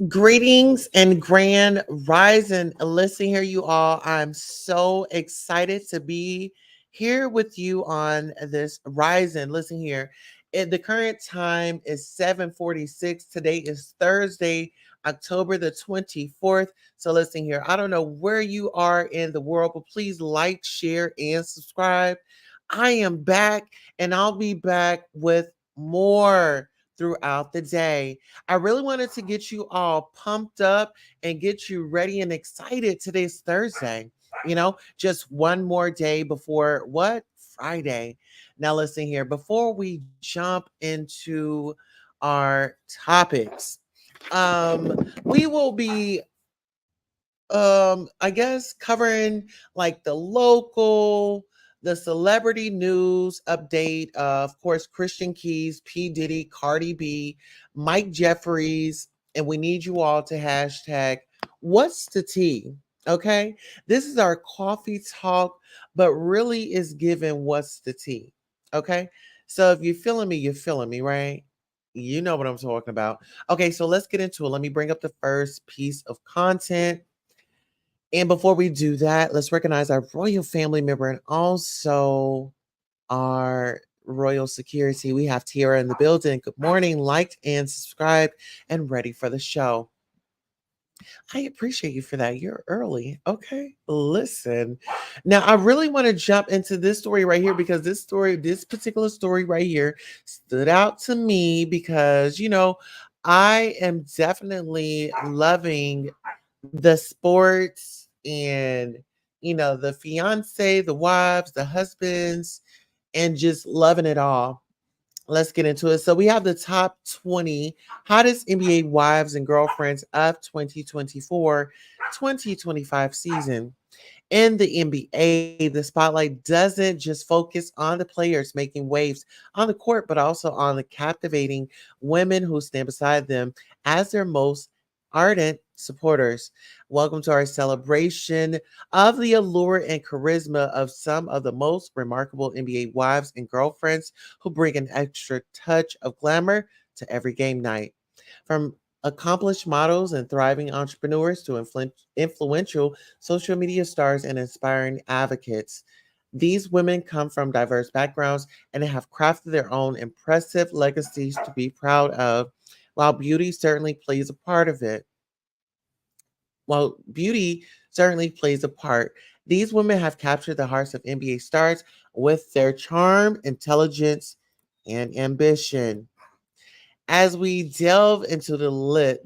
Greetings and grand rising. Listen here, you all. I'm so excited to be here with you on this rising. Listen here. The current time is 7:46. Today is Thursday, October the 24th. So listen here. I don't know where you are in the world, but please like, share, and subscribe. I am back and I'll be back with more throughout the day. I really wanted to get you all pumped up and get you ready and excited. Today's Thursday, just one more day before what? Friday. Now, listen here, before we jump into our topics, we will be I guess covering like the celebrity news update, of course, Christian Keys, P. Diddy, Cardi B, Mike Jeffries, and we need you all to hashtag what's the tea. Okay. This is our coffee talk, but really is given what's the tea. Okay. So if you're feeling me, right? You know what I'm talking about. Okay, so let's get into it. Let me bring up the first piece of content. And before we do that, let's recognize our royal family member and also our royal security. We have Tiara in the building. Good morning, liked and subscribed and ready for the show. I appreciate you for that. You're early. Okay. Listen. Now, I really want to jump into this story right here because this particular story right here stood out to me because, I am definitely loving the sports and the fiance, the wives, the husbands, and just loving it all. Let's get into it. So we have the top 20 hottest NBA wives and girlfriends of 2024-2025 season. In the NBA, the spotlight doesn't just focus on the players making waves on the court, but also on the captivating women who stand beside them as their most ardent supporters. Welcome to our celebration of the allure and charisma of some of the most remarkable NBA wives and girlfriends who bring an extra touch of glamour to every game night. From accomplished models and thriving entrepreneurs to influential social media stars and inspiring advocates. These women come from diverse backgrounds and have crafted their own impressive legacies to be proud of, while beauty certainly plays a part of it. While beauty certainly plays a part, these women have captured the hearts of NBA stars with their charm, intelligence, and ambition. As we delve into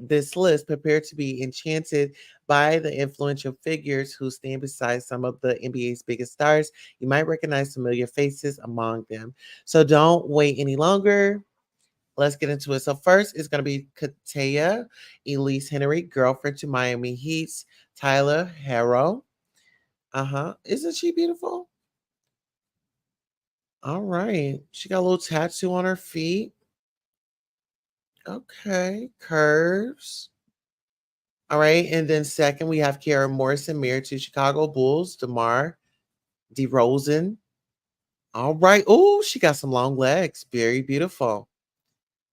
this list, prepare to be enchanted by the influential figures who stand beside some of the NBA's biggest stars. You might recognize familiar faces among them. So don't wait any longer. Let's get into it. So first is going to be Katea Elise Henry, girlfriend to Miami Heat's Tyler Harrow. Isn't she beautiful? All right. She got a little tattoo on her feet. Okay. Curves. All right. And then second, we have Kara Morrison, married to Chicago Bulls, DeMar DeRozan. All right. Oh, she got some long legs. Very beautiful.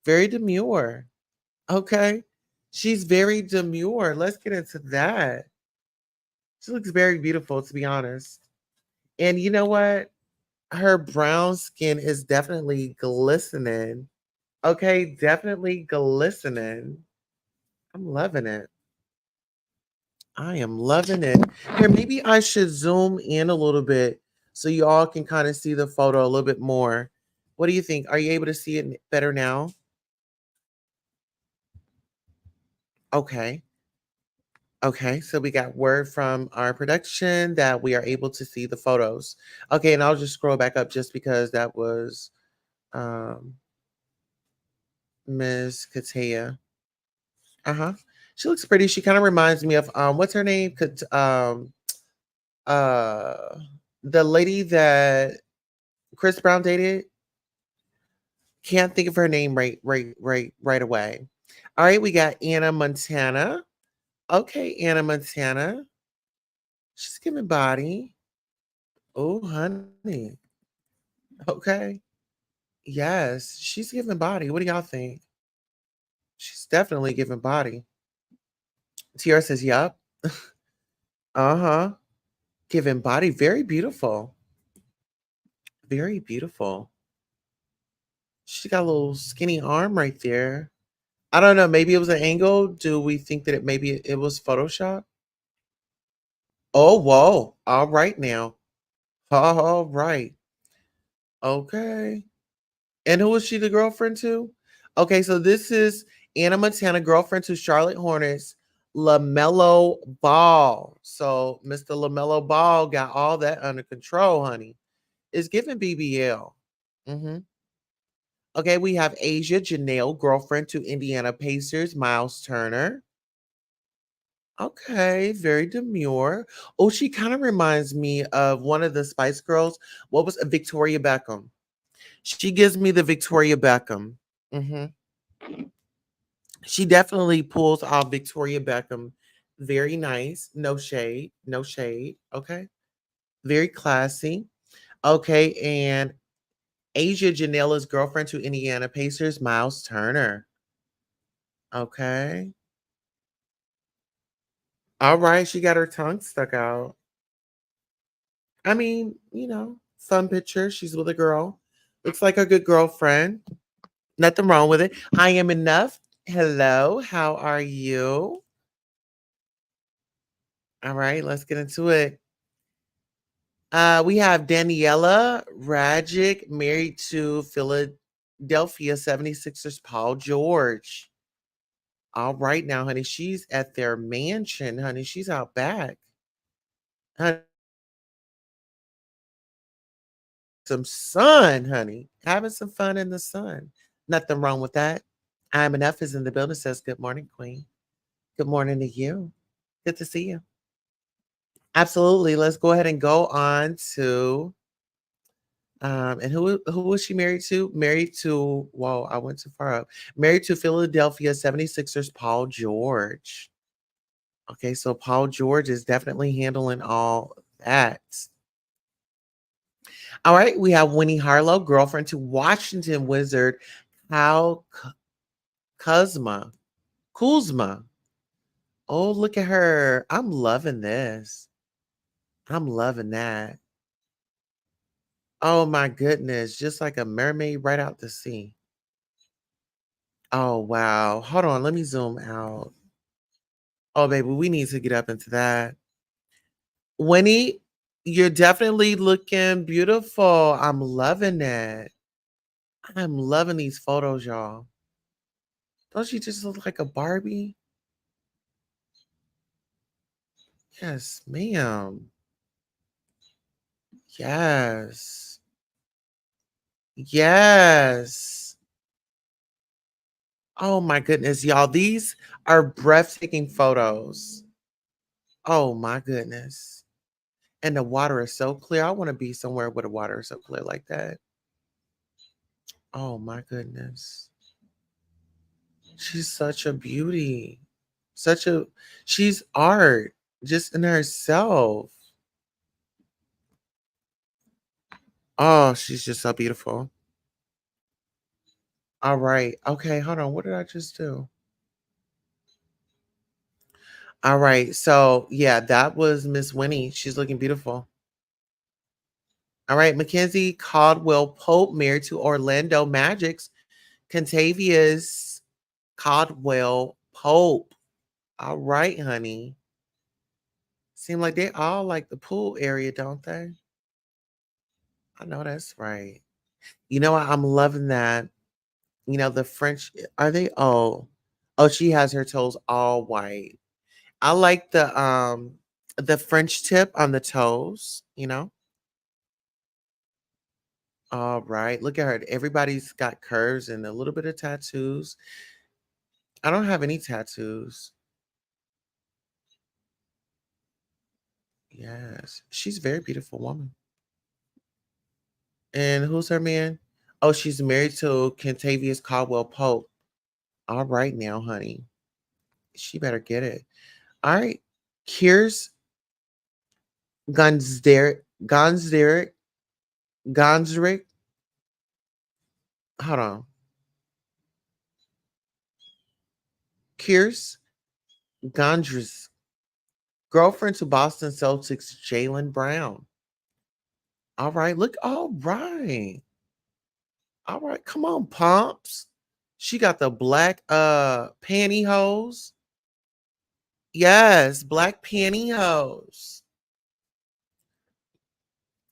Very demure. Okay. She's very demure. Let's get into that. She looks very beautiful, to be honest. And you know what? Her brown skin is definitely glistening. Okay. Definitely glistening. I'm loving it. I am loving it. Here, maybe I should zoom in a little bit so you all can kind of see the photo a little bit more. What do you think? Are you able to see it better now? Okay. Okay. So we got word from our production that we are able to see the photos. Okay. And I'll just scroll back up just because that was um, Ms. Katia. Uh huh. She looks pretty. She kind of reminds me of what's her name? Uh, the lady that Chris Brown dated. Can't think of her name right away. All right, we got Anna Montana. Okay, Anna Montana. She's giving body. Oh, honey. Okay. Yes, she's giving body. What do y'all think? She's definitely giving body. Tiara says, "Yup." Uh-huh. Giving body, very beautiful. Very beautiful. She got a little skinny arm right there. I don't know, maybe it was an angle. Do we think that it was Photoshop? Oh, whoa. All right now. All right. Okay. And who is she the girlfriend to? Okay, so this is Anna Montana, girlfriend to Charlotte Hornets, LaMelo Ball. So Mr. LaMelo Ball got all that under control, honey. It's giving BBL. Hmm. Okay, we have Asia Janelle, girlfriend to Indiana Pacers, Miles Turner. Okay, very demure. Oh, she kind of reminds me of one of the Spice Girls. What was Victoria Beckham? She gives me the Victoria Beckham. Hmm. She definitely pulls off Victoria Beckham. Very nice. No shade. No shade. Okay. Very classy. Okay. And Asia Janela's girlfriend to Indiana Pacers, Miles Turner. Okay. All right. She got her tongue stuck out. I mean, fun picture. She's with a girl. Looks like a good girlfriend. Nothing wrong with it. I am enough. Hello. How are you? All right. Let's get into it. We have Daniela Rajic married to Philadelphia 76ers Paul George. All right now, honey. She's at their mansion, honey. She's out back. Honey, some sun, honey. Having some fun in the sun. Nothing wrong with that. I'm enough is in the building, says good morning, Queen. Good morning to you. Good to see you. Absolutely. Let's go ahead and go on to and who was she married to? Married to, whoa, I went too far up. Married to Philadelphia 76ers Paul George. Okay, so Paul George is definitely handling all that. All right, we have Winnie Harlow, girlfriend to Washington Wizard Kyle Kuzma. Kuzma. Oh, look at her. I'm loving this. I'm loving that. Oh my goodness, just like a mermaid right out the sea. Oh wow. Hold on, let me zoom out. Oh, baby, we need to get up into that. Winnie, you're definitely looking beautiful. I'm loving it. I'm loving these photos, y'all. Don't you just look like a Barbie? Yes, ma'am. Yes. Yes. Oh my goodness, y'all. These are breathtaking photos. Oh my goodness. And the water is so clear. I want to be somewhere where the water is so clear like that. Oh my goodness. She's such a beauty. Such a she's art just in herself. Oh, she's just so beautiful. All right. Okay, hold on. What did I just do? All right. So, yeah, that was Miss Winnie. She's looking beautiful. All right, Mackenzie Caldwell Pope married to Orlando Magic's Contavious Caldwell Pope. All right, honey. Seem like they all like the pool area, don't they? I know that's right. You know what? I'm loving that. The French are they oh, she has her toes all white. I like the French tip on the toes. All right. Look at her. Everybody's got curves and a little bit of tattoos. I don't have any tattoos. Yes. She's a very beautiful woman. And who's her man? Oh, she's married to Kentavious Caldwell Pope. All right now, honey. She better get it. All right. Here's Gonzeric, Gonzeric. Hold on. Kier's Gondris, girlfriend to Boston Celtics Jalen Brown. All right, look, all right. All right, come on, pumps. She got the black pantyhose. Yes, black pantyhose.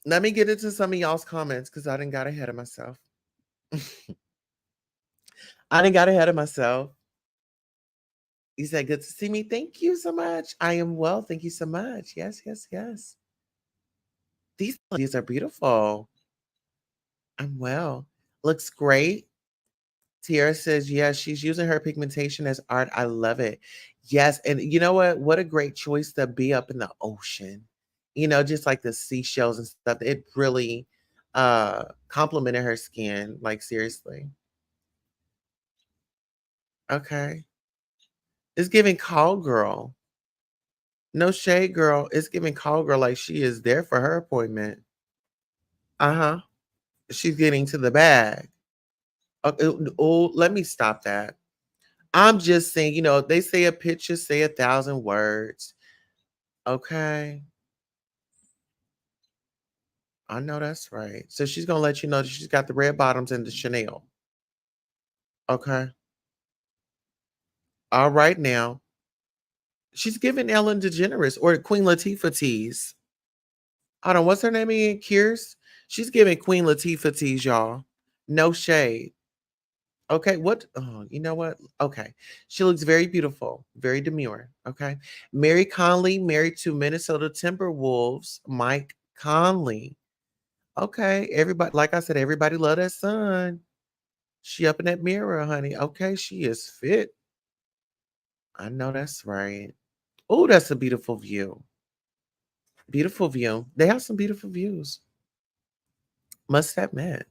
Let me get into some of y'all's comments because I didn't got ahead of myself. I didn't got ahead of myself. You said, good to see me. Thank you so much. I am well. Thank you so much. Yes, yes, yes. These are beautiful. I'm well. Looks great. Tiara says, yes, she's using her pigmentation as art. I love it. Yes. And you know what? What a great choice to be up in the ocean. Just like the seashells and stuff. It really complimented her skin. Like seriously. Okay. It's giving call girl. No shade, girl. It's giving call girl like she is there for her appointment. Uh-huh. She's getting to the bag. Oh, let me stop that. I'm just saying, they say a picture say 1,000 words. Okay. I know that's right. So she's gonna let you know that she's got the red bottoms and the Chanel. Okay. All right now. She's giving Ellen DeGeneres or Queen Latifah tease. Hold on, what's her name again? Kiers? She's giving Queen Latifah tease, y'all. No shade. Okay, what? Oh, you know what? Okay. She looks very beautiful, very demure. Okay. Mary Conley, married to Minnesota Timberwolves, Mike Conley. Okay. Everybody, like I said, everybody love that son. She up in that mirror, honey. Okay, she is fit. I know that's right. Oh, that's a beautiful view. Beautiful view. They have some beautiful views. Must admit.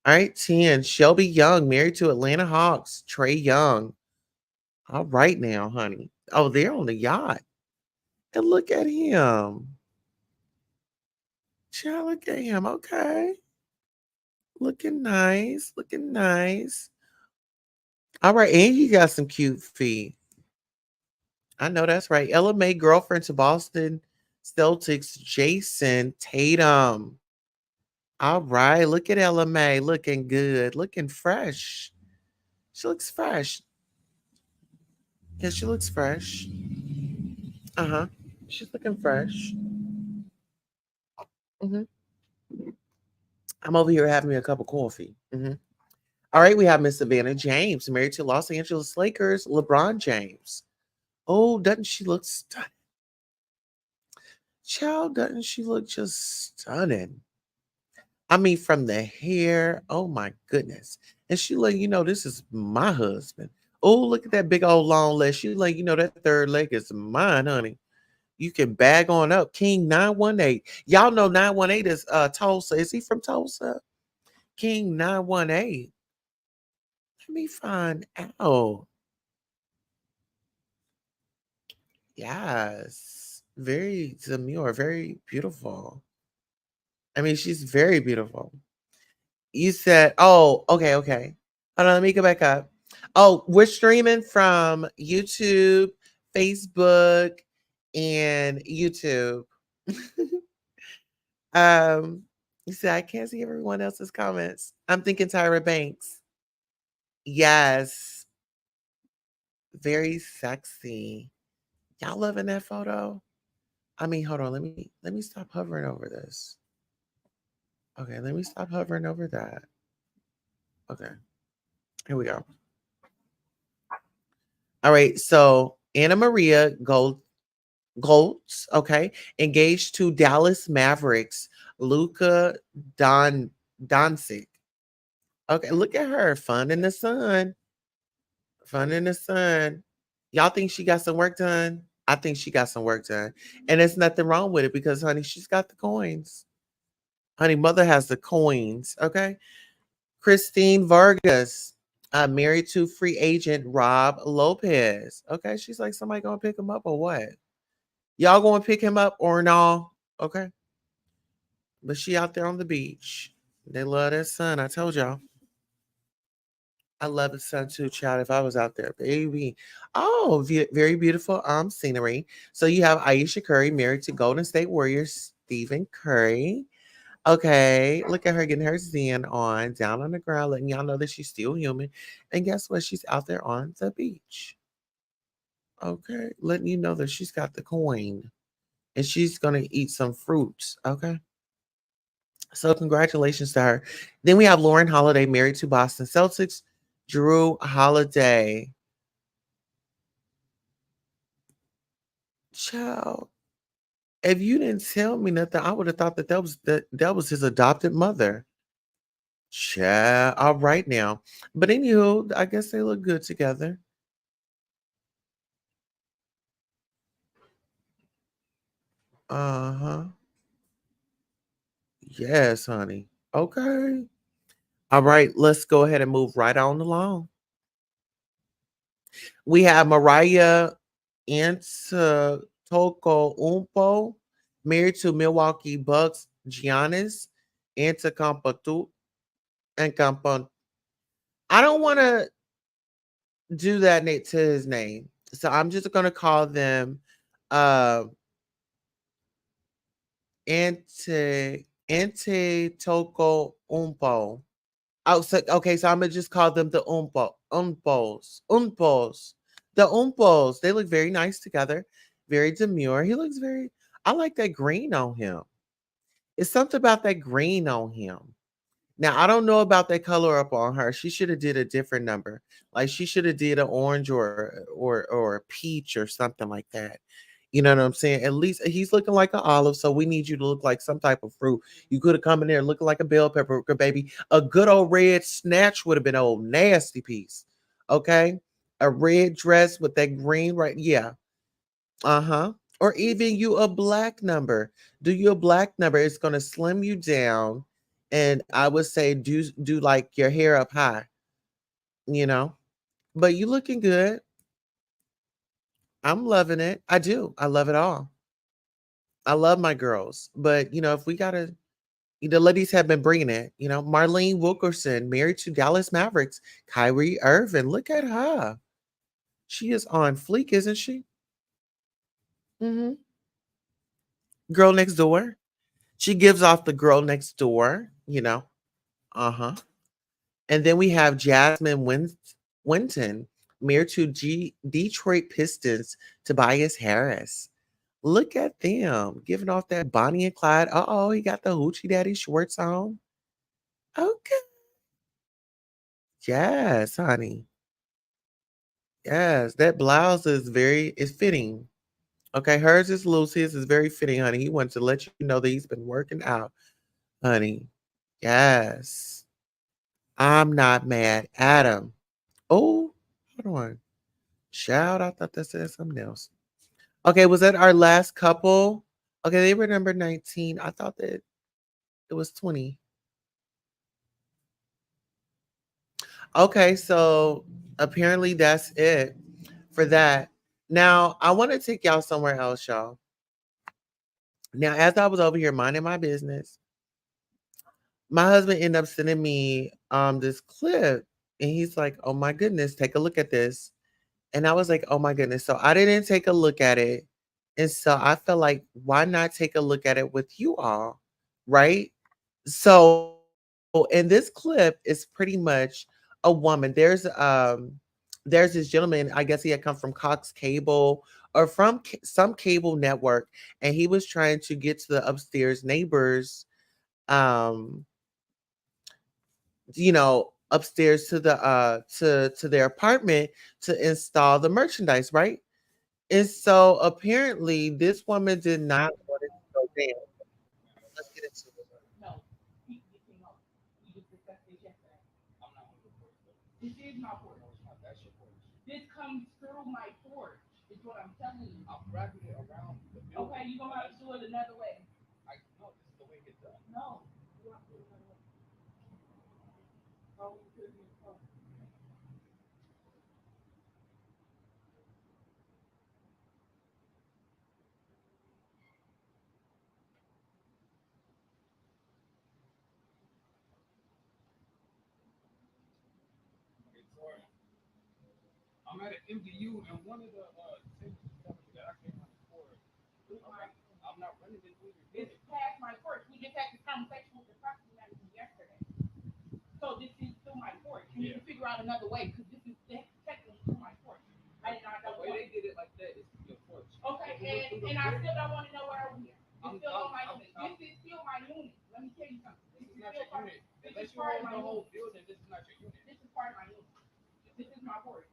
All right, 10. Shelby Young, married to Atlanta Hawks, Trey Young. All right now, honey. Oh, they're on the yacht. And look at him. Child, look at him. Okay. Looking nice. Looking nice. All right. And you got some cute feet. I know that's right. Ella May, girlfriend to Boston Celtics, Jason Tatum. All right. Look at Ella May. Looking good. Looking fresh. She looks fresh. Yeah, she looks fresh. Uh-huh. She's looking fresh. Hmm. I'm over here having me a cup of coffee. All right, we have Miss Savannah James, married to Los Angeles Lakers, LeBron James. Oh, doesn't she look stunning? Child, doesn't she look just stunning? I mean, from the hair, oh my goodness. And she like, this is my husband. Oh, look at that big old long leg. She like, that third leg is mine, honey. You can bag on up. King 918. Y'all know 918 is Tulsa. Is he from Tulsa? King 918. Let me find out. Yes. Very demure, very beautiful. I mean, she's very beautiful. You said, oh, okay, okay. Hold on, let me go back up. Oh, we're streaming from YouTube, Facebook, and YouTube. You said I can't see everyone else's comments. I'm thinking Tyra Banks. Yes. Very sexy. Y'all loving that photo? I mean, hold on, let me stop hovering over this. Okay, let me stop hovering over that. Okay, here we go. All right, so Anna Maria Goltz, okay, engaged to Dallas Mavericks, Luka Doncic. Okay, look at her, fun in the sun, fun in the sun. Y'all think she got some work done? I think she got some work done, and there's nothing wrong with it because, honey, she's got the coins. Honey, mother has the coins. Okay, Christine Vargas, married to free agent Rob Lopez. Okay, she's like, somebody gonna pick him up or what? Y'all gonna pick him up or no? Okay, but she out there on the beach. They love that sun. I told y'all. I love the sun too, child. If I was out there, baby. Oh, very beautiful scenery. So you have Aisha Curry married to Golden State Warriors Stephen Curry. Okay, look at her getting her Zen on, down on the ground, letting y'all know that she's still human. And guess what? She's out there on the beach. Okay, letting you know that she's got the coin and she's gonna eat some fruits. Okay. So congratulations to her. Then we have Lauren Holiday married to Boston Celtics, Drew Holiday. Child, if you didn't tell me nothing, I would have thought that was his adopted mother. Child, all right now. But anywho, I guess they look good together. Uh-huh. Yes, honey. Okay. All right, let's go ahead and move right on along. We have Mariah Antetokounmpo, married to Milwaukee Bucks Giannis Antetokounmpo. And I don't want to do that to his name, so I'm just going to call them uh Antetokounmpo. Oh, so, okay, so I'm gonna just call them the Umpos, the Umpos. They look very nice together, very demure. He looks very. I like that green on him. It's something about that green on him. Now I don't know about that color up on her. She should have did a different number. Like she should have did an orange or a peach or something like that. You know what I'm saying? At least he's looking like an olive, so we need you to look like some type of fruit. You could have come in there looking like a bell pepper, baby. A good old red snatch would have been an old nasty piece. Okay, a red dress with that green, right? Yeah, uh-huh. Or even you a black number. Do you a black number? It's gonna slim you down. And I would say do like your hair up high, you know. But you looking good. I'm loving it. I do. I love it all. I love my girls. But if we gotta the ladies have been bringing it. Marlene Wilkerson, married to Dallas Mavericks, Kyrie Irving. Look at her. She is on fleek, isn't she? Hmm. Girl next door. She gives off the girl next door. Uh-huh. And then we have Jasmine Winton, married to Detroit Pistons, Tobias Harris. Look at them giving off that Bonnie and Clyde. Uh-oh, he got the hoochie daddy shorts on. Okay. Yes, honey. Yes, that blouse is fitting. Okay, hers is loose. His is very fitting, honey. He wants to let you know that he's been working out, honey. Yes. I'm not mad at him. Oh, hold on. Shout, I thought that said something else. Okay, was that our last couple? Okay, they were number 19. I thought that it was 20. Okay, so apparently that's it for that. Now, I want to take y'all somewhere else, y'all. Now, as I was over here minding my business, my husband ended up sending me this clip and he's like, "Oh my goodness, take a look at this." And I was like, "Oh my goodness." So I didn't take a look at it. And so I felt like, why not take a look at it with you all? Right? So, in this clip is pretty much a woman. There's this gentleman, I guess he had come from Cox Cable or from some cable network, and he was trying to get to the upstairs neighbors, um, upstairs to the to their apartment to install the merchandise, right? And so apparently this woman did not want it to go down. Let's get into it. I'm at an MDU and one of the things that I came out for. I'm not running this with you. It's past my porch. We just had this conversation with the property manager yesterday. So this is through my porch. You need to figure out another way because this is technically through my porch. I did not know the way they did it like that is your porch. Okay, and I still don't want to know where over here. It's still on my unit. This is still my unit. Let me tell you something. This is not your unit. Unless you own the whole building, this is not your unit. This is part of my unit. This is my porch.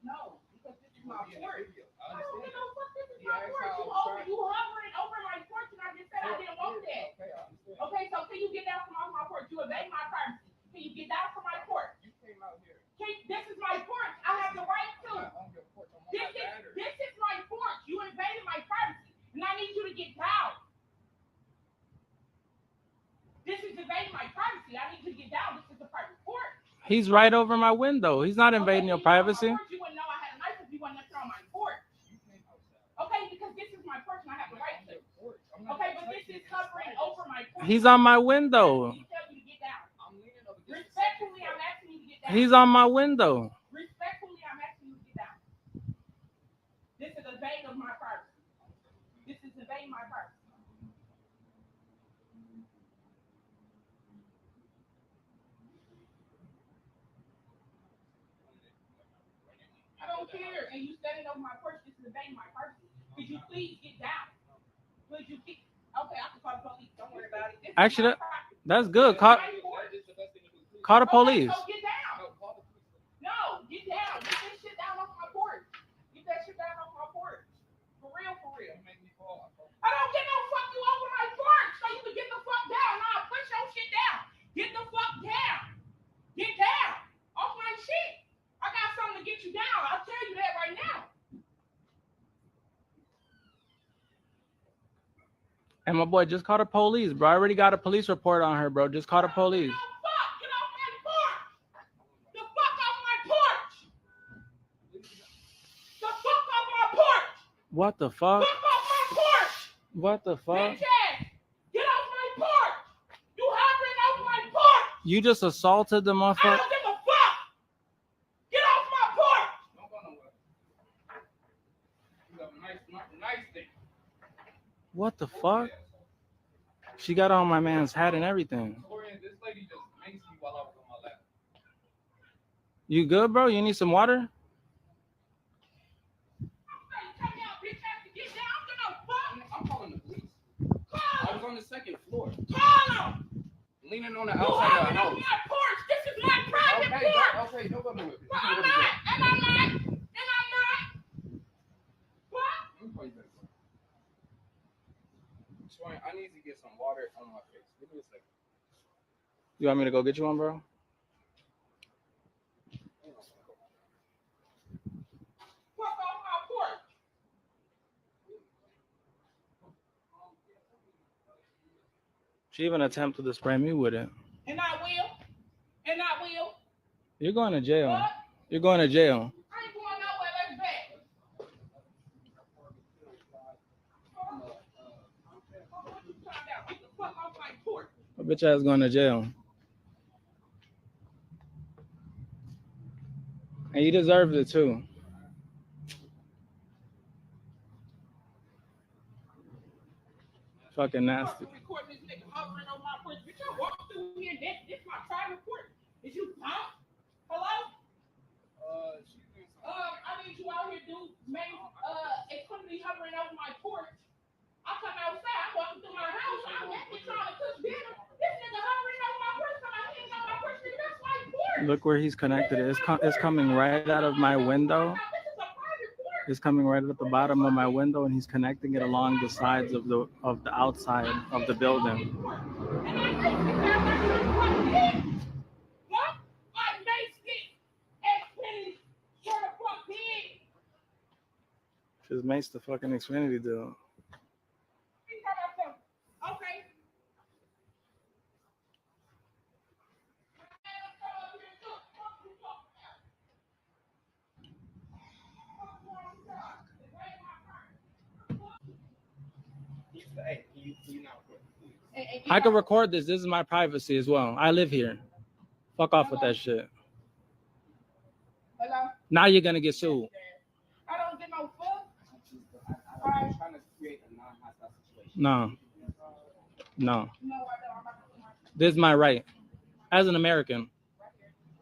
No, because this is my porch. I don't give no fuck. This is my porch. You hovering over my porch, and I just said I didn't want that. Okay, so can you get down from off my porch? You invade my privacy. Can you get down from my porch? You came out here. This is my porch. I have the right to. This is my porch. You invaded my privacy, and I need you to get down. This is invading my privacy. I need you to get down. This is a private porch. He's right over my window. He's not invading your privacy. You wouldn't know I had a knife if you wasn't on my porch. Okay, because this is my porch and I have the right to. Okay, but this is covering over my porch. He's on my window. Respectfully, I'm asking you to get down. He's on my window. Respectfully, I'm asking you to get down. This is invading of my privacy. This is invading my privacy. I don't care. And you standing over my porch, this is invading my privacy. Could you please get down? Could you keep? Okay, I can call the police. Don't worry about it. Actually, that's good. Call the police. Okay, so get down. No, get down. Get that shit down off my porch. Get that shit down off my porch. For real, for real. I don't get no fuck you over my porch. So you can get the fuck down. Nah, push your shit down. Get the fuck down. Get down. Off my shit. I got something to get you down. I'll tell you that right now. And my boy, just call the police, bro. I already got a police report on her, bro. Just call the police. No, fuck. Get off my porch. The fuck off my porch. The fuck off my porch. What the fuck? Fuck off my porch. What the fuck? Bitch ass. Get off my porch. You hovering over my porch. You just assaulted the I motherfucker. don't give a fuck. Get off my porch. Don't go nowhere. You got a nice thing. What the fuck? She got on my man's hat and everything. This lady just maced me while I was on my lap. You good, bro? You need some water? I'm calling the police. I was on the second floor. Call him. Leaning on the You outside of hovering the over house. my porch. This is my private porch. Okay, don't go nowhere. Well, I'm not. And I'm not. And I'm not. What? Let me call you back. I need to get some water on my face. Give me a second. You want me to go get you one, bro? Fuck off my porch. She even attempted to spray me with it. And I will. And I will. You're going to jail. What? You're going to jail. I ain't going nowhere. That's bad. Get the fuck off my porch. My bitch ass going to jail. And you deserved it too. Fucking nasty. Recording this nigga hovering on my porch. Bitch, I walk through here. This my private porch. Is you dumb? Hello? I need you out here, dude. Man, Xfinity hovering over my porch. I come outside. I'm walking through my house. I'm actually trying to cook dinner. This nigga hovering over my porch. Come out here on my porch. Nigga, that's my porch. Look where he's connected. It's coming right out of my window. It's coming right at the bottom of my window, and he's connecting it along the sides of the outside of the building. Just makes the fucking Xfinity deal. Okay. Hey, can you not record, please? I can record this. This is my privacy as well. I live here. Fuck off with that shit. Hello? Now you're gonna get sued. I don't get no fuck. I'm trying to create a non-hostile situation. No. No. No, I don't. I'm about to do my This is my right. As an American.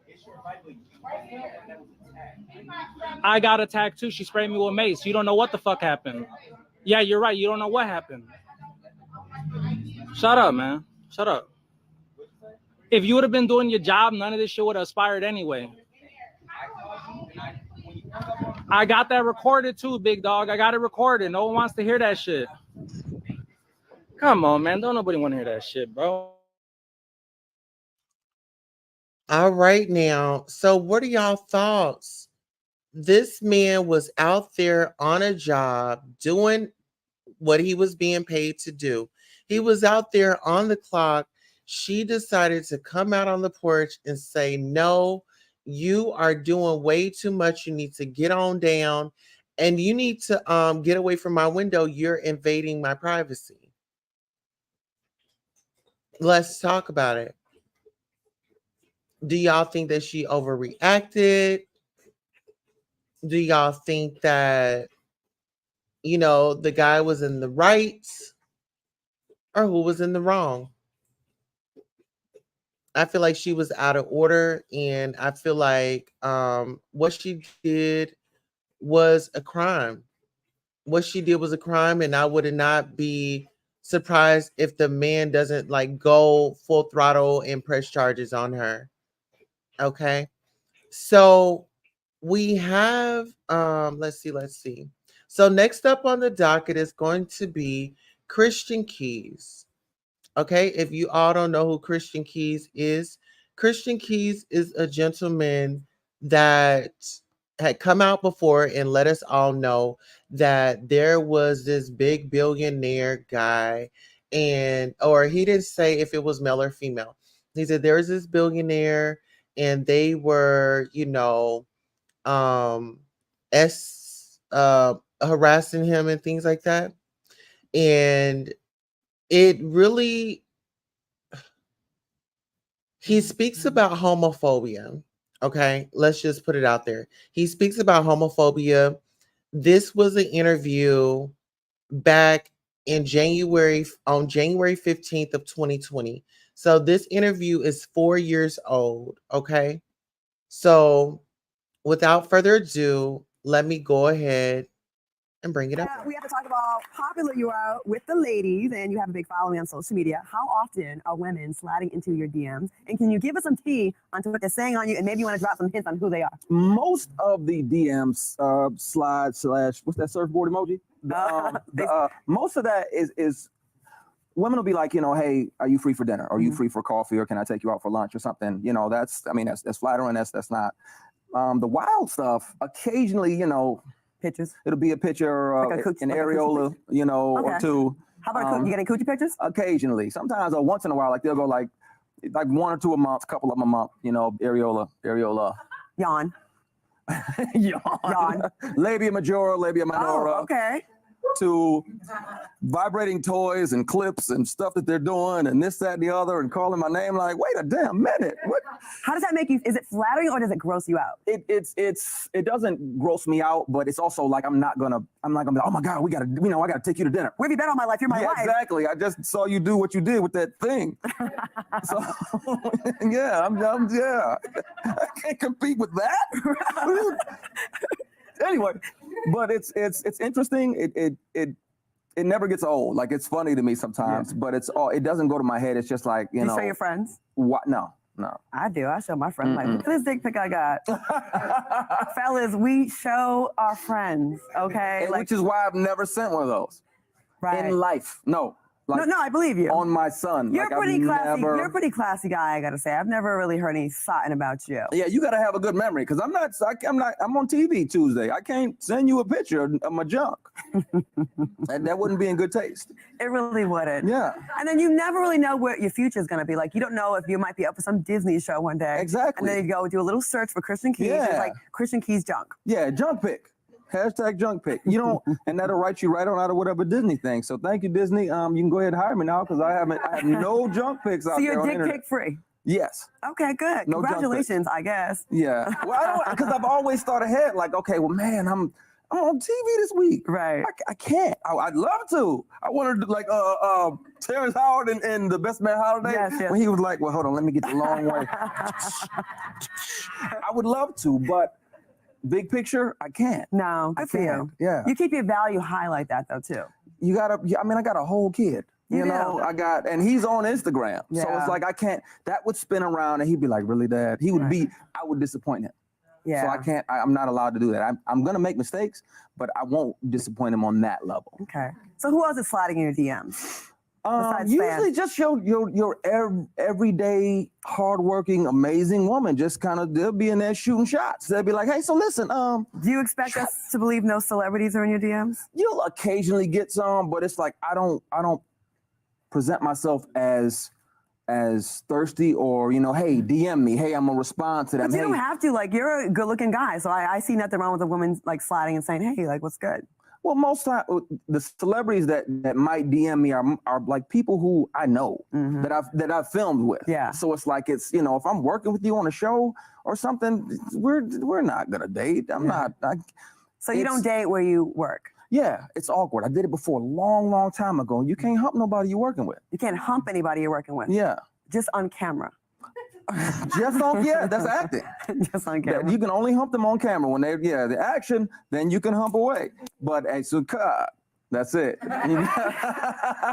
It's your right, but right here. that was attacked. He's not trying I got attacked too. She sprayed me with mace. You don't know what the fuck happened. Yeah, you're right. You don't know what happened. Shut up, man. Shut up. If you would have been doing your job, none of this shit would have expired anyway. I got that recorded too, big dog. I got it recorded. No one wants to hear that shit. Come on, man. Don't nobody want to hear that shit, bro. All right, now. So, what are y'all thoughts? This man was out there on a job doing what he was being paid to do. He was out there on the clock. She decided to come out on the porch and say, "No, you are doing way too much. You need to get on down, and you need to get away from my window. You're invading my privacy." Let's talk about it. Do y'all think that she overreacted? Do y'all think that, the guy was in the right, or who was in the wrong? I feel like she was out of order, and I feel like what she did was a crime. What she did was a crime, and I would not be surprised if the man doesn't go full throttle and press charges on her. Okay. So we have let's see. So next up on the docket is going to be Christian Keys. Okay, if you all don't know who Christian Keys is a gentleman that had come out before and let us all know that there was this big billionaire guy, or he didn't say if it was male or female. He said there was this billionaire and they were, um harassing him and things like that. And it really, he speaks about homophobia. Okay, let's just put it out there. He speaks about homophobia. This was an interview back in on January 15th of 2020. So this interview is 4 years old. Okay, so without further ado, let me go ahead and bring it up. We have to talk about how popular you are with the ladies, and you have a big following on social media. How often are women sliding into your DMs? And can you give us some tea onto what they're saying on you, and maybe you want to drop some hints on who they are? Most of the DMs slide / what's that surfboard emoji? Most of that is women will be like, hey, are you free for dinner? Are you free for coffee? Or can I take you out for lunch or something? That's flattering. That's not. The wild stuff, occasionally, Pictures. it'll be a picture, an areola, or two. How about you getting coochie pictures? Occasionally. Sometimes or once in a while, they'll go like 1 or 2 a month, couple of them a month, areola. Yawn. Yawn. Labia majora, labia minora. Oh, okay. To vibrating toys and clips and stuff that they're doing and this, that, and the other, and calling my name like, wait a damn minute. What? How does that make you? Is it flattering or does it gross you out? It doesn't gross me out, but it's also like I'm not gonna be like, oh my God, I gotta take you to dinner. Where have you been all my life? You're my wife. Exactly. I just saw you do what you did with that thing. So yeah, I can't compete with that. Anyway, but it's interesting. It never gets old. Like, it's funny to me sometimes, but it doesn't go to my head. It's just like, you show your friends? What? No. I do. I show my friends. Like, look at this dick pic I got. Fellas, we show our friends, okay? Which is why I've never sent one of those. Right. In life. No. Like, no, I believe you. On my son. You're pretty classy. You're a pretty classy guy, I gotta say. I've never really heard any satin about you. Yeah, you gotta have a good memory, because I'm on TV Tuesday. I can't send you a picture of my junk. that wouldn't be in good taste. It really wouldn't. Yeah. And then you never really know what your future is gonna be. Like, you don't know if you might be up for some Disney show one day. Exactly. And then you go do a little search for Christian Keys. Yeah. It's like Christian Keys junk. Yeah, junk pic. Hashtag junk pic. You don't, and that'll write you right on out of whatever Disney thing. So thank you, Disney. You can go ahead and hire me now because I have no junk pics out So there. you're on the dick internet. pic free. Yes. Okay, good. No junk pics. Congratulations, I guess. Yeah. Well, I don't because I've always thought ahead. Like, okay, well, man, I'm on TV this week. Right. I can't. I'd love to. I wanted to, like Terrence Howard in The Best Man Holiday. Yes, yes. When he was like, well, hold on, let me get the long way. I would love to, but big picture, I can't. No, good for you. Yeah. You keep your value high like that though too. You gotta. I mean, I got a whole kid. You know, do. I got, and he's on Instagram. So Yeah. it's like I can't. That would spin around, and he'd be like, "Really, Dad?" He would be. I would disappoint him. Yeah. So I can't. I'm not allowed to do that. I'm gonna make mistakes, but I won't disappoint him on that level. Okay. So who else is sliding in your DMs? Besides Usually fans? just your everyday, hardworking, amazing woman. Just kind of they'll be in there shooting shots. They'll be like, "Hey, so listen, Do you expect us to believe no celebrities are in your DMs? you'll occasionally get some, but it's like I don't present myself as thirsty or hey, DM me. Hey, I'm gonna respond to them. But you Hey, don't have to. Like, you're a good-looking guy, so I see nothing wrong with a woman like sliding and saying, "Hey, like, what's good?" well, most time the celebrities that might DM me are like people who I know Mhm. that I've filmed with. Yeah. So it's like if I'm working with you on a show or something, we're not gonna date. I'm Yeah. not. So you It's- don't date where you work. Yeah, it's awkward. I did it before a long, long time ago. You can't hump nobody you're working with. You can't hump anybody you're working with. Yeah. Just on camera. Just don't. Yeah, that's acting. Just on camera. You can only hump them on camera when the action. Then you can hump away. But so cut. That's it.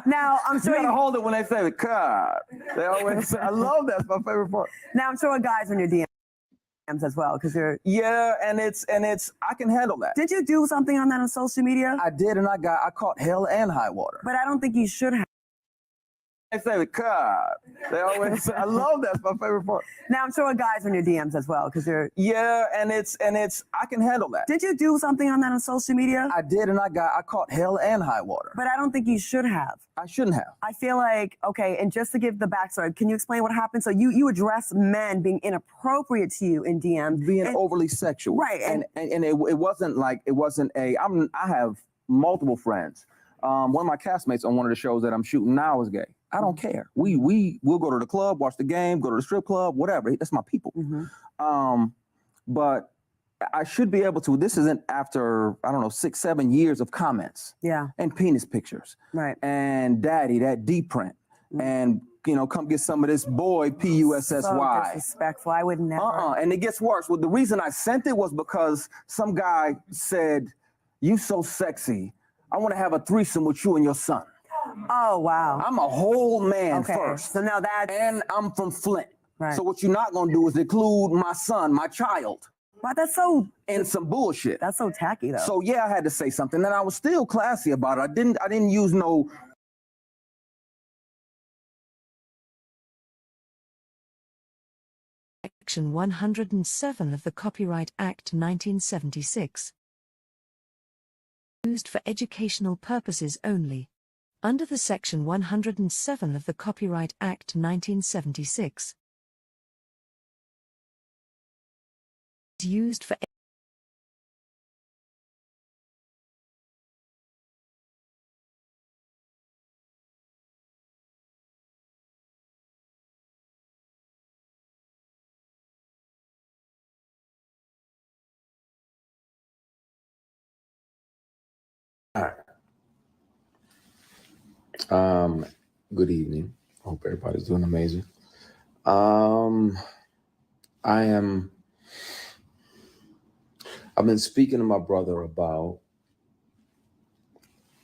Now I'm You sure gotta hold it when they say the cut. They always say, I love that. It's my favorite part. Now I'm sure guys on your DMs as well because you're. Yeah, and it's I can handle that. Did you do something on that on social media? I did, and I caught hell and high water. But I don't think you should have. They say the cut. They always say, I love that. It's my favorite part. Now I'm sure guys on your DMs as well because you're. Yeah, and it's I can handle that. Did you do something on that on social media? I did, and I caught hell and high water. But I don't think you should have. I shouldn't have. I feel like, okay, and just to give the backstory, can you explain what happened? So you address men being inappropriate to you in DMs. Being and, overly sexual. Right, And it wasn't I have multiple friends. One of my castmates on one of the shows that I'm shooting now is gay. I don't care. We'll go to the club, watch the game, go to the strip club, whatever. That's my people. Mhm. But I should be able to. This isn't after, I don't know, 6-7 years of comments Yeah, and penis pictures right. and daddy, that D print, and come get some of this boy PUSSY. So disrespectful. I would never. And it gets worse. Well, the reason I sent it was because some guy said, "You so sexy. I want to have a threesome with you and your son." Oh, wow. I'm a whole man Okay, first. so now that's. And I'm from Flint. Right. So what you're not gonna do is include my son, my child, Wow, that's so some bullshit. That's so tacky though. So yeah, I had to say something, and I was still classy about it. I didn't use no. Section 107 of the Copyright Act 1976. Used for educational purposes only. Under the Section 107 of the Copyright Act 1976. Used for All right. Good evening. Hope everybody's doing amazing. I've been speaking to my brother about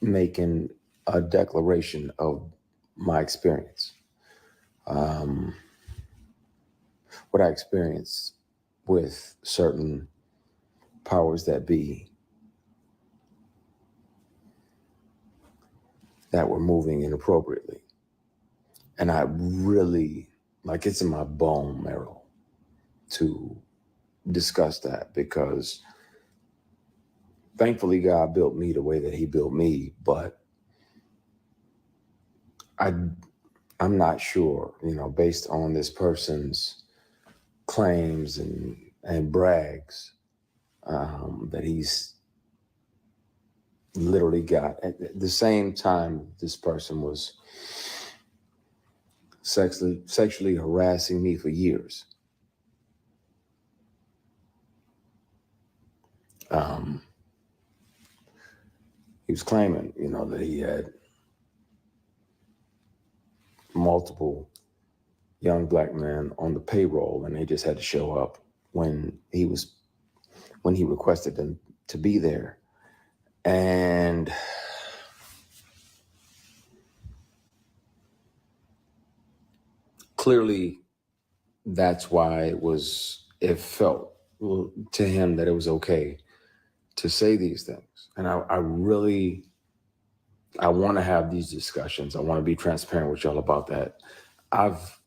making a declaration of my experience. What I experienced with certain powers that be that were moving inappropriately. And I really, it's in my bone marrow to discuss that, because thankfully God built me the way that he built me, but I'm not sure, based on this person's claims and brags, that he's literally got at the same time this person was sexually harassing me for years. He was claiming, that he had multiple young black men on the payroll, and they just had to show up when he requested them to be there. And clearly that's why it felt to him that it was okay to say these things. And I really want to have these discussions. I want to be transparent with y'all about that. I've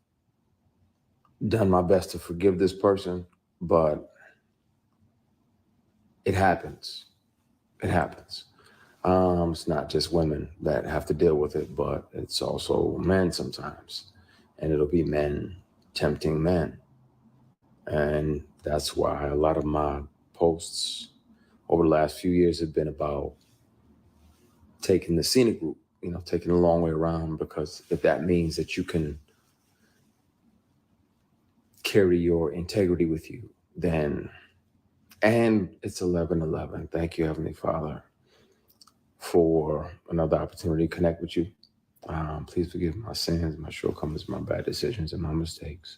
done my best to forgive this person, but it happens. It happens. It's not just women that have to deal with it, but it's also men sometimes. And it'll be men tempting men. And that's why a lot of my posts over the last few years have been about taking the scenic route, taking the long way around, because if that means that you can carry your integrity with you, then, and it's 11:11. Thank you, Heavenly Father, for another opportunity to connect with you. Please forgive my sins, my shortcomings, my bad decisions, and my mistakes.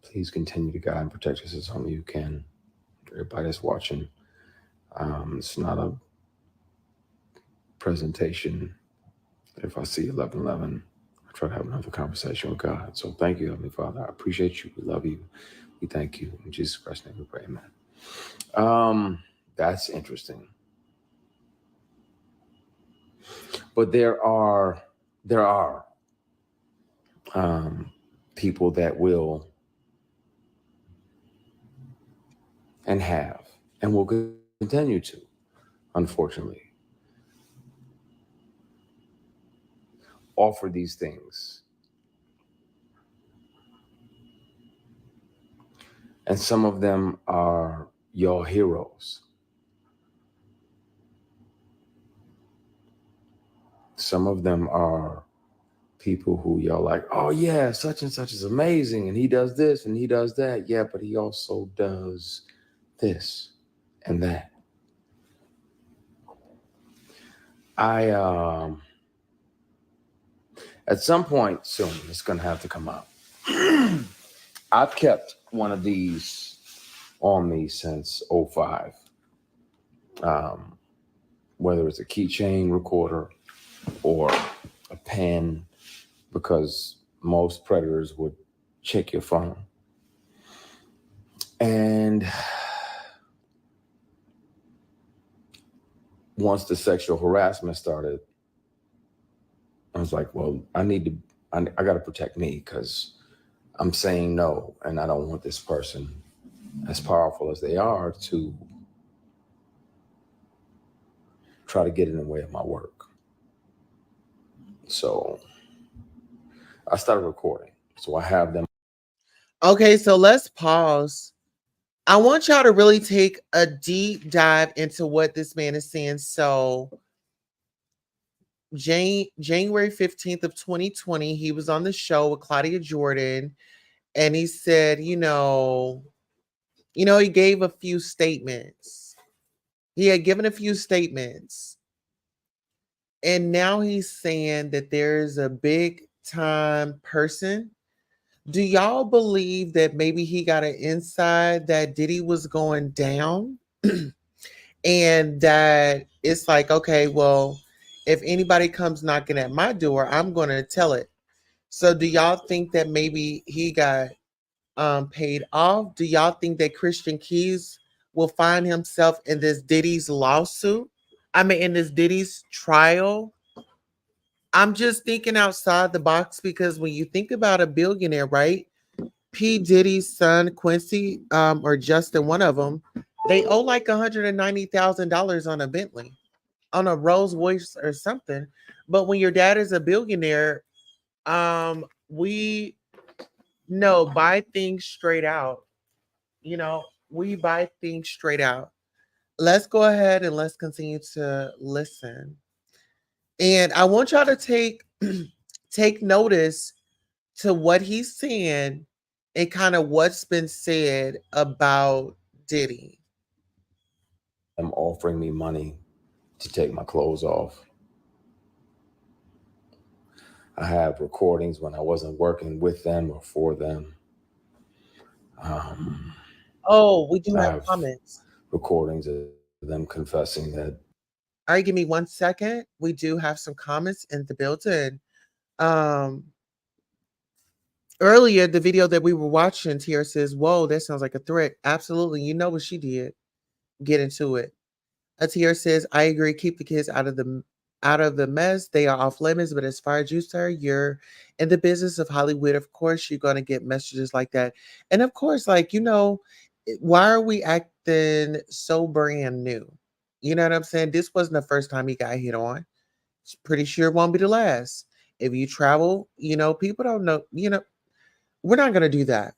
Please continue to guide and protect us as only you can. Everybody that's watching, it's not a presentation. If I see 11:11, I try to have another conversation with God. So thank you, Heavenly Father. I appreciate you. We love you. We thank you. In Jesus Christ's name we pray, amen. That's interesting. But there are people that will and have and will continue to, unfortunately, offer these things. And some of them are your heroes. Some of them are people who y'all like, oh yeah, such and such is amazing, and he does this and he does that. Yeah, but he also does this and that. At some point soon, it's gonna have to come out. I've kept one of these on me since 2005. Whether it's a keychain recorder or a pen, because most predators would check your phone. And once the sexual harassment started, I was like, well, I got to protect me, because I'm saying no, and I don't want this person, as powerful as they are, to try to get in the way of my work. So I started recording. So I have them. Okay, so let's pause. I want y'all to really take a deep dive into what this man is saying. So January 15th of 2020, he was on the show with Claudia Jordan, and he said, he gave a few statements. He had given a few statements. And now he's saying that there's a big time person. Do y'all believe that maybe he got an inside that Diddy was going down? And that it's like, okay, well, if anybody comes knocking at my door, I'm going to tell it. So do y'all think that maybe he got paid off? Do y'all think that Christian Keys will find himself in this Diddy's lawsuit? I mean, in this Diddy's trial? I'm just thinking outside the box, because when you think about a billionaire, right? P. Diddy's son, Quincy, or Justin, one of them, they owe like $190,000 on a Bentley, on a Rolls Royce or something. But when your dad is a billionaire, we buy things straight out. We buy things straight out. let's go ahead and let's continue to listen. And I want y'all to take notice to what he's saying and kind of what's been said about Diddy. Them offering me money to take my clothes off. I have recordings when I wasn't working with them or for them. Oh, we do I have have comments. recordings of them confessing that All right, give me 1 second. We do have some comments in the building. Um, Earlier, the video that we were watching, Tier says, "Whoa, that sounds like a threat." Absolutely, you know what she did. Get into it. Tier says, "I agree. Keep the kids out of the mess. They are off limits. But as far as you, sir, you're in the business of Hollywood. Of course, you're gonna get messages like that. And of course, like why are we acting so brand new? You know what I'm saying? This wasn't the first time he got hit on. It's pretty sure it won't be the last. If you travel, people don't know. We're not gonna do that."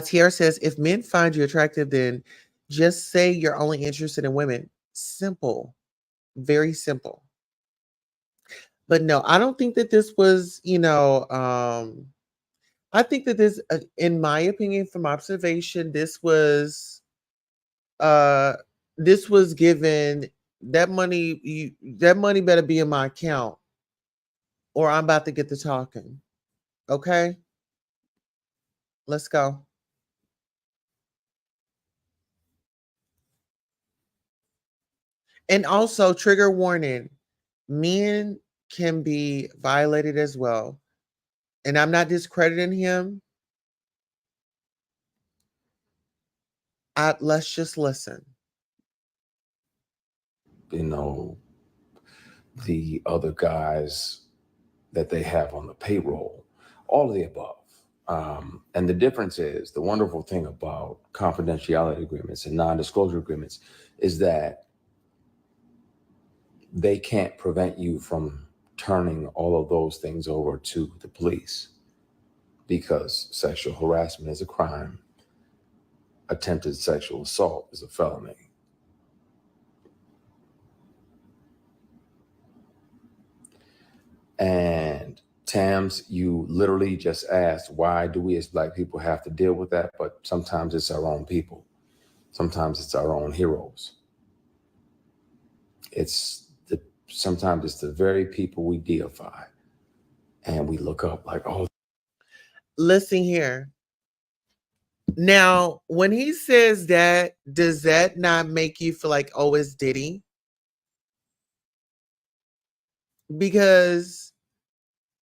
Tiara says, "If men find you attractive, then just say you're only interested in women. Simple, very simple." But no, I don't think that this was, I think that in my opinion, from observation, uh, this was given that money. That money better be in my account, or I'm about to get the talking. Okay, let's go. And also, trigger warning: men can be violated as well. And I'm not discrediting him. Let's just listen. you know, the other guys that they have on the payroll, all of the above. And the difference is the wonderful thing about confidentiality agreements and non-disclosure agreements is that they can't prevent you from turning all of those things over to the police because sexual harassment is a crime. Attempted sexual assault is a felony. And Tams, you literally just asked, why do we as Black people have to deal with that? But sometimes it's our own people. Sometimes it's our own heroes. Sometimes it's the very people we deify and we look up like, oh. Listen here. Now, when he says that, does that not make you feel like, oh, it's Diddy? Because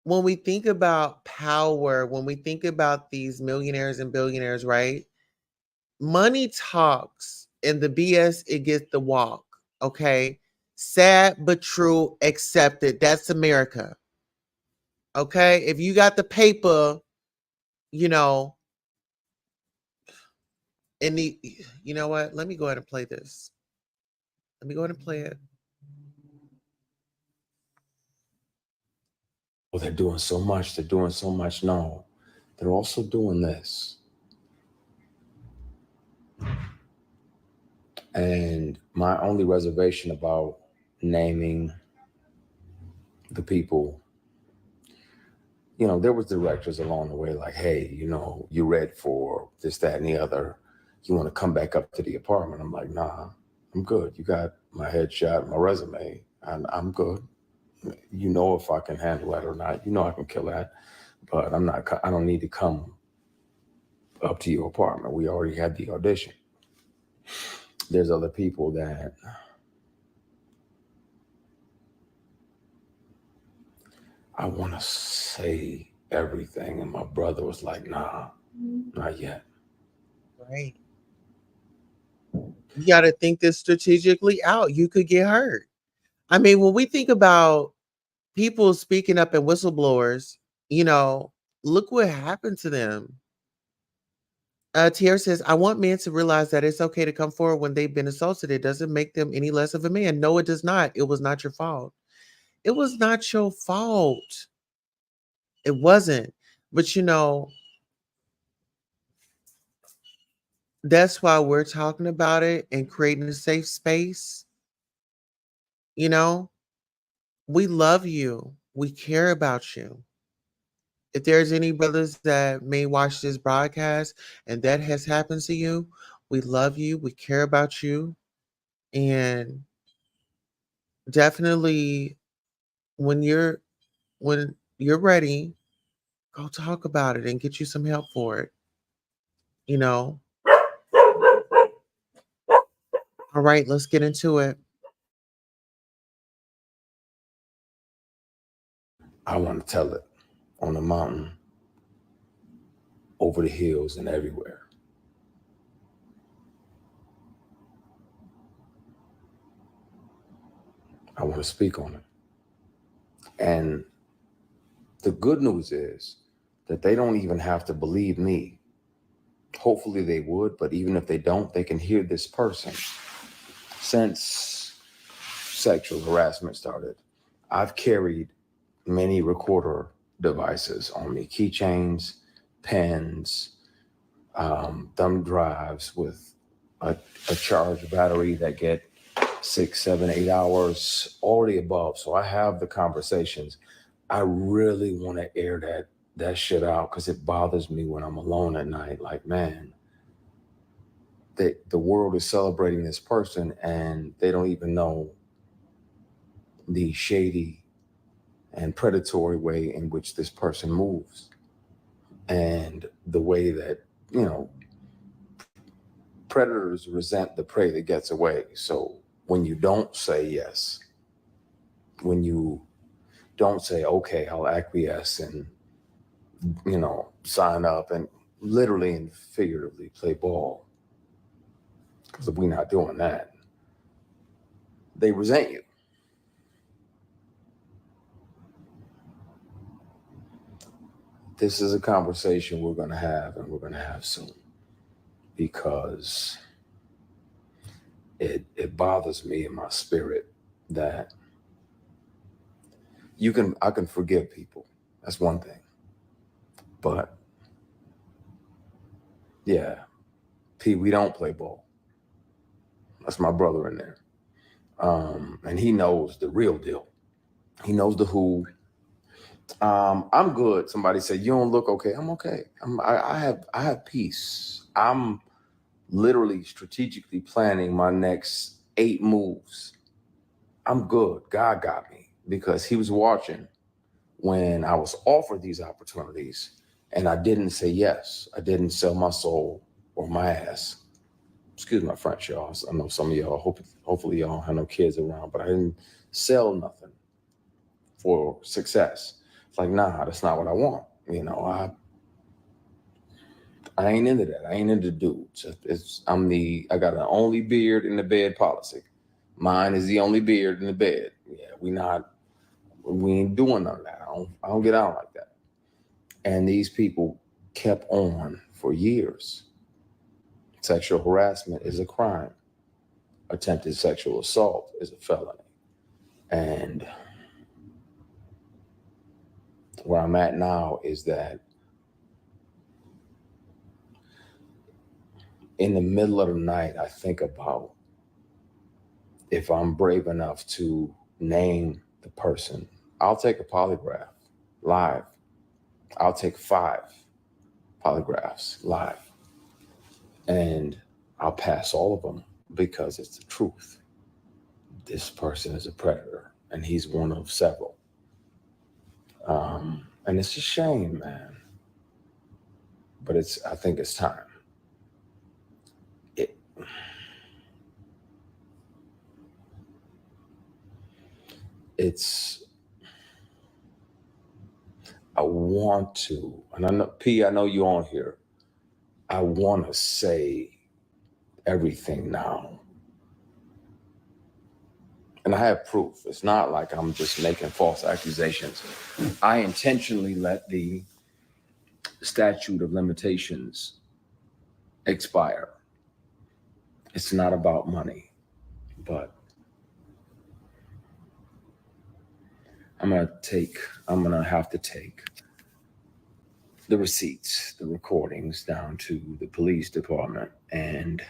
when we think about power, when we think about these millionaires and billionaires, right? Money talks and the BS, it gets the walk. Okay. Sad but true, accepted. That's America. Okay. If you got the paper, you know, and you know what? Let me go ahead and play this. Let me go ahead and play it. Well, they're doing so much. They're doing so much. No, they're also doing this. And my only reservation about naming the people, there was directors along the way like, hey, you read for this, that, and the other. You want to come back up to the apartment? I'm like, nah, I'm good. You got my headshot, my resume, and I'm good. If I can handle that or not. I can kill that, but I don't need to come up to your apartment. We already had the audition. There's other people that I want to say everything. And my brother was like, nah, not yet. Right. You got to think this strategically out. You could get hurt. I mean, when we think about people speaking up and whistleblowers, look what happened to them. Tierra says, "I want men to realize that it's okay to come forward when they've been assaulted. It doesn't make them any less of a man. No, it does not. It was not your fault. It was not your fault. It wasn't. But That's why we're talking about it and creating a safe space. You know, we love you. We care about you. If there's any brothers that may watch this broadcast and that has happened to you, we love you. We care about you. And definitely when you're ready, go talk about it and get you some help for it. You know. All right, let's get into it. I want to tell it on the mountain, over the hills, and everywhere. I want to speak on it. And the good news is that they don't even have to believe me. Hopefully they would, but even if they don't, they can hear this person. Since sexual harassment started, I've carried many recorder devices on me, keychains, pens, thumb drives with a charged battery that get 6, 7, 8 hours, all the above. So I have the conversations. I really want to air that shit out because it bothers me when I'm alone at night. Like, man, the world is celebrating this person and they don't even know the shady and predatory way in which this person moves and the way that, you know, predators resent the prey that gets away. So when you don't say yes, when you don't say, okay, I'll acquiesce and, you know, sign up and literally and figuratively play ball, because if we're not doing that, they resent you. This is a conversation we're going to have, and we're going to have soon, because it bothers me in my spirit that I can forgive people. That's one thing. But yeah, P, we don't play ball. That's my brother in there. And he knows the real deal. He knows the who. I'm good. Somebody said, you don't look okay. I'm okay. I have peace. I'm literally strategically planning my next 8 moves. I'm good. God got me because he was watching when I was offered these opportunities and I didn't say yes. I didn't sell my soul or my ass. Excuse my French, y'all. I know some of y'all, hopefully y'all have no kids around, but I didn't sell nothing for success. It's like, nah, that's not what I want. You know, I ain't into that. I ain't into dudes. I got an only beard in the bed policy. Mine is the only beard in the bed. Yeah, we ain't doing none of that. I don't get out like that. And these people kept on for years. Sexual harassment is a crime. Attempted sexual assault is a felony. And where I'm at now is that in the middle of the night, I think about if I'm brave enough to name the person. I'll take a polygraph live. I'll take 5 polygraphs live. And I'll pass all of them because it's the truth. This person is a predator and he's one of several. And it's a shame, man. But I think it's time. I want to, and I know, P, I know you on here. I want to say everything now. And I have proof. It's not like I'm just making false accusations. I intentionally let the statute of limitations expire. It's not about money, but I'm going to have to take the receipts, the recordings down to the police department, and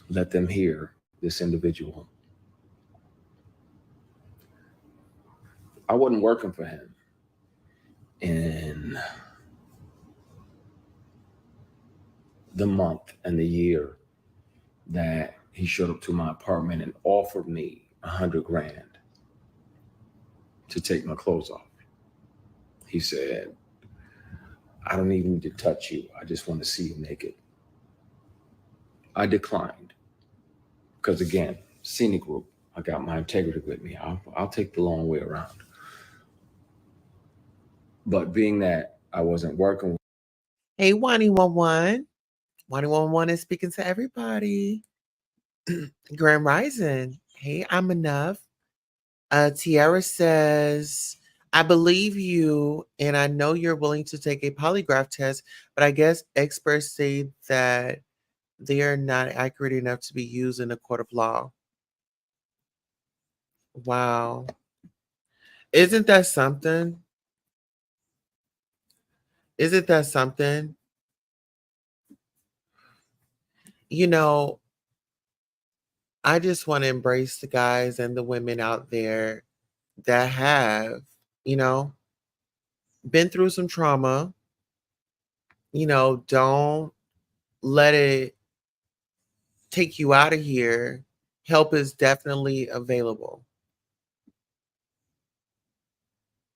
let them hear this individual. I wasn't working for him in the month and the year that he showed up to my apartment and offered me $100,000 to take my clothes off. He said, I don't even need to touch you. I just want to see you naked. I declined because, again, scenic group. I got my integrity with me. I'll take the long way around. But being that I wasn't working. Hey, 111. 111 is speaking to everybody. Grand Rising. Hey, I'm enough. Tiara says, I believe you, and I know you're willing to take a polygraph test, but I guess experts say that they are not accurate enough to be used in a court of law. Wow. Isn't that something? Isn't that something? You know, I just want to embrace the guys and the women out there that have, you know, been through some trauma. Don't let it take you out of here. Help is definitely available.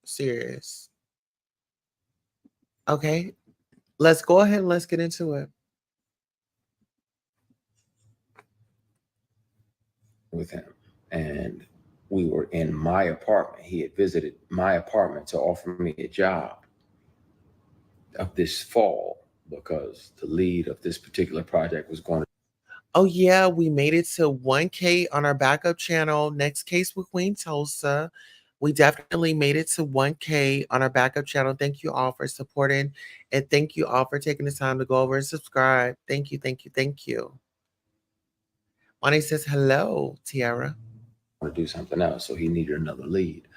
Serious. Okay, let's go ahead and let's get into it. With him, and we were in my apartment. He had visited my apartment to offer me a job of this fall because the lead of this particular project was going to. Oh yeah, we made it to 1K on our backup channel. Next case with Queen Tulsa. We definitely made it to 1K on our backup channel. Thank you all for supporting, and thank you all for taking the time to go over and subscribe. Thank you, thank you, thank you. Money says hello, Tiara. To do something else, so he needed another lead.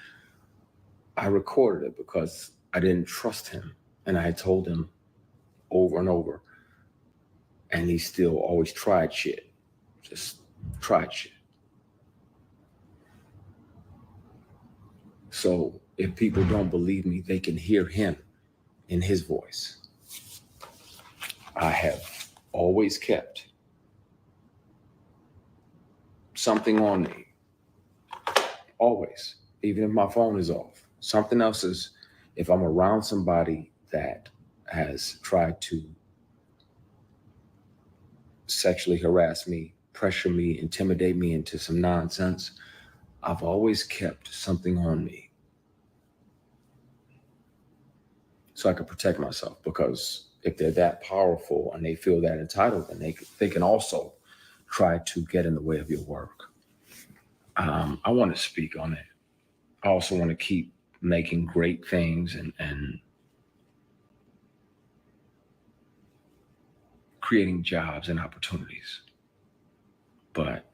I recorded it because I didn't trust him, and I had told him over and over, and he still always tried shit. Just tried shit. So if people don't believe me, they can hear him in his voice. I have always kept something on me. Always. Even if my phone is off. Something else is, if I'm around somebody that has tried to sexually harass me, pressure me, intimidate me into some nonsense, I've always kept something on me so I can protect myself, because if they're that powerful and they feel that entitled, then they can also try to get in the way of your work. I want to speak on it. I also want to keep making great things and creating jobs and opportunities. But,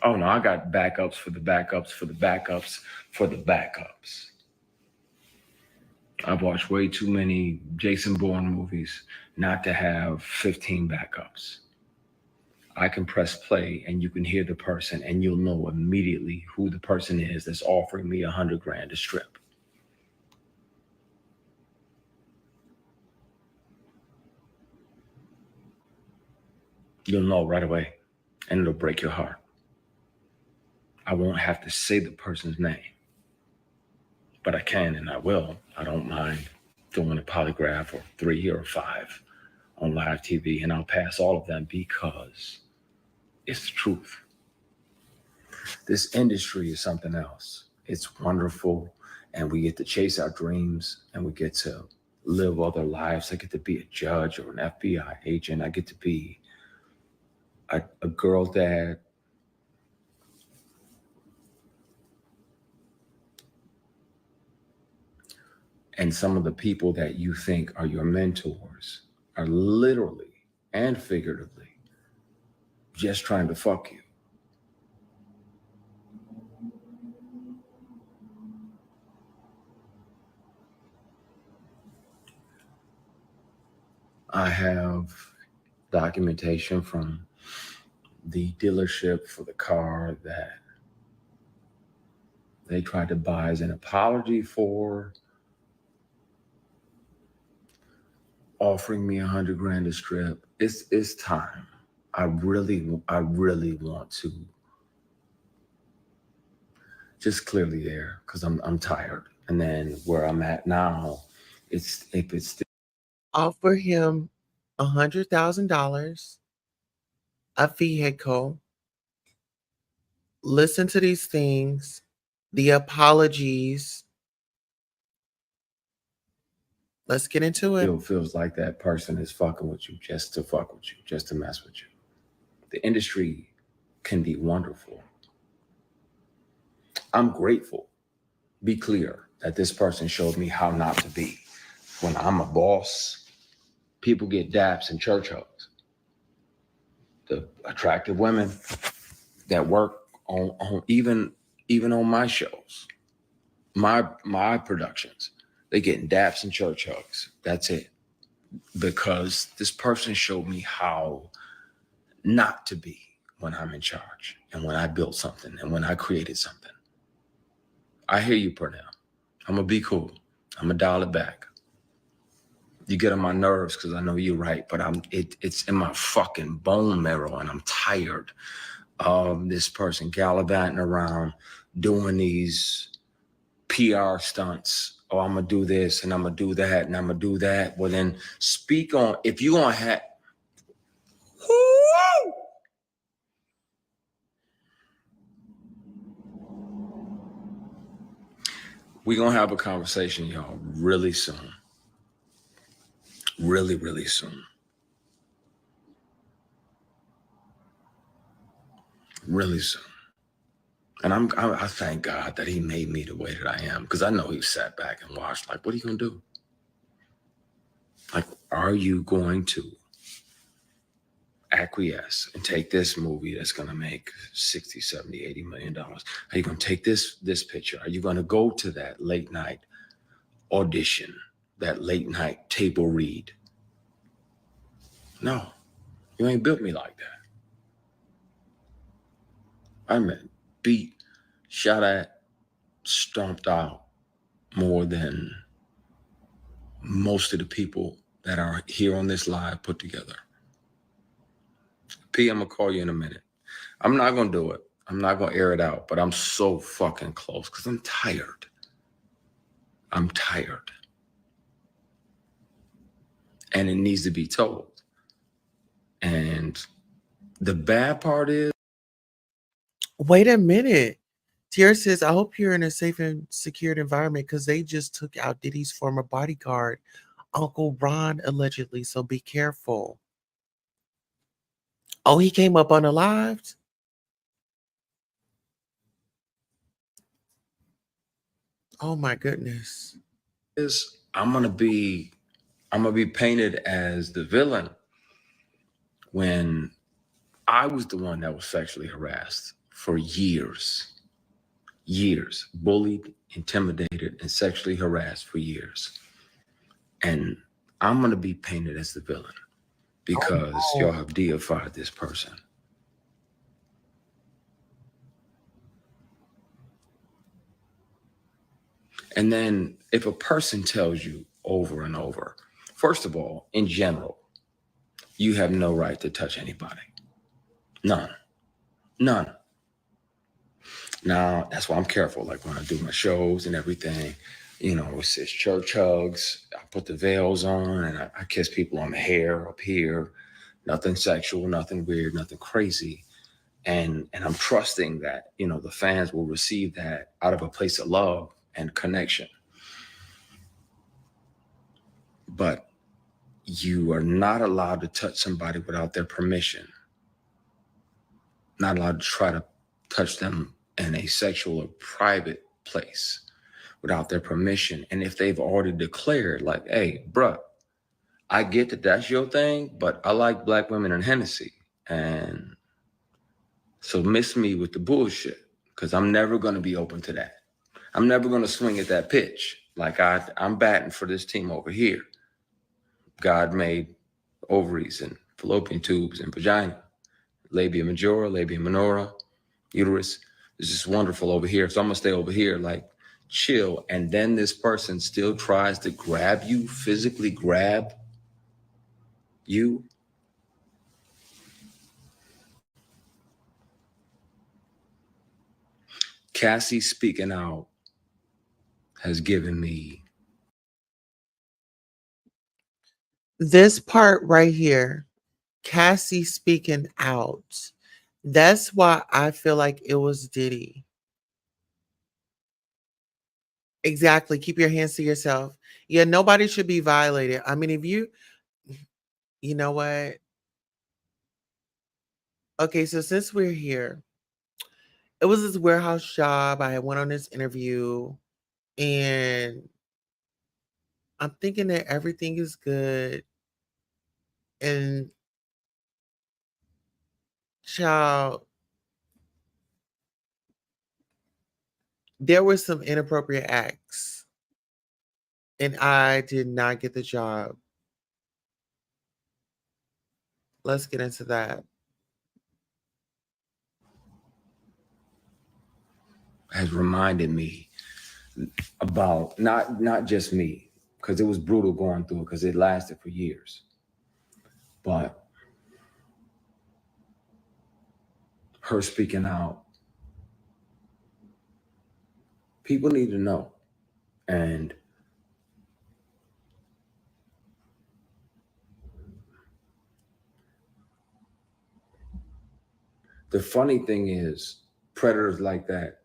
oh no, I got backups for the backups for the backups for the backups. I've watched way too many Jason Bourne movies not to have 15 backups. I can press play and you can hear the person and you'll know immediately who the person is that's offering me $100,000 to strip. You'll know right away, and it'll break your heart. I won't have to say the person's name, but I can and I will. I don't mind doing a polygraph or 3 or 5 on live TV, and I'll pass all of them because it's the truth. This industry is something else. It's wonderful, and we get to chase our dreams, and we get to live other lives. I get to be a judge or an FBI agent. I get to be a girl dad. And some of the people that you think are your mentors are literally and figuratively just trying to fuck you. I have documentation from the dealership for the car that they tried to buy as an apology for offering me $100 grand a strip. It's time. I really want to just clear the air because I'm tired. And then where I'm at now, if it's still Offer him $100,000, a vehicle. Listen to these things, the apologies. Let's get into it. still feels like that person is fucking with you just to fuck with you, just to mess with you. The industry can be wonderful. I'm grateful. Be clear that this person showed me how not to be. When I'm a boss, people get daps and church hugs. The attractive women that work on even on my shows, my productions, they getting daps and church hugs. That's it. Because this person showed me how not to be when I'm in charge and when I built something and when I created something. I hear you, Purnell. I'm gonna be cool. I'm gonna dial it back. You get on my nerves because I know you're right, but it's in my fucking bone marrow and I'm tired of this person gallivanting around doing these PR stunts. Oh, I'm gonna do this and I'm gonna do that and I'm gonna do that. Well, then speak on if you gonna have. We're gonna have a conversation, y'all, really soon. Really, really soon. Really soon. And I thank God that he made me the way that I am, because I know he sat back and watched, like, what are you gonna do? Like, are you going to acquiesce and take this movie that's gonna make 60, 70, $80 million? Are you gonna take this picture? Are you gonna go to that late night audition, that late night table read? No, you ain't built me like that. I'm beat, shot at, stomped out more than most of the people that are here on this live put together. P, I'm gonna call you in a minute. I'm not gonna do it. I'm not gonna air it out, but I'm so fucking close because I'm tired. I'm tired. And it needs to be told. And the bad part is. Wait a minute. Tierra says, I hope you're in a safe and secured environment because they just took out Diddy's former bodyguard, Uncle Ron, allegedly. So be careful. Oh, he came up unalived? Oh my goodness. I'm gonna be painted as the villain when I was the one that was sexually harassed for years, bullied, intimidated, and sexually harassed for years. And I'm gonna be painted as the villain because y'all have deified this person. And then if a person tells you over and over, first of all, in general, you have no right to touch anybody. None. Now, that's why I'm careful. Like when I do my shows and everything, you know, it's church hugs. I put the veils on and I kiss people on the hair up here. Nothing sexual, nothing weird, nothing crazy. And I'm trusting that, you know, the fans will receive that out of a place of love and connection. But you are not allowed to touch somebody without their permission. Not allowed to try to touch them in a sexual or private place without their permission. And if they've already declared, like, hey, bruh, I get that that's your thing, but I like black women and Hennessy. And so miss me with the bullshit, because I'm never going to be open to that. I'm never going to swing at that pitch. Like I'm batting for this team over here. God made ovaries and fallopian tubes and vagina, labia majora, labia minora, uterus. It's just wonderful over here. So I'm gonna stay over here, like chill. And then this person still tries to grab you, physically grab you. Cassie speaking out has given me. This part right here, Cassie speaking out. That's why I feel like it was Diddy. Exactly. Keep your hands to yourself. Yeah, nobody should be violated. I mean, if you know what? Okay, so since we're here, it was this warehouse job. I went on this interview and I'm thinking that everything is good. And child, there were some inappropriate acts and I did not get the job. Let's get into that. Has reminded me about not just me, because it was brutal going through it, because it lasted for years. But her speaking out, people need to know. And the funny thing is, predators like that,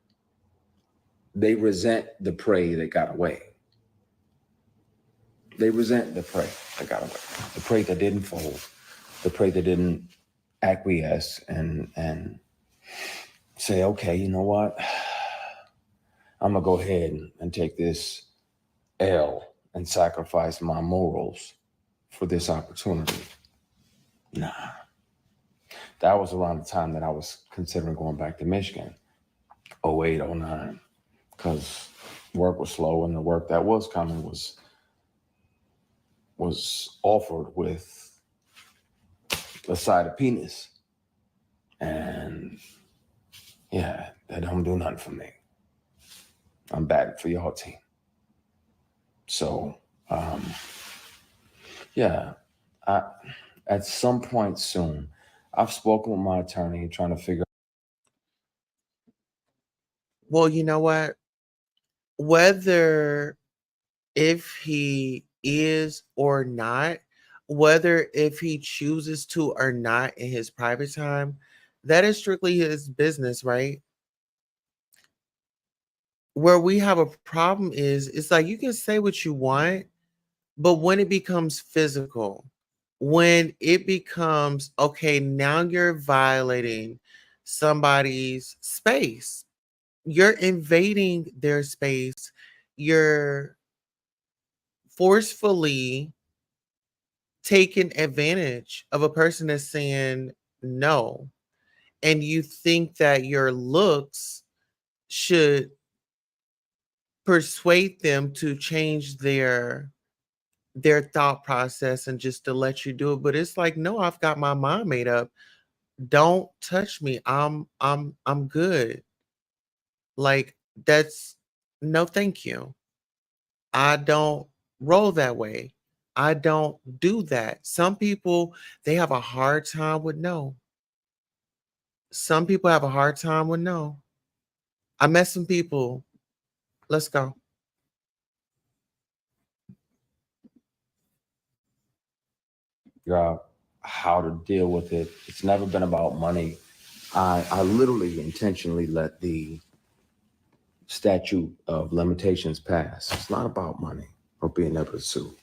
they resent the prey that got away. They resent the prey that got away, the prey that didn't fold, the prey that didn't acquiesce and say, okay, you know what? I'm gonna go ahead and take this L and sacrifice my morals for this opportunity. Nah. That was around the time that I was considering going back to Michigan, 08, 09, because work was slow and the work that was coming was offered with a side of penis. And yeah, that don't do nothing for me. I'm batting for your team. So, yeah, at some point soon, I've spoken with my attorney trying to figure. Well, you know what? Whether if he is or not, whether if he chooses to or not in his private time, that is strictly his business, right? Where we have a problem is it's like you can say what you want, but when it becomes physical, when it becomes okay, now you're violating somebody's space, you're invading their space, you're forcefully taking advantage of a person that's saying no, and you think that your looks should persuade them to change their thought process and just to let you do it. But it's like, no, I've got my mind made up. Don't touch me. I'm good. Like that's no thank you. I don't roll that way. I don't do that. Some people, they have a hard time with no. Some people have a hard time with no. I met some people. Let's go. Out how to deal with it. It's never been about money. I literally intentionally let the statute of limitations pass. It's not about money or being able to sue.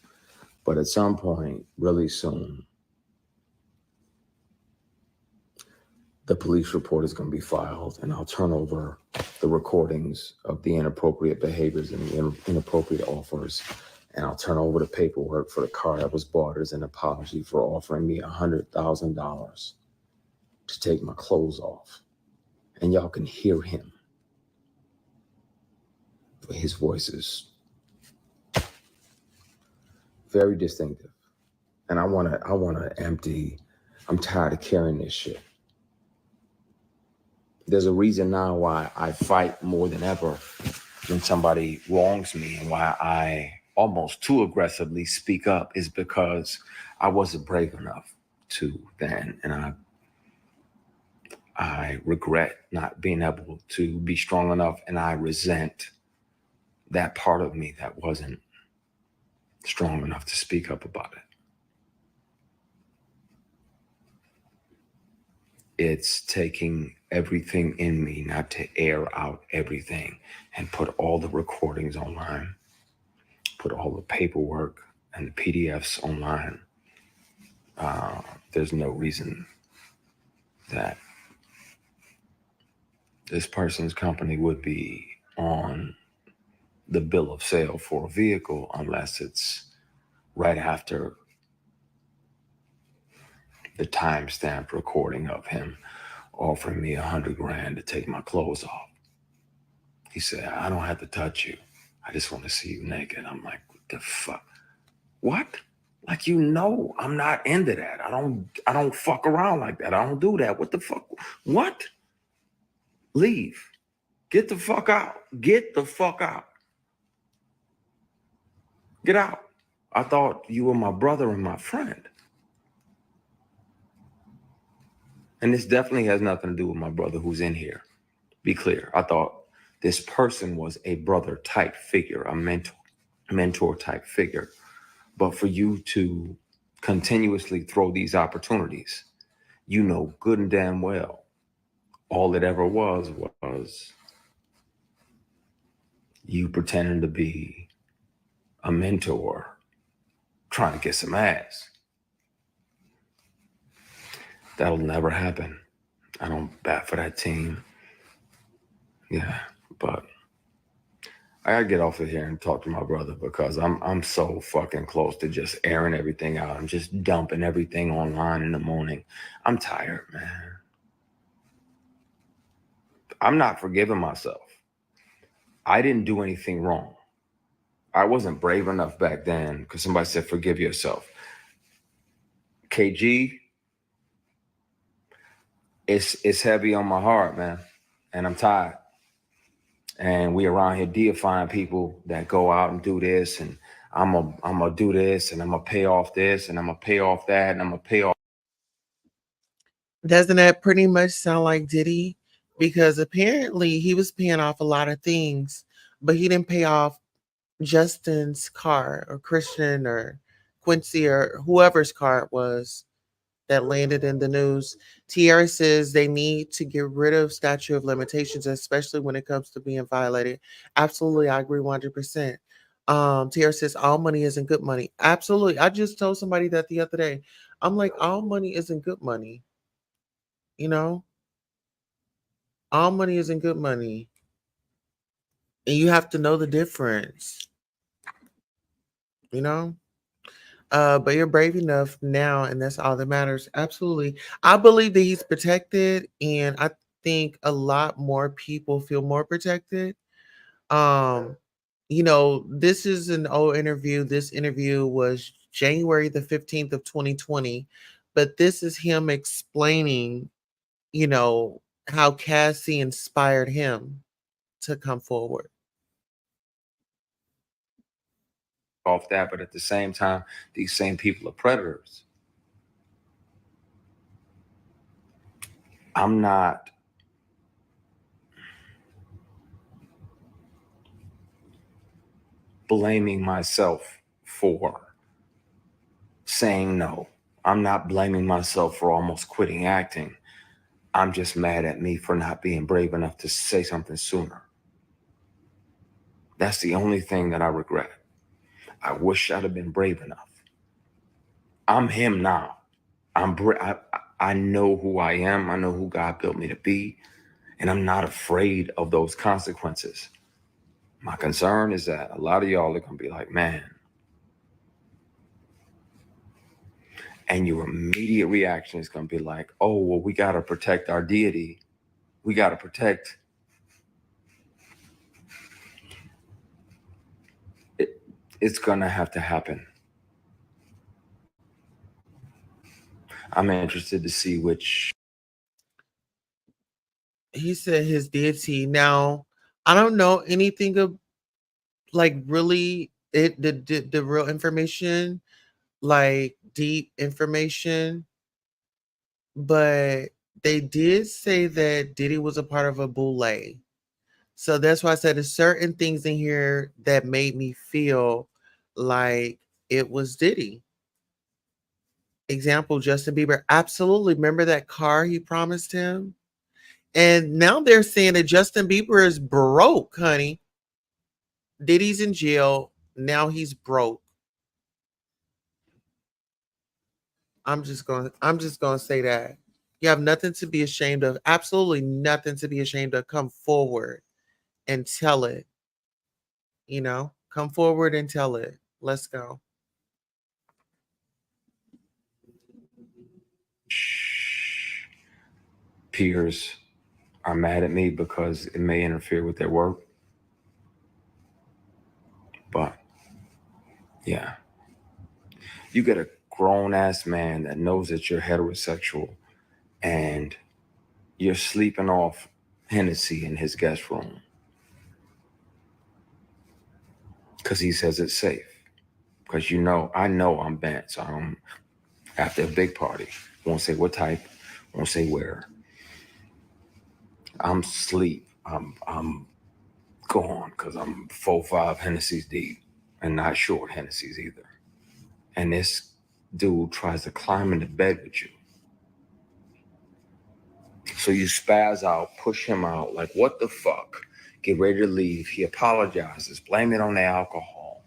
But at some point, really soon, the police report is going to be filed, and I'll turn over the recordings of the inappropriate behaviors and the inappropriate offers, and I'll turn over the paperwork for the car that was bought as an apology for offering me $100,000 to take my clothes off. And y'all can hear him. His voice is very distinctive. And I wanna empty. I'm tired of carrying this shit. There's a reason now why I fight more than ever when somebody wrongs me, and why I almost too aggressively speak up is because I wasn't brave enough to then. And I regret not being able to be strong enough, and I resent that part of me that wasn't strong enough to speak up about it. It's taking everything in me not to air out everything and put all the recordings online, put all the paperwork and the PDFs online. There's no reason that this person's company would be on the bill of sale for a vehicle unless it's right after the timestamped recording of him offering me $100,000 to take my clothes off. He said, I don't have to touch you. I just want to see you naked. I'm like, what the fuck? What? Like, you know, I'm not into that. I don't fuck around like that. I don't do that. What the fuck? What? Leave. Get the fuck out. Get the fuck out. Get out. I thought you were my brother and my friend. And this definitely has nothing to do with my brother who's in here. Be clear. I thought this person was a brother type figure, a mentor type figure. But for you to continuously throw these opportunities, you know good and damn well all it ever was you pretending to be a mentor trying to get some ass. That'll never happen. I don't bat for that team. Yeah, but I gotta get off of here and talk to my brother, because I'm so fucking close to just airing everything out. I'm just dumping everything online in the morning. I'm tired, man. I'm not forgiving myself. I didn't do anything wrong. I wasn't brave enough back then because somebody said, forgive yourself. KG, it's heavy on my heart, man. And I'm tired. And we around here deifying people that go out and do this, and I'm gonna do this, and I'm gonna pay off this, and I'm gonna pay off that, and I'm gonna pay off. Doesn't that pretty much sound like Diddy? Because apparently he was paying off a lot of things, but he didn't pay off Justin's car, or Christian or Quincy or whoever's car it was that landed in the news. Tierra says they need to get rid of statute of limitations, especially when it comes to being violated. Absolutely, I agree 100%. Tierra says all money isn't good money. Absolutely. I just told somebody that the other day. I'm like, all money isn't good money. You know, all money isn't good money. And you have to know the difference, you know? But you're brave enough now, and that's all that matters. Absolutely. I believe that he's protected, and I think a lot more people feel more protected. Um, this is an old interview. This interview was January the 15th of 2020, but this is him explaining, how Cassie inspired him to come forward. Off that, but at the same time, these same people are predators. I'm not blaming myself for saying no. I'm not blaming myself for almost quitting acting. I'm just mad at me for not being brave enough to say something sooner. That's the only thing that I regret. I wish I'd have been brave enough. I'm him now. I know who I am. I know who God built me to be. And I'm not afraid of those consequences. My concern is that a lot of y'all are going to be like, man. And your immediate reaction is going to be like, oh, well, we got to protect our deity. We got to protect it. It's going to have to happen. I'm interested to see which. He said his deity. Now, I don't know anything of like really the real information, like deep information, but they did say that Diddy was a part of a boule. So that's why I said there's certain things in here that made me feel like it was Diddy. Example, Justin Bieber. Absolutely. Remember that car he promised him? And now they're saying that Justin Bieber is broke, honey. Diddy's in jail. Now he's broke. I'm just gonna say that. You have nothing to be ashamed of. Absolutely nothing to be ashamed of. Come forward and tell it. Come forward and tell it. Let's go. Peers are mad at me because it may interfere with their work. But yeah, you get a grown ass man that knows that you're heterosexual and you're sleeping off Hennessy in his guest room because he says it's safe. Because I know I'm bent, so I'm after a big party. Won't say what type, won't say where. I'm sleep. I'm gone because I'm 4-5 Hennessy's deep and not short Hennessy's either. And this dude tries to climb into bed with you. So you spaz out, push him out, like, what the fuck? Get ready to leave. He apologizes, blame it on the alcohol.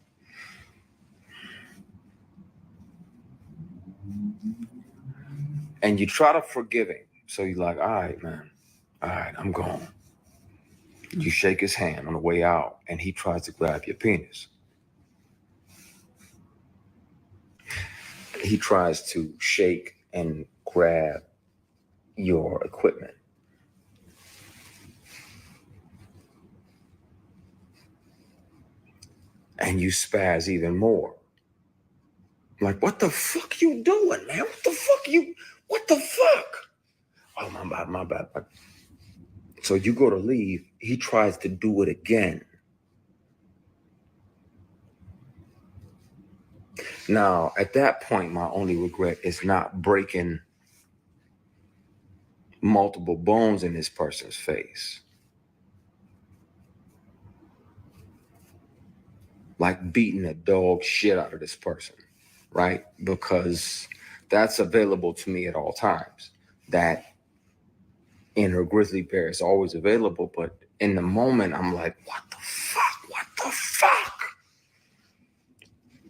And you try to forgive him. So you're like, all right, man. All right, I'm gone. You shake his hand on the way out, and he tries to grab your penis. He tries to shake and grab your equipment. And you spaz even more. Like, what the fuck you doing, man? What the fuck? Oh, my bad. So you go to leave, he tries to do it again. Now, at that point, my only regret is not breaking multiple bones in this person's face. Like beating the dog shit out of this person, right? Because that's available to me at all times. That inner grizzly bear is always available, but in the moment, I'm like, what the fuck?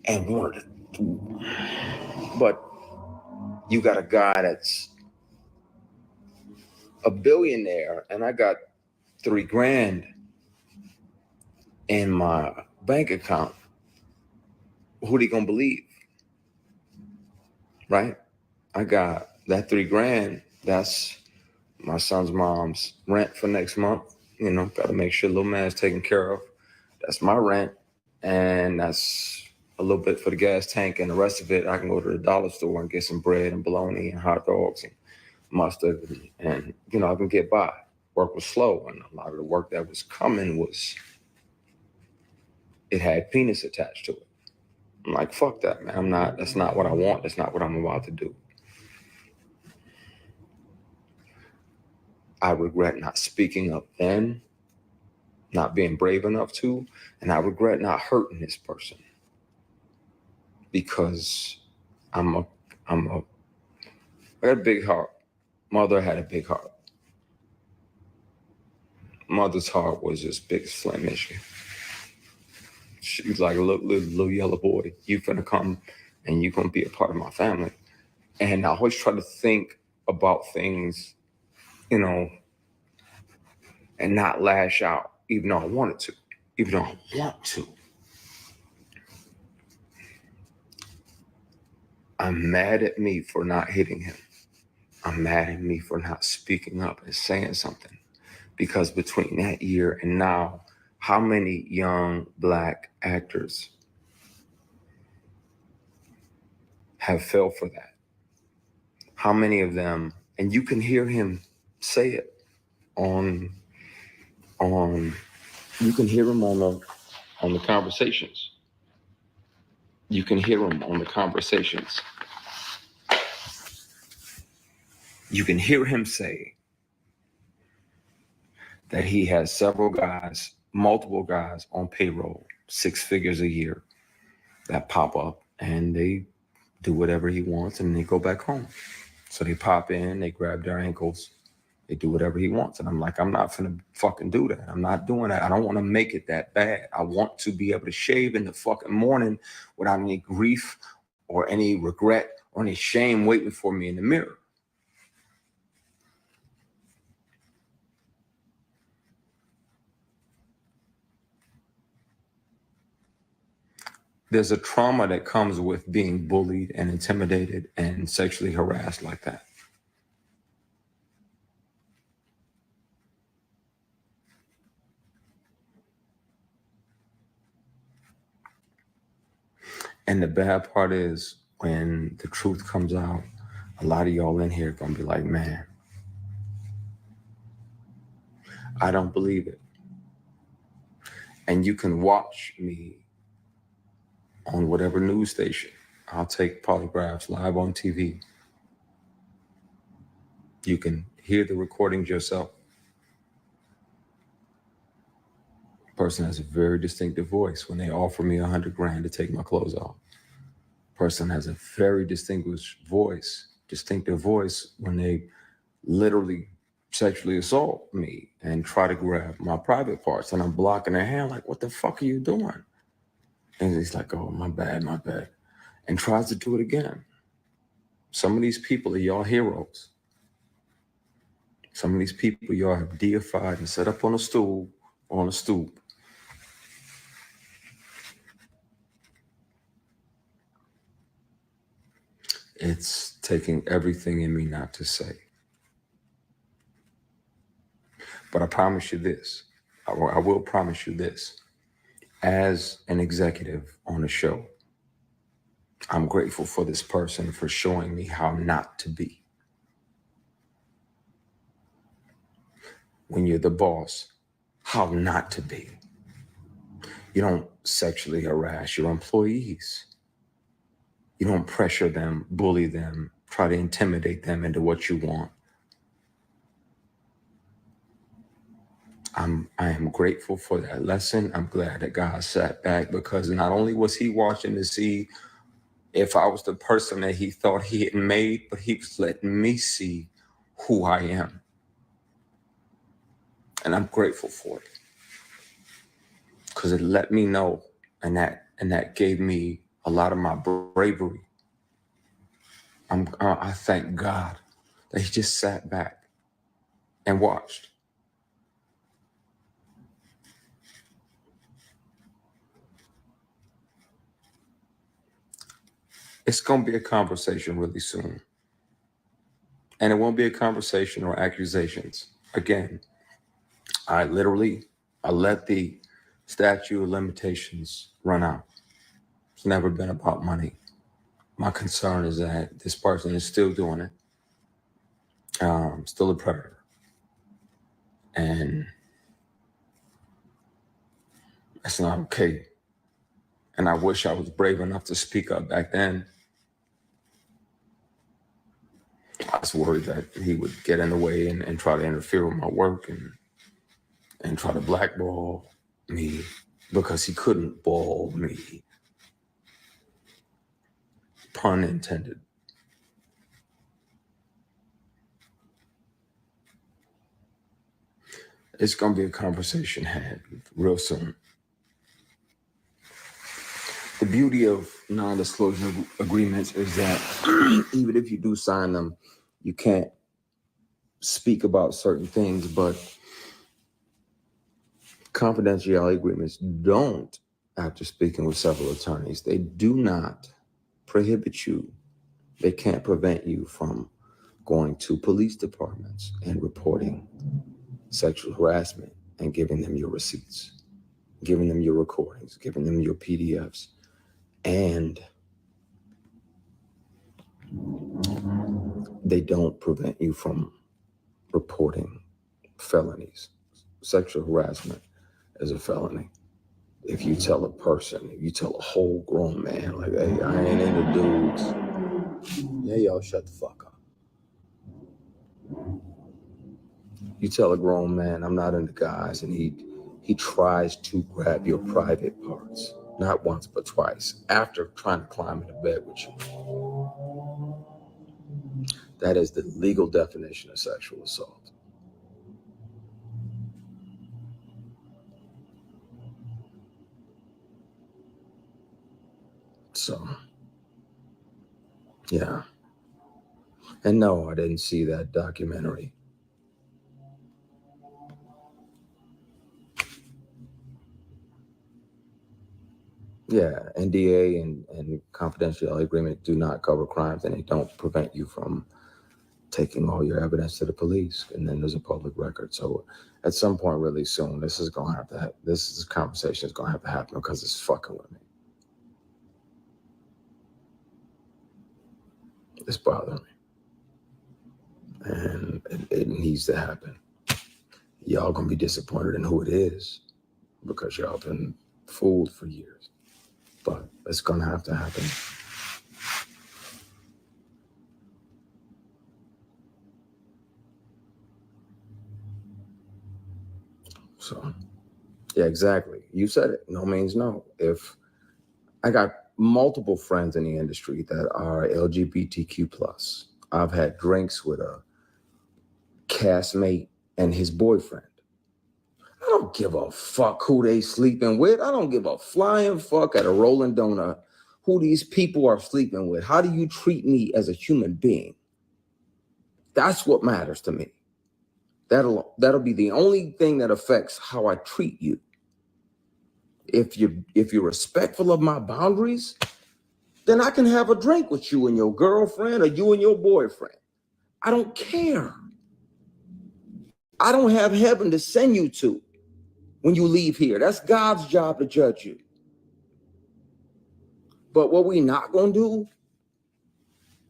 And wanted to, but you got a guy that's a billionaire, and I got $3,000 in my bank account. Who they gonna believe? Right? I got that $3,000. That's my son's mom's rent for next month. Got to make sure little man's taken care of. That's my rent, and that's a little bit for the gas tank, and the rest of it I can go to the dollar store and get some bread and bologna and hot dogs and mustard, and I can get by. Work was slow, and a lot of the work that was coming it had penis attached to it. I'm like, fuck that, man. That's not what I want. That's not what I'm about to do. I regret not speaking up then, not being brave enough to, and I regret not hurting this person because I got a big heart. Mother had a big heart. Mother's heart was as big as Slim Issue. She was like a little yellow boy. You finna come and you gonna be a part of my family. And I always try to think about things, and not lash out, even though I wanted to, even though I want to. I'm mad at me for not hitting him. I'm mad at me for not speaking up and saying something. Because between that year and now, how many young Black actors have fell for that? How many of them, and you can hear him say it on you can hear him on the conversations. You can hear him on the conversations. You can hear him say that he has several guys, multiple guys on payroll, 6 figures a year, that pop up and they do whatever he wants and they go back home. So they pop in, they grab their ankles, they do whatever he wants. And I'm like, I'm not gonna fucking do that. I'm not doing that. I don't want to make it that bad. I want to be able to shave in the fucking morning without any grief or any regret or any shame waiting for me in the mirror. There's a trauma that comes with being bullied and intimidated and sexually harassed like that. And the bad part is when the truth comes out, a lot of y'all in here are gonna be like, man, I don't believe it. And you can watch me on whatever news station. I'll take polygraphs live on TV. You can hear the recordings yourself. Person has a very distinctive voice when they offer me $100 grand to take my clothes off. Person has a very distinctive voice when they literally sexually assault me and try to grab my private parts and I'm blocking their hand like, what the fuck are you doing? And he's like, oh, my bad. And tries to do it again. Some of these people are y'all heroes. Some of these people y'all have deified and set up on a stool or on a stoop. It's taking everything in me not to say. But I promise you this. I will promise you this. As an executive on a show, I'm grateful for this person for showing me how not to be. When you're the boss, how not to be. You don't sexually harass your employees. You don't pressure them, bully them, try to intimidate them into what you want. I am grateful for that lesson. I'm glad that God sat back because not only was he watching to see if I was the person that he thought he had made, but he was letting me see who I am. And I'm grateful for it because it let me know, and that gave me a lot of my bravery. I thank God that he just sat back and watched. It's going to be a conversation really soon. And it won't be a conversation or accusations. Again, I let the statute of limitations run out. It's never been about money. My concern is that this person is still doing it. Still a predator. And that's not okay. And I wish I was brave enough to speak up back then. I was worried that he would get in the way and try to interfere with my work and try to blackball me because he couldn't ball me. Pun intended. It's going to be a conversation had real soon. The beauty of non-disclosure agreements is that even if you do sign them, you can't speak about certain things, but confidentiality agreements don't, after speaking with several attorneys, they do not prohibit you. They can't prevent you from going to police departments and reporting sexual harassment and giving them your receipts, giving them your recordings, giving them your PDFs. And they don't prevent you from reporting felonies. Sexual harassment is a felony. If you tell a person, if you tell a whole grown man, like, hey, I ain't into dudes. Yeah, y'all shut the fuck up. You tell a grown man, I'm not into guys, and he tries to grab your private parts, not once but twice, after trying to climb into bed with you. That is the legal definition of sexual assault. So, yeah. And no, I didn't see that documentary. Yeah, NDA and confidentiality agreement do not cover crimes, and they don't prevent you from taking all your evidence to the police. And then there's a public record. So at some point really soon, this conversation is gonna have to happen because it's fucking with me. It's bothering me. And it needs to happen. Y'all gonna be disappointed in who it is because y'all been fooled for years. But it's gonna have to happen. So, yeah, exactly. You said it. No means no. If I got multiple friends in the industry that are LGBTQ+. I've had drinks with a castmate and his boyfriend. I don't give a fuck who they sleeping with. I don't give a flying fuck at a Rolling Donut who these people are sleeping with. How do you treat me as a human being? That's what matters to me. That'll be the only thing that affects how I treat you. If you're respectful of my boundaries, then I can have a drink with you and your girlfriend or you and your boyfriend. I don't care. I don't have heaven to send you to when you leave here. That's God's job to judge you. But what we not gonna do,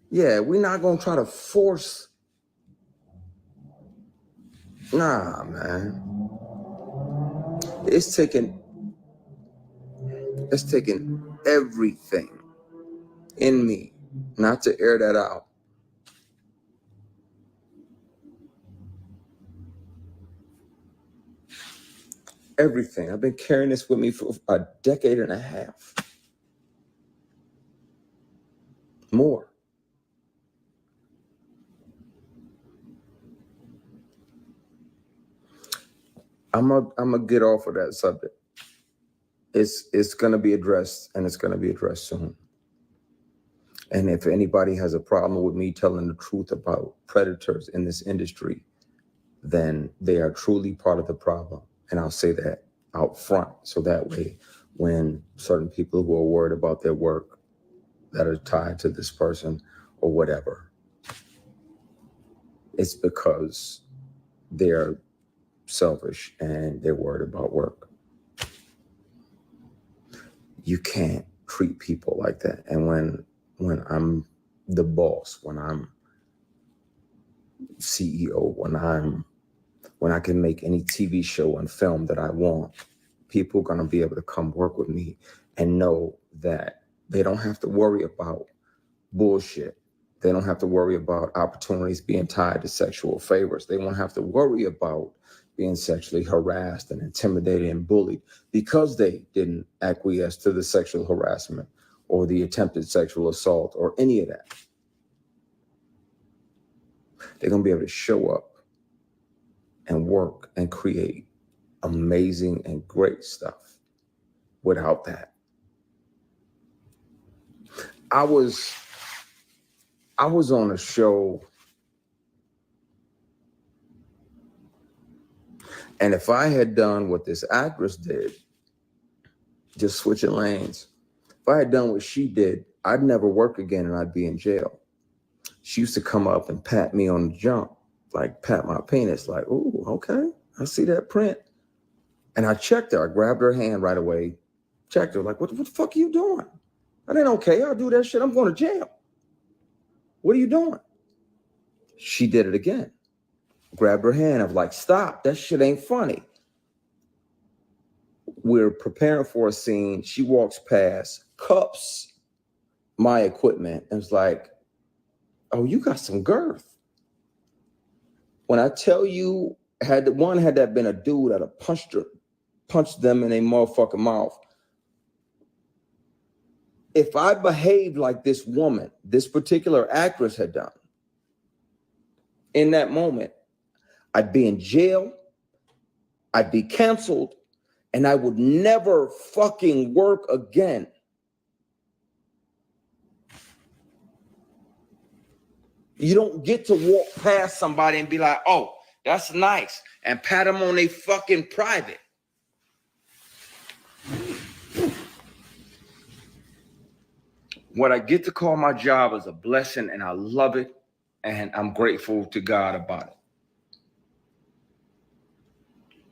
we're not gonna try to force. Nah, man. It's taking everything in me not to air that out. Everything. I've been carrying this with me for a decade and a half. More. I'm gonna get off of that subject. It's gonna be addressed, and it's gonna be addressed soon. And if anybody has a problem with me telling the truth about predators in this industry, then they are truly part of the problem. And I'll say that out front. So that way, when certain people who are worried about their work that are tied to this person or whatever, it's because they're selfish and they're worried about work. You can't treat people like that. And when I'm the boss, when I'm CEO, when I can make any TV show and film that I want, people are going to be able to come work with me and know that they don't have to worry about bullshit. They don't have to worry about opportunities being tied to sexual favors. They won't have to worry about being sexually harassed and intimidated and bullied because they didn't acquiesce to the sexual harassment or the attempted sexual assault or any of that. They're going to be able to show up and work and create amazing and great stuff without that. I was on a show, and if I had done what this actress did, just switching lanes, if I had done what she did, I'd never work again and I'd be in jail. She used to come up and pat me on the jump, like pat my penis, like, ooh, okay, I see that print. And I checked her, I grabbed her hand right away, checked her, like, what the fuck are you doing? That ain't okay, I'll do that shit, I'm going to jail. What are you doing? She did it again. Grabbed her hand. I was like, stop, that shit ain't funny. We're preparing for a scene. She walks past, cups my equipment, and was like, oh, you got some girth. When I tell you, had that been a dude, I'd have punched them in their motherfucking mouth. If I behaved like this woman, this particular actress had done, in that moment, I'd be in jail, I'd be canceled, and I would never fucking work again. You don't get to walk past somebody and be like, oh, that's nice, and pat them on their fucking private. What I get to call my job is a blessing, and I love it, and I'm grateful to God about it.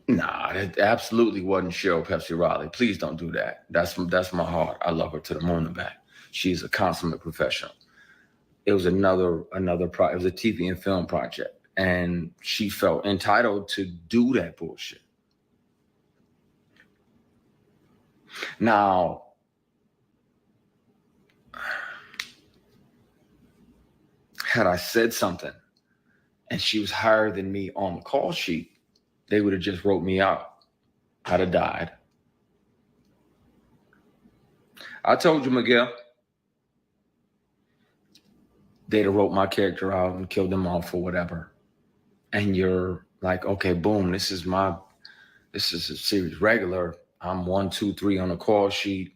Nah, that absolutely wasn't Cheryl Pepsi Riley. Please don't do that. That's my heart. I love her to the moon and back. She's a consummate professional. It was another it was a TV and film project, and she felt entitled to do that bullshit. Now, had I said something and she was higher than me on the call sheet, they would have just wrote me out. I'd have died. I told you, Miguel, they'd have wrote my character out and killed them off or whatever. And you're like, okay, boom, this is a series regular. I'm 1, 2, 3 on the call sheet.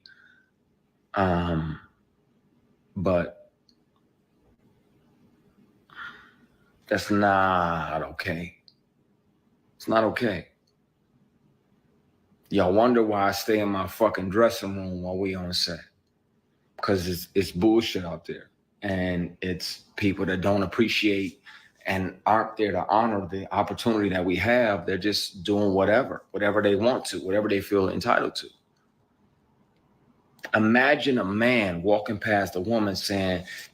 But that's not okay. It's not okay. Y'all wonder why I stay in my fucking dressing room while we on set. Because it's bullshit out there. And it's people that don't appreciate and aren't there to honor the opportunity that we have. They're just doing whatever they want to, whatever they feel entitled to. Imagine a man walking past a woman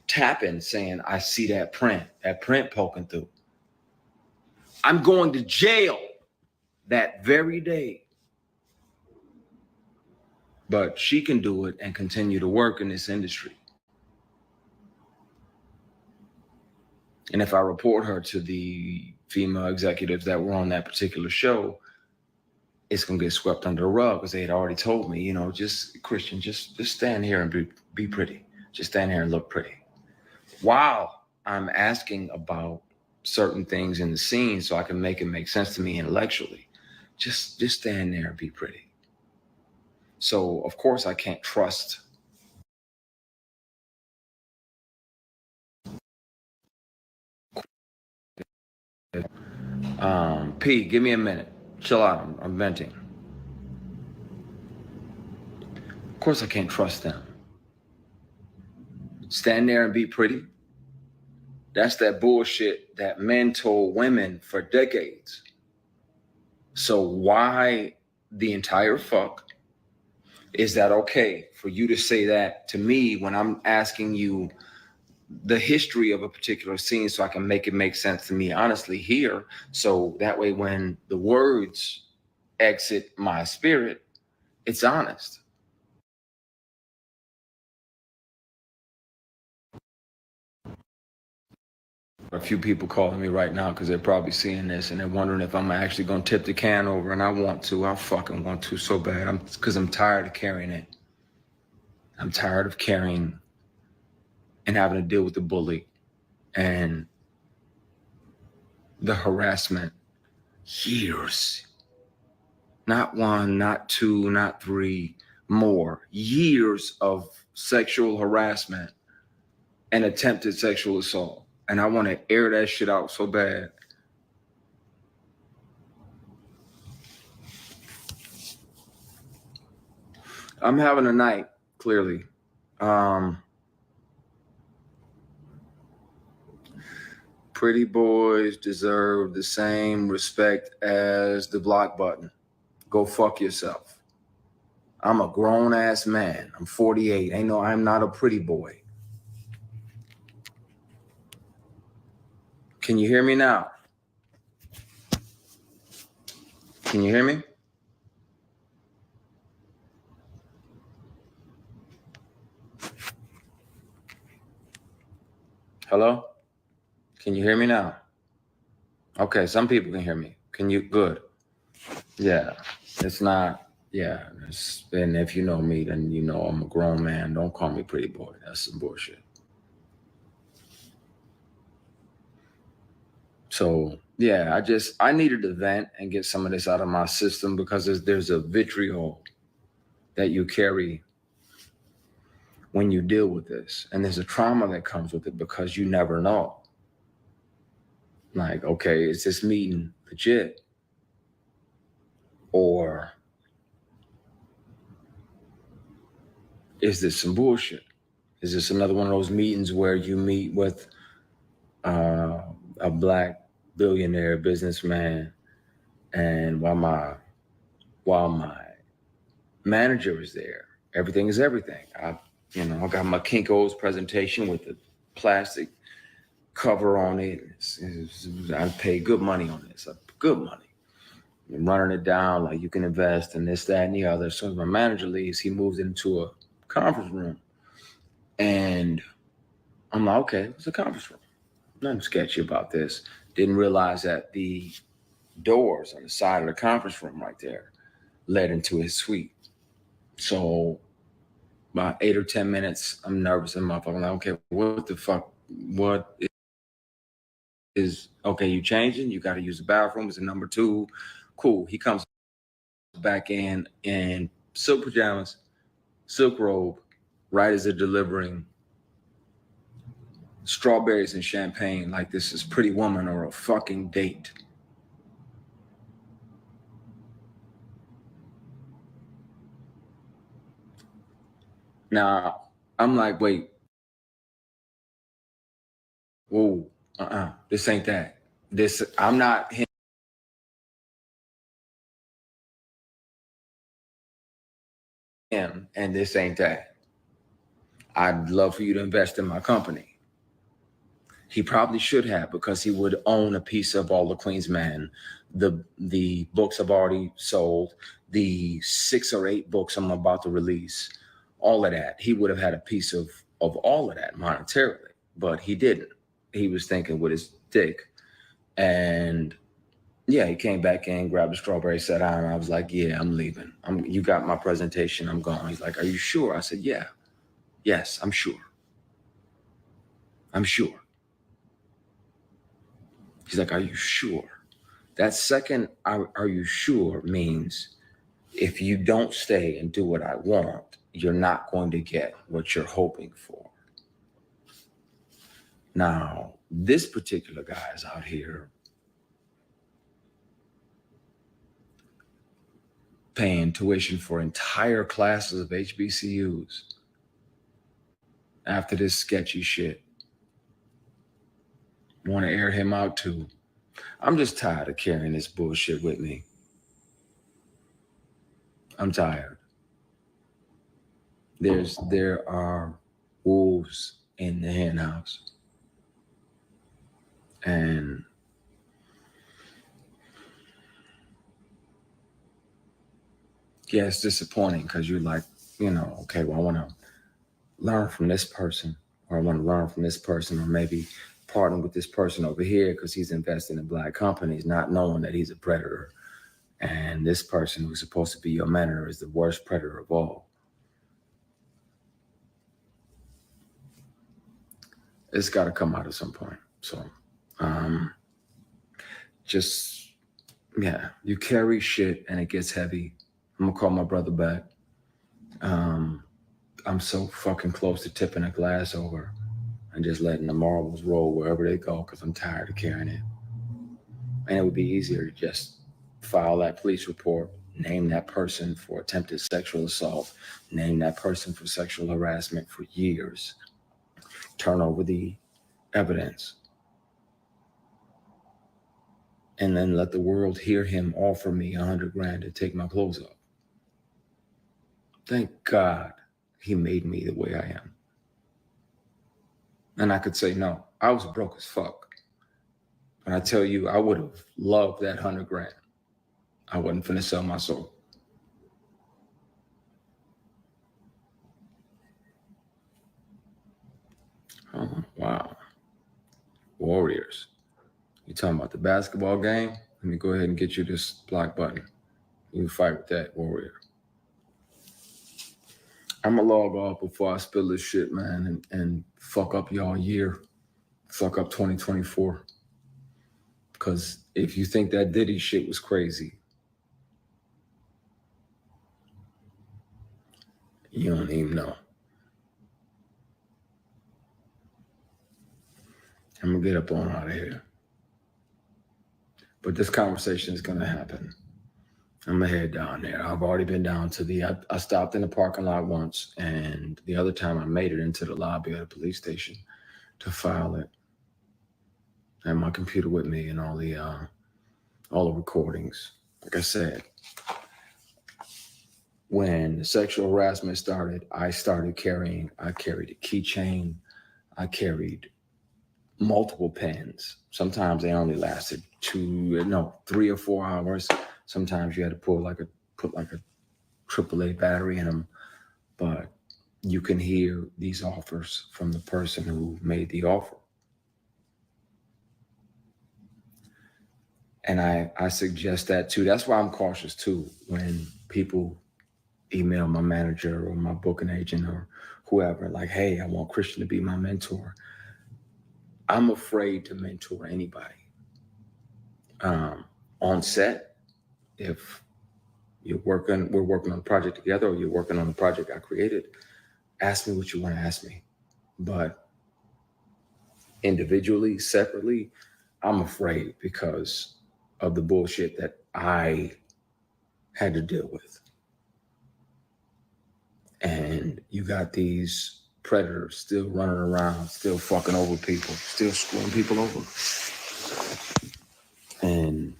tapping, saying, I see that print poking through. I'm going to jail that very day. But she can do it and continue to work in this industry. And if I report her to the female executives that were on that particular show, it's going to get swept under the rug because they had already told me, just Christian, just stand here and be pretty. Just stand here and look pretty. While I'm asking about certain things in the scene so I can make it make sense to me intellectually, just stand there and be pretty. So, of course, I can't trust. P, give me a minute. Chill out. I'm venting. Of course, I can't trust them. Stand there and be pretty. That's that bullshit that men told women for decades. So why the entire fuck is that okay for you to say that to me when I'm asking you the history of a particular scene so I can make it make sense to me honestly here, so that way when the words exit my spirit, it's honest. A few people calling me right now because they're probably seeing this and they're wondering if I'm actually going to tip the can over, and I want to. I fucking want to so bad. Because I'm tired of carrying it. I'm tired of carrying and having to deal with the bully and the harassment. Years. Not 1, not 2, not 3, more. Years of sexual harassment and attempted sexual assault. And I want to air that shit out so bad. I'm having a night, clearly. Pretty boys deserve the same respect as the block button. Go fuck yourself. I'm a grown-ass man. I'm 48. I'm not a pretty boy. Can you hear me now? Can you hear me? Hello? Can you hear me now? Okay, some people can hear me. Can you? Good. Yeah, it's not, yeah. And if you know me, then you know I'm a grown man. Don't call me pretty boy. That's some bullshit. So, yeah, I needed to vent and get some of this out of my system because there's a vitriol that you carry when you deal with this. And there's a trauma that comes with it because you never know. Like, okay, is this meeting legit? Or is this some bullshit? Is this another one of those meetings where you meet with a Black billionaire businessman, and while my manager is there, everything is everything. I got my Kinko's presentation with the plastic cover on it. I paid good money on this, good money. I'm running it down like you can invest in this, that, and the other. As soon as my manager leaves, he moves into a conference room. And I'm like, okay, it's a conference room. Nothing sketchy about this. Didn't realize that the doors on the side of the conference room right there led into his suite. So about 8 or 10 minutes, I'm nervous in my phone. I'm like, okay, what the fuck? What is, okay, you changing? You got to use the bathroom. It's a number 2. Cool. He comes back in silk pajamas, silk robe, right as they're delivering strawberries and champagne like this is Pretty Woman or a fucking date. Now, I'm like, wait, whoa, this ain't that. I'm not him, and this ain't that. I'd love for you to invest in my company. He probably should have, because he would own a piece of all the Queen's Men. The books I've already sold, the 6 or 8 books I'm about to release, all of that. He would have had a piece of all of that monetarily, but he didn't. He was thinking with his dick. And yeah, he came back in, grabbed a strawberry, sat down, and I was like, yeah, I'm leaving. You got my presentation, I'm gone. He's like, are you sure? I said, yeah. Yes, I'm sure. I'm sure. He's like, are you sure? That second, are you sure, means if you don't stay and do what I want, you're not going to get what you're hoping for. Now, this particular guy is out here paying tuition for entire classes of HBCUs after this sketchy shit. Want to air him out too. I'm just tired of carrying this bullshit with me. I'm tired. There are wolves in the hen house. And yeah, it's disappointing because you're like, okay, well, I want to learn from this person, or I want to learn from this person, or maybe partner with this person over here because he's investing in Black companies, not knowing that he's a predator. And this person who's supposed to be your mentor is the worst predator of all. It's got to come out at some point. So you carry shit and it gets heavy. I'm gonna call my brother back. I'm so fucking close to tipping a glass over and just letting the marbles roll wherever they go because I'm tired of carrying it. And it would be easier to just file that police report, name that person for attempted sexual assault, name that person for sexual harassment for years, turn over the evidence, and then let the world hear him offer me $100,000 to take my clothes off. Thank God he made me the way I am. And I could say no. I was broke as fuck. When I tell you, I would have loved that 100 grand. I wasn't finna sell my soul. Oh, wow. Warriors. You talking about the basketball game? Let me go ahead and get you this block button. You fight with that, Warrior. I'm gonna log off before I spill this shit, man, and fuck up y'all year. Fuck up 2024. Because if you think that Diddy shit was crazy, you don't even know. I'm gonna get up on out of here. But this conversation is gonna happen. I'm gonna head down there. I've already been down to I stopped in the parking lot once, and the other time I made it into the lobby of the police station to file it. I had my computer with me and all the recordings. Like I said, when the sexual harassment started, I carried a keychain. I carried multiple pens. Sometimes they only lasted 3 or 4 hours. Sometimes you had to put like a AAA battery in them. But you can hear these offers from the person who made the offer. And I suggest that too. That's why I'm cautious too when people email my manager or my booking agent or whoever, like, hey, I want Christian to be my mentor. I'm afraid to mentor anybody. On set, if we're working on a project together, or you're working on a project I created, ask me what you want to ask me. But individually, separately, I'm afraid because of the bullshit that I had to deal with. And you got these predators still running around, still fucking over people, still screwing people over. And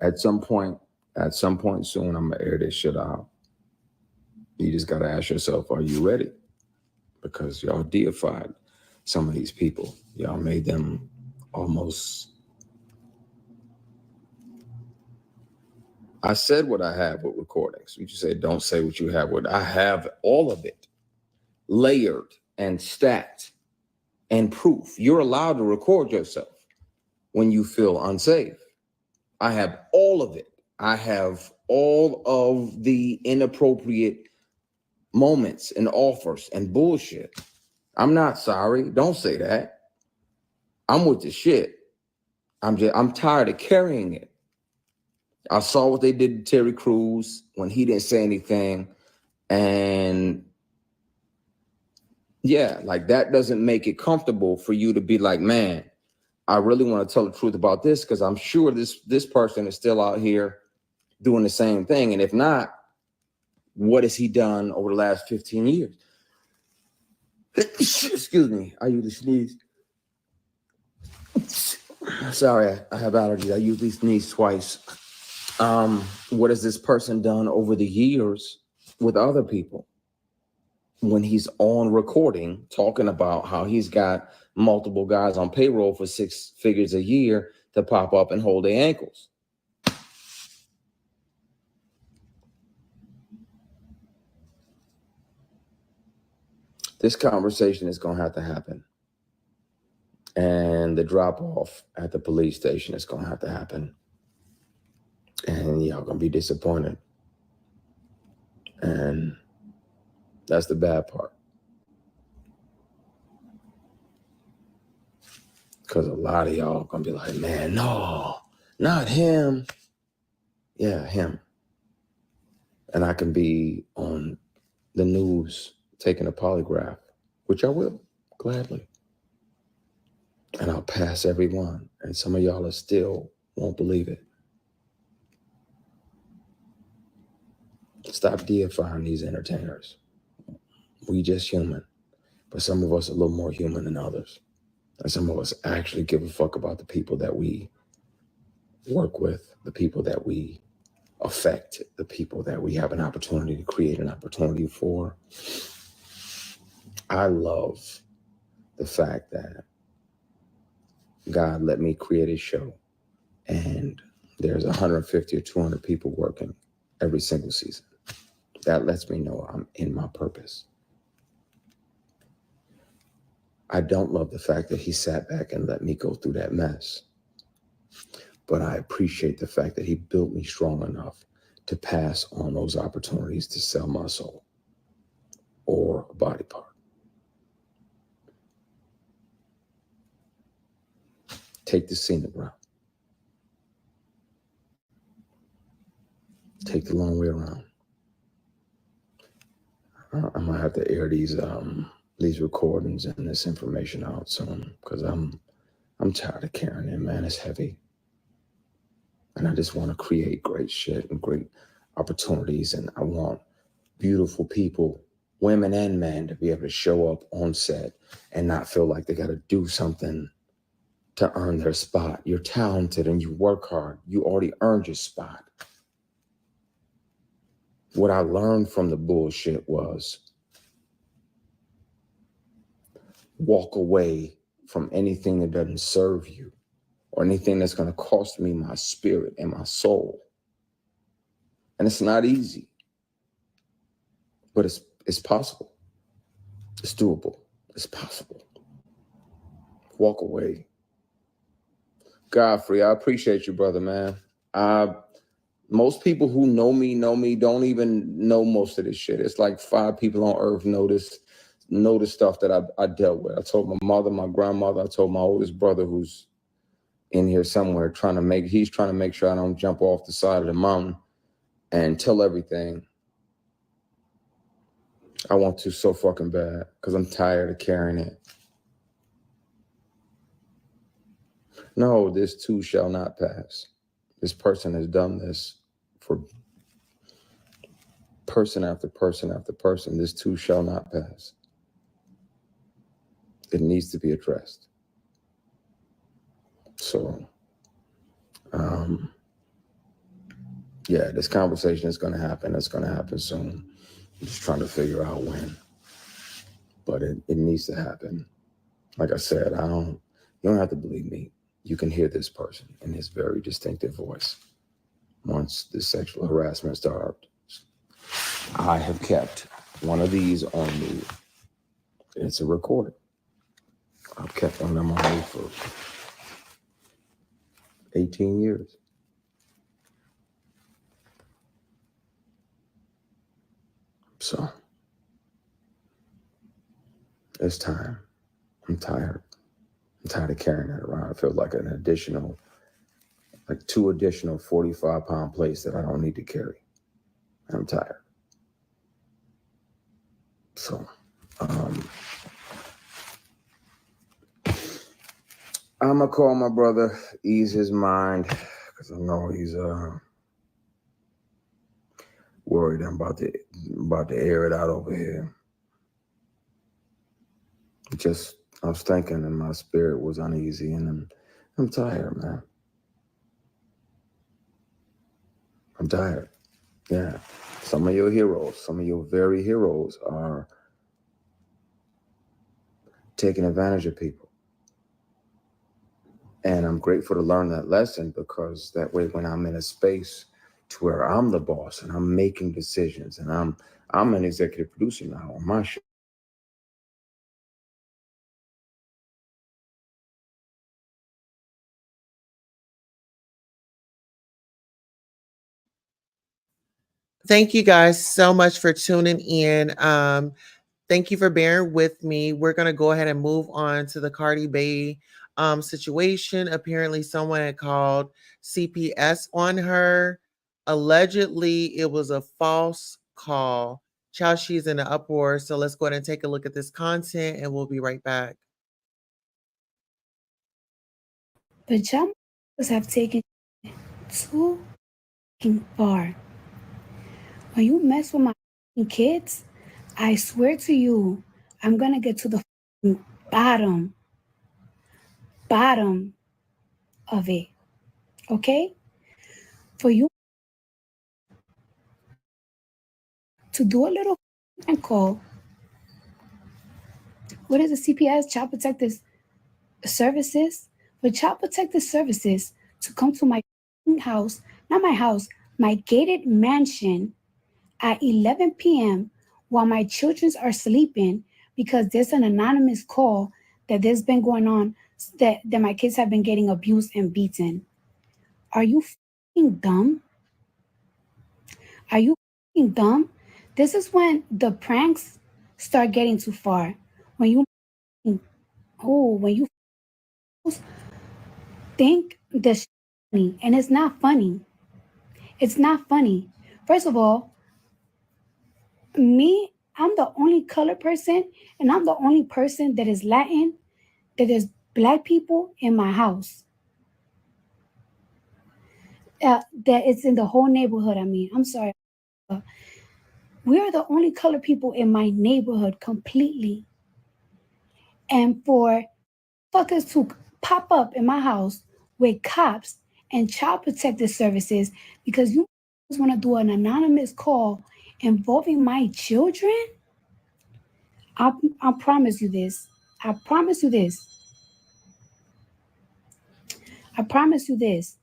at some point soon, I'm gonna air this shit out. You just gotta ask yourself, are you ready? Because y'all deified some of these people. Y'all made them almost. I said what I have with recordings. You just say, don't say what you have with. I have all of it layered and stacked and proof. You're allowed to record yourself when you feel unsafe. I have all of it. I have all of the inappropriate moments and offers and bullshit. I'm not sorry. Don't say that. I'm with the shit. I'm tired of carrying it. I saw what they did to Terry Crews when he didn't say anything. And yeah, like that doesn't make it comfortable for you to be like, man, I really want to tell the truth about this because I'm sure this person is still out here doing the same thing. And if not, what has he done over the last 15 years? Excuse me, I usually sneeze. Sorry, I have allergies. I usually sneeze twice. What has this person done over the years with other people? When he's on recording talking about how he's got multiple guys on payroll for 6 figures a year to pop up and hold their ankles. This conversation is going to have to happen. And the drop off at the police station is going to have to happen. And y'all going to be disappointed. And that's the bad part. Because a lot of y'all going to be like, man, no, not him. Yeah, him. And I can be on the news taking a polygraph, which I will, gladly. And I'll pass everyone. And some of y'all still won't believe it. Stop deifying these entertainers. We just human. But some of us are a little more human than others. And some of us actually give a fuck about the people that we work with, the people that we affect, the people that we have an opportunity to create an opportunity for. I love the fact that God let me create a show, and there's 150 or 200 people working every single season. That lets me know I'm in my purpose. I don't love the fact that he sat back and let me go through that mess. But I appreciate the fact that he built me strong enough to pass on those opportunities to sell my soul or a body part. Take the scenic route. Take the long way around. I might have to air these recordings and this information out soon, because I'm tired of carrying it, man. It's heavy. And I just want to create great shit and great opportunities. And I want beautiful people, women and men, to be able to show up on set and not feel like they got to do something to earn their spot. You're talented and you work hard. You already earned your spot. What I learned from the bullshit was walk away from anything that doesn't serve you or anything that's going to cost me my spirit and my soul. And it's not easy, but it's possible. It's doable. It's possible. Walk away. Godfrey, I appreciate you, brother, man. Most people who know me don't even know most of this shit. It's like 5 people on earth know the stuff that I dealt with. I told my mother, my grandmother, I told my oldest brother, who's in here somewhere, he's trying to make sure I don't jump off the side of the mountain and tell everything. I want to so fucking bad because I'm tired of carrying it. No, this too shall not pass. This person has done this for person after person after person. This too shall not pass. It needs to be addressed. So, yeah, this conversation is going to happen. It's going to happen soon. I'm just trying to figure out when. But it needs to happen. Like I said, you don't have to believe me. You can hear this person in his very distinctive voice. Once the sexual harassment started, I have kept one of these on me. It's a recording. I've kept one of them on me for 18 years. So, it's time. I'm tired. I'm tired of carrying that around. I feel like like 2 additional 45-pound plates that I don't need to carry. I'm tired. So, I'm gonna call my brother, ease his mind, because I know he's worried I'm about to air it out over here. I was thinking and my spirit was uneasy, and I'm tired, man. I'm tired. Yeah. Some of your heroes, some of your very heroes are taking advantage of people. And I'm grateful to learn that lesson, because that way when I'm in a space to where I'm the boss and I'm making decisions and I'm an executive producer now on my show. Thank you guys so much for tuning in. Thank you for bearing with me. We're going to go ahead and move on to the Cardi B situation. Apparently, someone had called CPS on her. Allegedly, it was a false call. Child, she's in an uproar. So let's go ahead and take a look at this content, and we'll be right back. But y'all have taken too far. When you mess with my kids, I swear to you, I'm gonna get to the bottom of it. Okay? For you to do a little call, what is the CPS, Child Protective Services, for Child Protective Services to come to my house, not my house, my gated mansion at 11 p.m. while my children are sleeping because there's an anonymous call that there's been going on that my kids have been getting abused and beaten. Are you fucking dumb? Are you fucking dumb? This is when the pranks start getting too far. When you think this funny, and it's not funny. It's not funny. First of all, I'm the only colored person, and I'm the only person that is Latin, that there's black people in my house. That it's in the whole neighborhood. I mean, I'm sorry. We are the only colored people in my neighborhood completely. And for fuckers to pop up in my house with cops and child protective services because you want to do an anonymous call involving my children, I promise you this. I promise you this. I promise you this.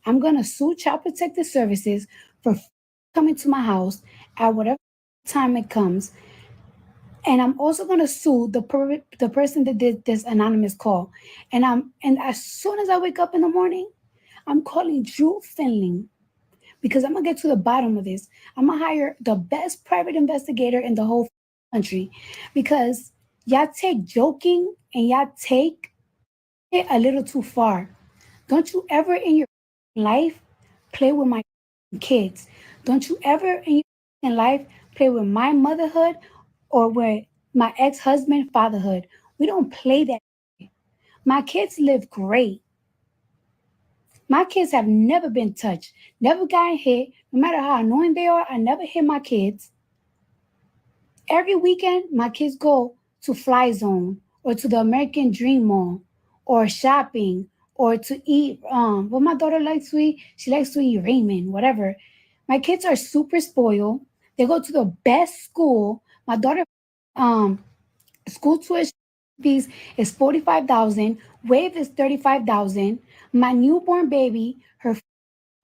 I'm going to sue Child Protective Services for coming to my house at whatever time it comes. And I'm also going to sue the person that did this anonymous call. And as soon as I wake up in the morning, I'm calling Drew Finley because I'm going to get to the bottom of this. I'm going to hire the best private investigator in the whole country because y'all take joking and y'all take it a little too far. Don't you ever in your life play with my kids. Don't you ever in your life play with my motherhood or with my ex-husband fatherhood. We don't play that. My kids live great. My kids have never been touched, never gotten hit. No matter how annoying they are, I never hit my kids. Every weekend, my kids go to Fly Zone or to the American Dream Mall or shopping or to eat. What my daughter likes to eat, she likes to eat ramen, whatever. My kids are super spoiled. They go to the best school. My daughter, school tuition fees is $45,000. Wave is $35,000. My newborn baby, her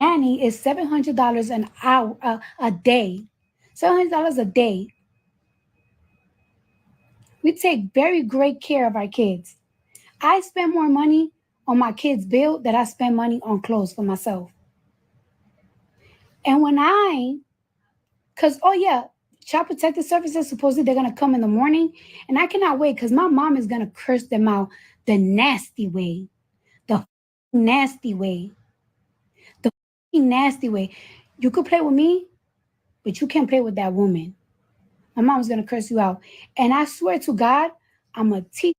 nanny is $700 an hour a day. $700 a day. We take very great care of our kids. I spend more money on my kids' bill than I spend money on clothes for myself. And Child Protective Services, supposedly they're going to come in the morning. And I cannot wait because my mom is going to curse them out the nasty way. The nasty way. The nasty way. You could play with me, but you can't play with that woman. My mom's going to curse you out. And I swear to God, I'm going to teach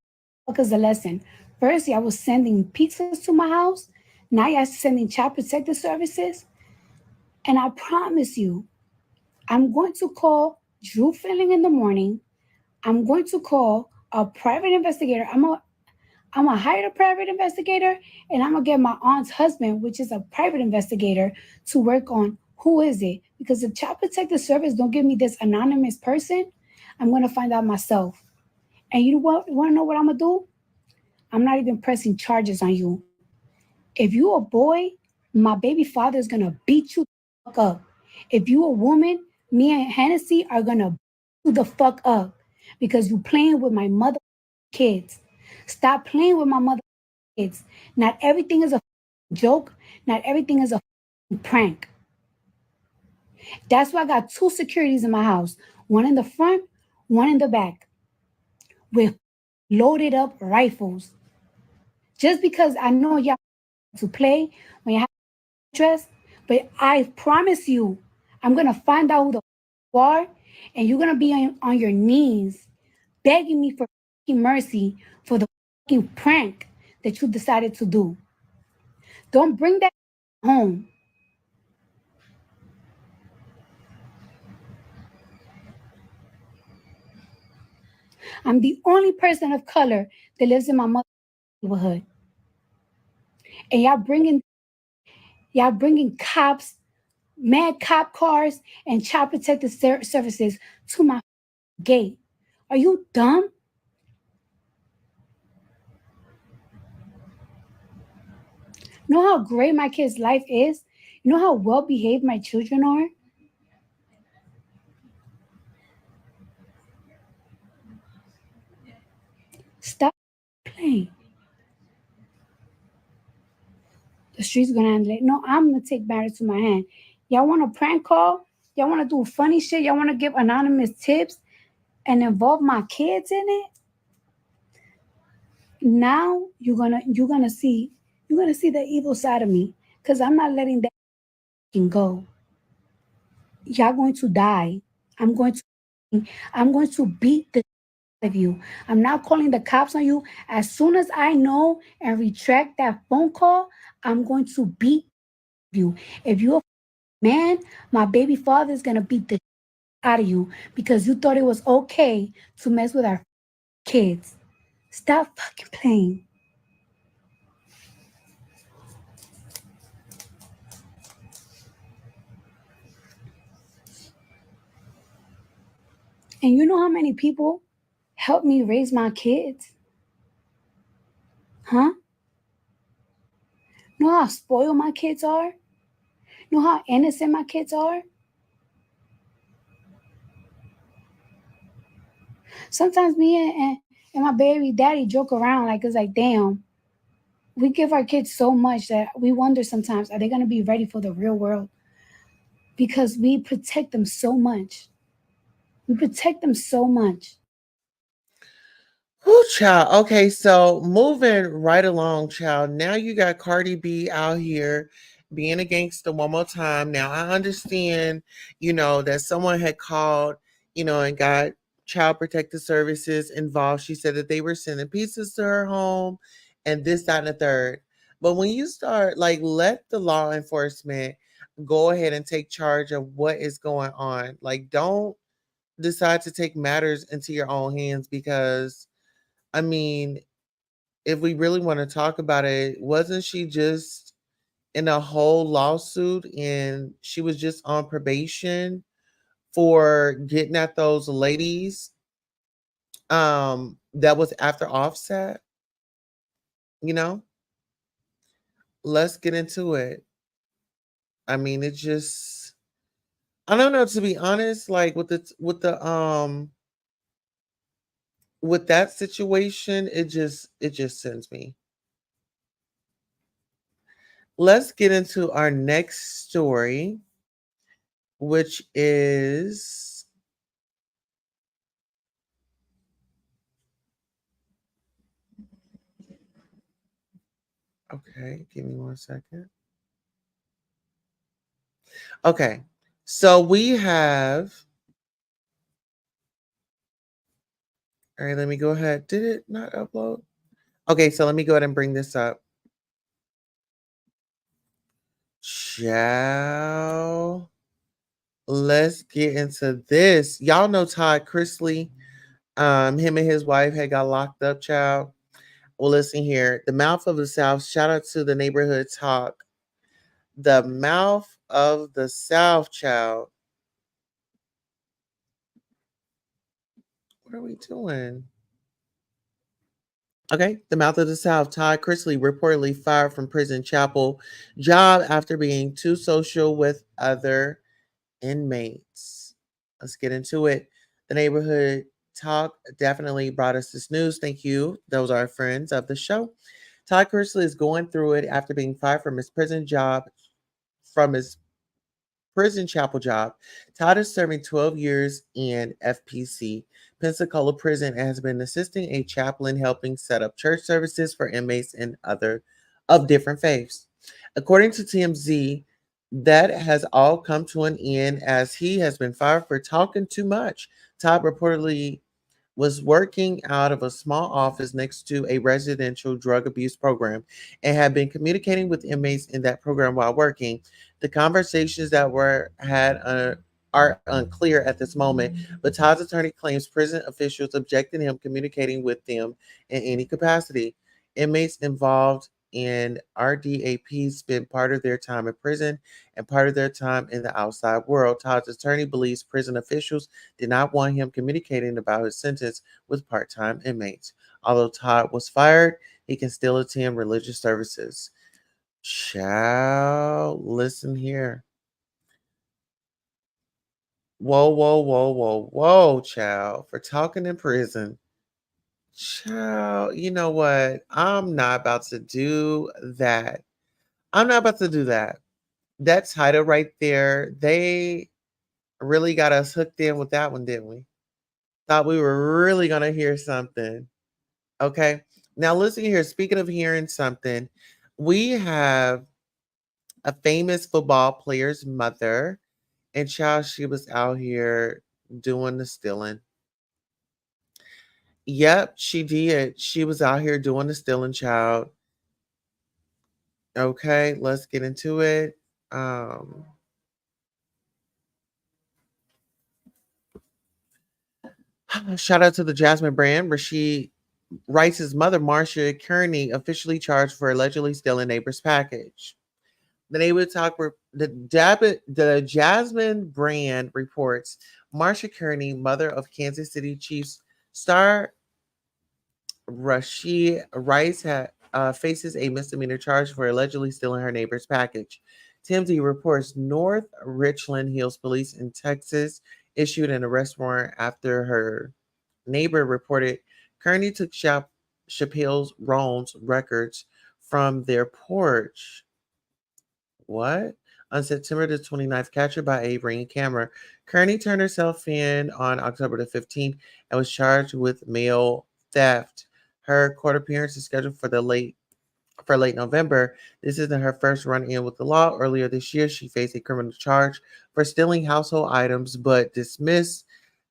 fuckers a lesson. First, y'all was sending pizzas to my house. Now y'all sending Child Protective Services. And I promise you, I'm going to call Drew Filling in the morning. I'm going to call a private investigator. I'm gonna hire a private investigator, and I'm gonna get my aunt's husband, which is a private investigator, to work on who is it. Because if Child Protective Service don't give me this anonymous person, I'm gonna find out myself. And you want to know what I'm gonna do? I'm not even pressing charges on you. If you a boy, my baby father is gonna beat you the fuck up. If you a woman, me and Hennessy are gonna beat you the fuck up because you playing with my mother kids. Stop playing with my mother kids. Not everything is a joke. Not everything is a prank. That's why I got 2 securities in my house. One in the front, one in the back. With loaded up rifles. Just because I know y'all to play when you have interest, but I promise you, I'm gonna find out who the you are, and you're gonna be on your knees begging me for mercy for the prank that you decided to do. Don't bring that home. I'm the only person of color that lives in my mother's neighborhood. And y'all bringing cops, mad cop cars, and Child Protective Services to my gate. Are you dumb? You know how great my kid's life is? You know how well behaved my children are? Stop playing. The streets gonna handle it. No, I'm gonna take matters to my hand. Y'all want a prank call? Y'all want to do funny shit? Y'all want to give anonymous tips and involve my kids in it? Now you're gonna see the evil side of me, because I'm not letting that go. Y'all going to die. I'm going to I'm going to beat the of you. I'm not calling the cops on you. As soon as I know and retract that phone call, I'm going to beat you. If you're a man, my baby father is gonna beat the out of you because you thought it was okay to mess with our kids. Stop fucking playing. And you know how many people helped me raise my kids? Huh? You know how spoiled my kids are? You know how innocent my kids are? Sometimes me and my baby daddy joke around like it's like, damn, we give our kids so much that we wonder sometimes, are they gonna be ready for the real world? Because we protect them so much. We protect them so much. Whoo, child. Okay, so moving right along, child. Now you got Cardi B out here being a gangster one more time. Now I understand, that someone had called, and got child protective services involved. She said that they were sending pizzas to her home and this, that, and the third. But when you start, like, let the law enforcement go ahead and take charge of what is going on. Like, don't decide to take matters into your own hands because I mean, if we really want to talk about it, wasn't she just in a whole lawsuit and she was just on probation for getting at those ladies? That was after Offset, you know? Let's get into it. I mean, it just I don't know, to be honest, like with that situation, it just sends me. Let's get into our next story, which is okay. Give me 1 second. Okay, so we have. All right, let me go ahead. Did it not upload? Okay, so let me go ahead and bring this up. Ciao. Let's get into this. Y'all know Todd Chrisley. Him and his wife had got locked up, child. Well, listen here. The Mouth of the South. Shout out to the neighborhood talk. The Mouth of the South, child. What are we doing? Okay, the Mouth of the South. Todd Chrisley reportedly fired from prison chapel job after being too social with other inmates. Let's get into it. The neighborhood talk definitely brought us this news. Thank you. Those are our friends of the show. Todd Chrisley is going through it after being fired from his prison chapel job. Todd is serving 12 years in FPC, Pensacola Prison, and has been assisting a chaplain helping set up church services for inmates and other of different faiths. According to TMZ, that has all come to an end as he has been fired for talking too much. Todd reportedly was working out of a small office next to a residential drug abuse program and had been communicating with inmates in that program while working. The conversations that were had are unclear at this moment, but Todd's attorney claims prison officials objected him communicating with them in any capacity. Inmates involved in RDAP spend part of their time in prison and part of their time in the outside world. Todd's attorney believes prison officials did not want him communicating about his sentence with part time inmates. Although Todd was fired, he can still attend religious services. Child, listen here. Whoa, whoa, whoa, whoa, whoa, child. For talking in prison. Child, you know what? I'm not about to do that. I'm not about to do that. That title right there, they really got us hooked in with that one, didn't we? Thought we were really going to hear something. Okay. Now, listen here. Speaking of hearing something, we have a famous football player's mother, and child, she was out here doing the stealing. Yep, she did. She was out here doing the stealing, child. Okay, let's get into it. Um, Shout out to the Jasmine brand, where she writes his mother, Marcia Kearney, officially charged for allegedly stealing neighbor's package. The neighbor talk the Jasmine brand reports Marcia Kearney, mother of Kansas City Chiefs star Rashid Rice, faces a misdemeanor charge for allegedly stealing her neighbor's package. TMZ reports North Richland Hills Police in Texas issued an arrest warrant after her neighbor reported Kearney took Chappelle's Roan's records from their porch. What? On September the 29th, captured by a Ring camera, Kearney turned herself in on October the 15th and was charged with mail theft. Her court appearance is scheduled for late November. This isn't her first run-in with the law. Earlier this year, she faced a criminal charge for stealing household items, but dismissed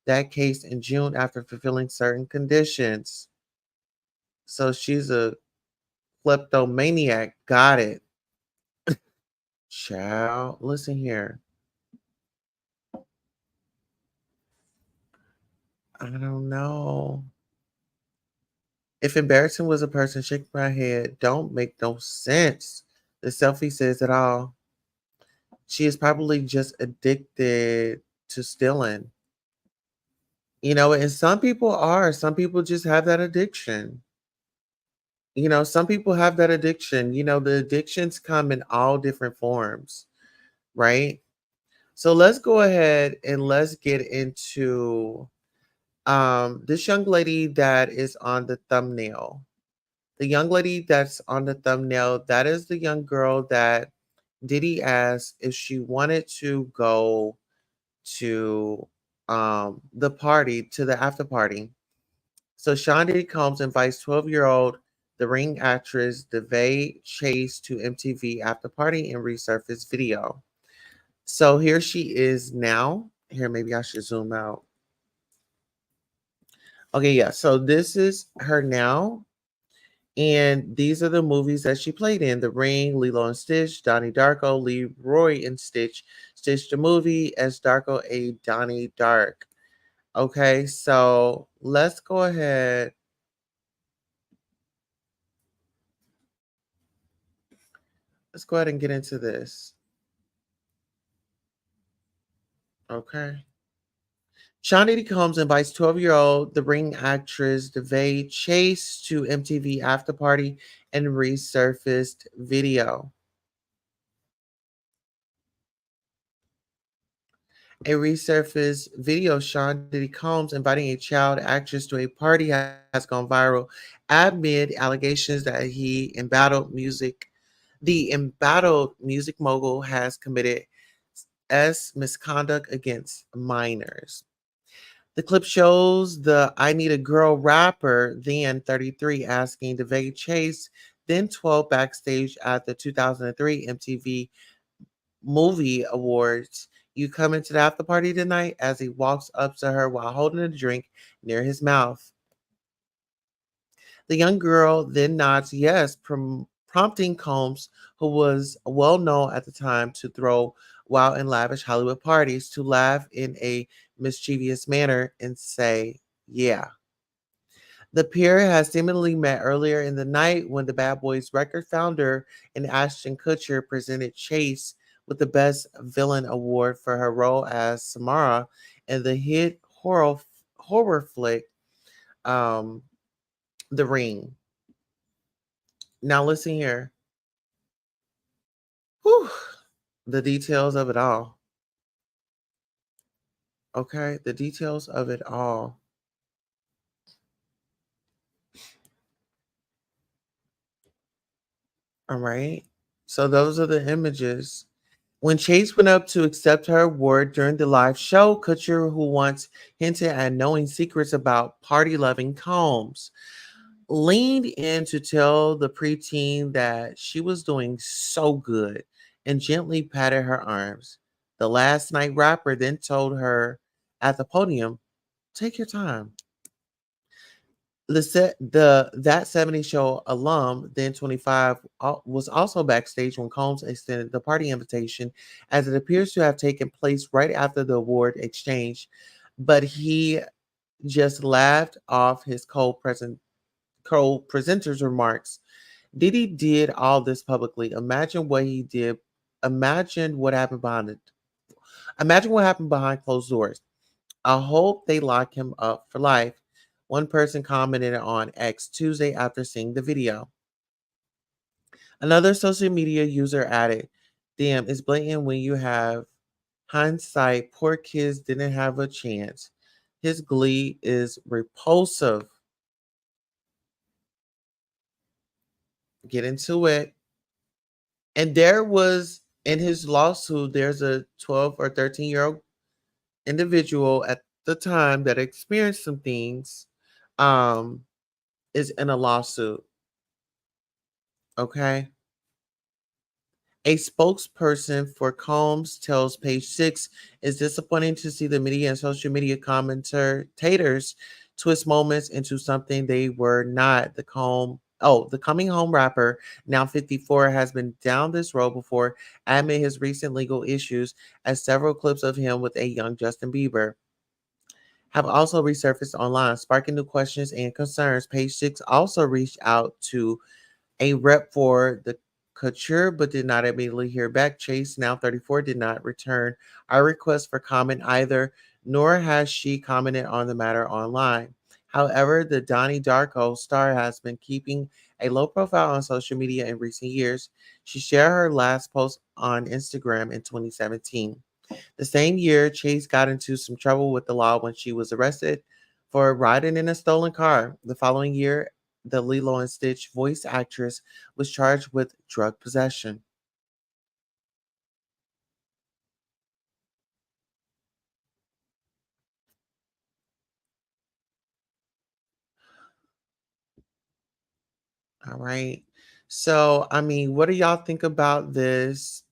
that case in June after fulfilling certain conditions. So she's a kleptomaniac. Got it. Child, listen here. I don't know. If embarrassing was a person shaking my head, don't make no sense. The selfie says it all. She is probably just addicted to stealing. And some people are. Some people just have that addiction. Some people have that addiction. The addictions come in all different forms, right? So let's go ahead and let's get into this young lady that is on the thumbnail. The young lady that's on the thumbnail, that is the young girl that Diddy asked if she wanted to go to the after party. So Sean Diddy Combs invites 12-year-old the Ring actress DeVay Chase to MTV after party and resurface video. So here she is now. Here, maybe I should zoom out. Okay, yeah. So this is her now. And these are the movies that she played in: The Ring, Lilo and Stitch, Donnie Darko, Leroy and Stitch, Stitch the movie, as Darko a Donnie Dark. Okay, so let's go ahead. Let's go ahead and get into this. Okay. Sean Diddy Combs invites 12-year-old The Ring actress DeVay Chase to MTV after party and resurfaced video. A resurfaced video Sean Diddy Combs inviting a child actress to a party has gone viral amid allegations that the embattled music mogul has committed misconduct against minors. The clip shows the I Need a Girl rapper, then 33, asking DeVay Chase, then 12, backstage at the 2003 MTV Movie Awards. You coming to the after party tonight? As he walks up to her while holding a drink near his mouth. The young girl then nods yes, prompting Combs, who was well known at the time to throw wild and lavish Hollywood parties, to laugh in a mischievous manner and say, yeah. The pair has seemingly met earlier in the night when the Bad Boys record founder and Ashton Kutcher presented Chase with the Best Villain Award for her role as Samara in the hit horror flick um, The Ring. Now listen here. Whew, the details of it all. Okay, the details of it all. All right. So those are the images. When Chase went up to accept her award during the live show, Couture, who once hinted at knowing secrets about party loving Combs, leaned in to tell the preteen that she was doing so good and gently patted her arms. The last night rapper then told her at the podium, "Take your time." The That 70 show alum, then 25, was also backstage when Combs extended the party invitation, as it appears to have taken place right after the award exchange. But he just laughed off his co-presenter's remarks. Diddy did all this publicly. Imagine what he did. Imagine what happened behind it. Imagine what happened behind closed doors. I hope they lock him up for life. One person commented on X Tuesday after seeing the video. Another social media user added, "Damn, it's blatant when you have hindsight. Poor kids didn't have a chance. His glee is repulsive." Get into it. And there was in his lawsuit, there's a 12 or 13-year-old individual at the time that experienced some things, um, is in a lawsuit. Okay. A spokesperson for Combs tells Page Six, "It's disappointing to see the media and social media commentators twist moments into something they were not." The coming home rapper, now 54, has been down this road before amid his recent legal issues, as several clips of him with a young Justin Bieber have also resurfaced online, sparking new questions and concerns. Page Six also reached out to a rep for the Couture, but did not immediately hear back. Chase, now 34, did not return our request for comment either, nor has she commented on the matter online. However, the Donnie Darko star has been keeping a low profile on social media in recent years. She shared her last post on Instagram in 2017. The same year, Chase got into some trouble with the law when she was arrested for riding in a stolen car. The following year, the Lilo and Stitch voice actress was charged with drug possession. All right. So, I mean, what do y'all think about this?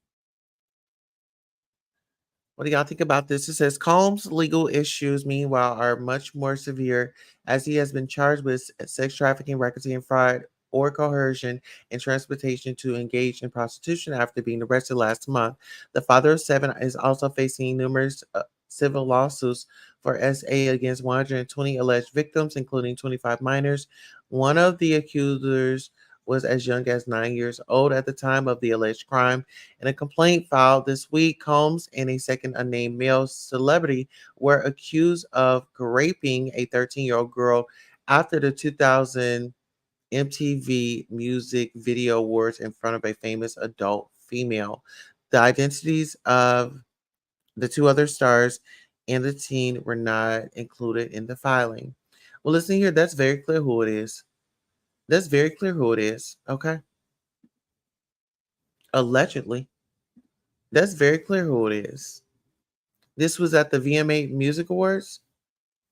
What do y'all think about this? It says Combs' legal issues, meanwhile, are much more severe, as he has been charged with sex trafficking, racketeering, fraud, or coercion and transportation to engage in prostitution after being arrested last month. The father of seven is also facing numerous civil lawsuits for SA against 120 alleged victims, including 25 minors. One of the accusers was as young as 9 years old at the time of the alleged crime. In a complaint filed this week, Combs and a second unnamed male celebrity were accused of raping a 13-year-old girl after the 2000 MTV Music Video Awards in front of a famous adult female. The identities of the two other stars and the teen were not included in the filing. Well, listen here, that's very clear who it is. That's very clear who it is. Okay. Allegedly. That's very clear who it is. This was at the VMA Music Awards.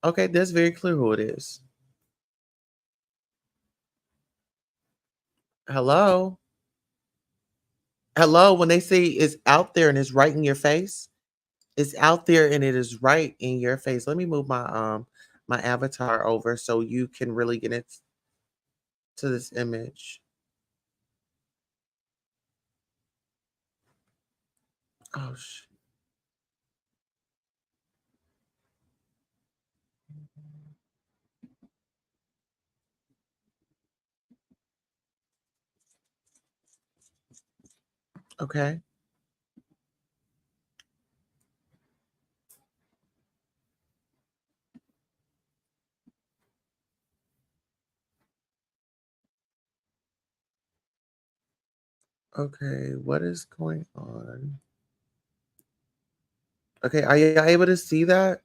Okay, that's very clear who it is. Hello? Hello, when they say it's out there and it's right in your face, it's out there and it is right in your face. Let me move my avatar over so you can really get into this image. Oh okay. Okay, what is going on? Okay, are you able to see that?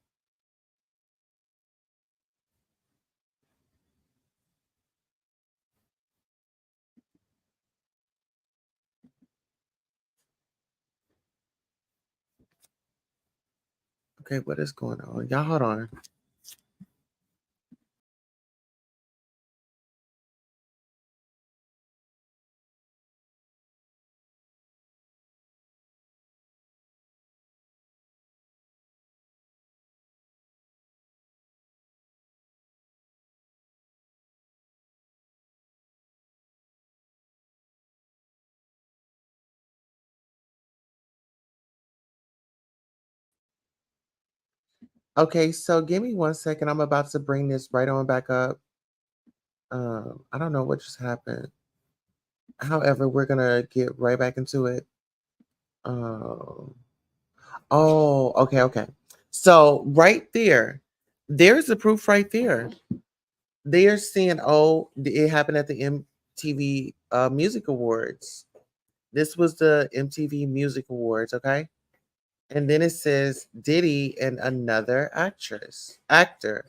Okay, what is going on? Y'all hold on. Okay, so give me 1 second. I'm about to bring this right on back up. I don't know what just happened. However, we're gonna get right back into it. Um, oh, okay, okay. So right there, there's the proof right there. They are saying, "Oh, it happened at the MTV Music Awards." This was the MTV Music Awards, okay? And then it says Diddy and another actor.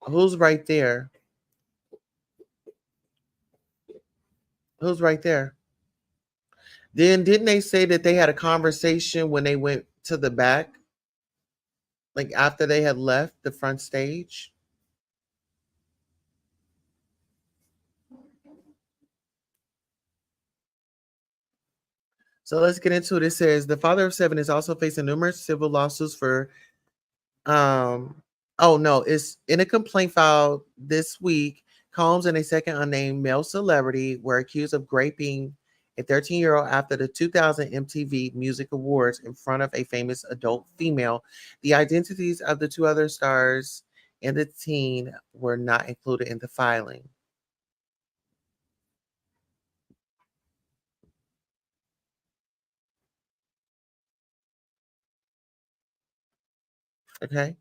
Who's right there? Who's right there? Then didn't they say that they had a conversation when they went to the back, like after they had left the front stage? So let's get into it. It says the father of seven is also facing numerous civil lawsuits for um oh no, it's in a complaint filed this week. Combs and a second unnamed male celebrity were accused of raping a 13-year-old after the 2000 MTV Music Awards in front of a famous adult female. The identities of the two other stars and the teen were not included in the filing. Okay.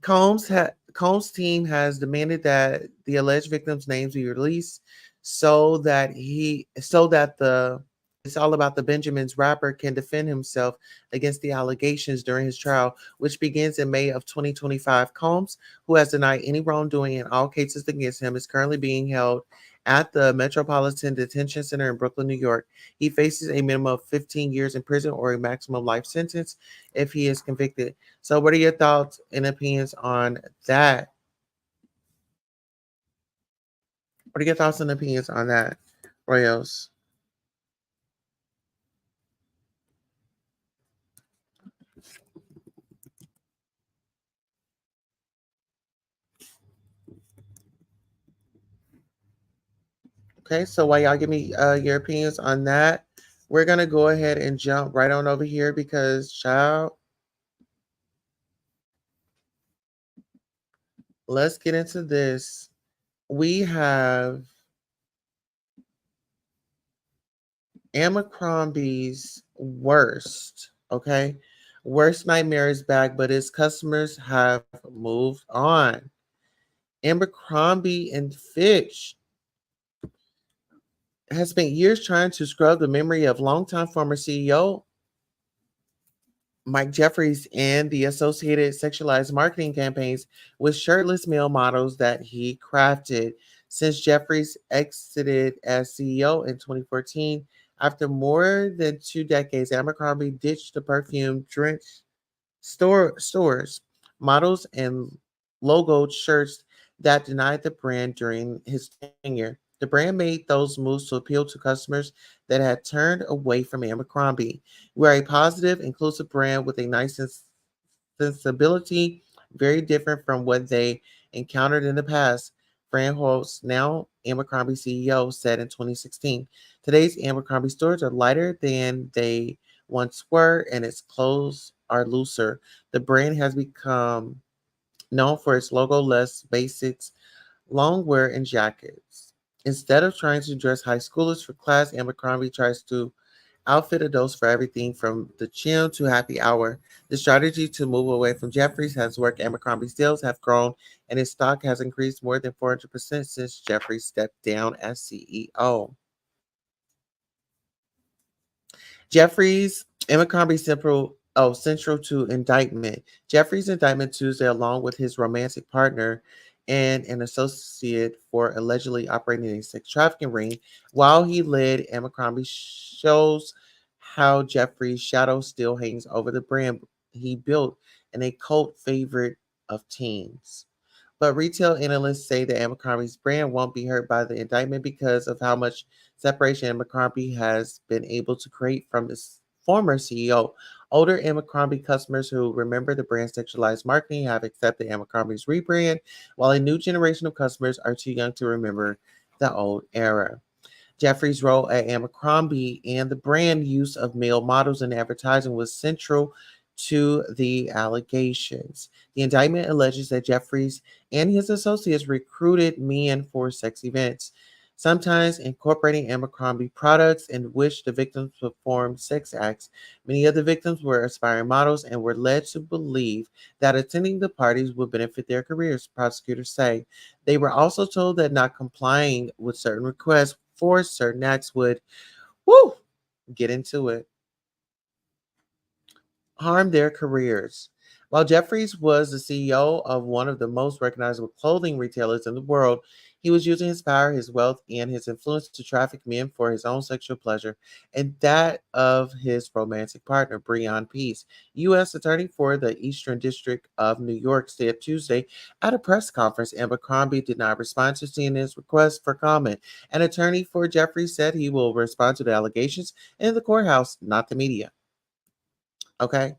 Combs' team has demanded that the alleged victims' names be released so that the it's all about the Benjamin's rapper can defend himself against the allegations during his trial, which begins in May of 2025. Combs, who has denied any wrongdoing in all cases against him, is currently being held at the Metropolitan Detention Center in Brooklyn, New York. He faces a minimum of 15 years in prison or a maximum life sentence if he is convicted. So, what are your thoughts and opinions on that? What are your thoughts and opinions on that, Royals? Okay, so while y'all give me your opinions on that, we're gonna go ahead and jump right on over here because, child, let's get into this. We have Abercrombie's worst, okay? Worst nightmare is back, but its customers have moved on. Abercrombie and Fitch has spent years trying to scrub the memory of longtime former CEO Mike Jeffries and the associated sexualized marketing campaigns with shirtless male models that he crafted. Since Jeffries exited as CEO in 2014, after more than 2 decades, Abercrombie ditched the perfume drenched stores, models, and logoed shirts that denied the brand during his tenure. The brand made those moves to appeal to customers that had turned away from Abercrombie. We're a positive, inclusive brand with a nice sensibility, very different from what they encountered in the past. Fran Holtz, now Abercrombie CEO, said in 2016. Today's Abercrombie stores are lighter than they once were, and its clothes are looser. The brand has become known for its logo less basics, long wear, and jackets. Instead of trying to dress high schoolers for class, Abercrombie tries to outfit adults for everything from the gym to happy hour. The strategy to move away from Jeffries has worked. Abercrombie sales have grown, and its stock has increased more than 400% since Jeffries stepped down as CEO. Jeffries, Emma Carby central to indictment. Jeffries' indictment Tuesday, along with his romantic partner and an associate for allegedly operating a sex trafficking ring, while he led Emma Carby, shows how Jeffries' shadow still hangs over the brand he built and a cult favorite of teens. But retail analysts say that Abercrombie's brand won't be hurt by the indictment because of how much separation Abercrombie has been able to create from its former CEO. Older Abercrombie customers who remember the brand's sexualized marketing have accepted Abercrombie's rebrand, while a new generation of customers are too young to remember the old era. Jeffrey's role at Abercrombie and the brand use of male models in advertising was central to the allegations. The indictment alleges that Jeffries and his associates recruited men for sex events, sometimes incorporating Abercrombie products in which the victims performed sex acts. Many of the victims were aspiring models and were led to believe that attending the parties would benefit their careers, prosecutors say. They were also told that not complying with certain requests for certain acts would, get into it, harm their careers. While Jeffries was the CEO of one of the most recognizable clothing retailers in the world, he was using his power, his wealth, and his influence to traffic men for his own sexual pleasure and that of his romantic partner, Breon Peace. U.S. Attorney for the Eastern District of New York said Tuesday at a press conference Abercrombie did not respond to CNN's request for comment. An attorney for Jeffries said he will respond to the allegations in the courthouse, not the media. Okay.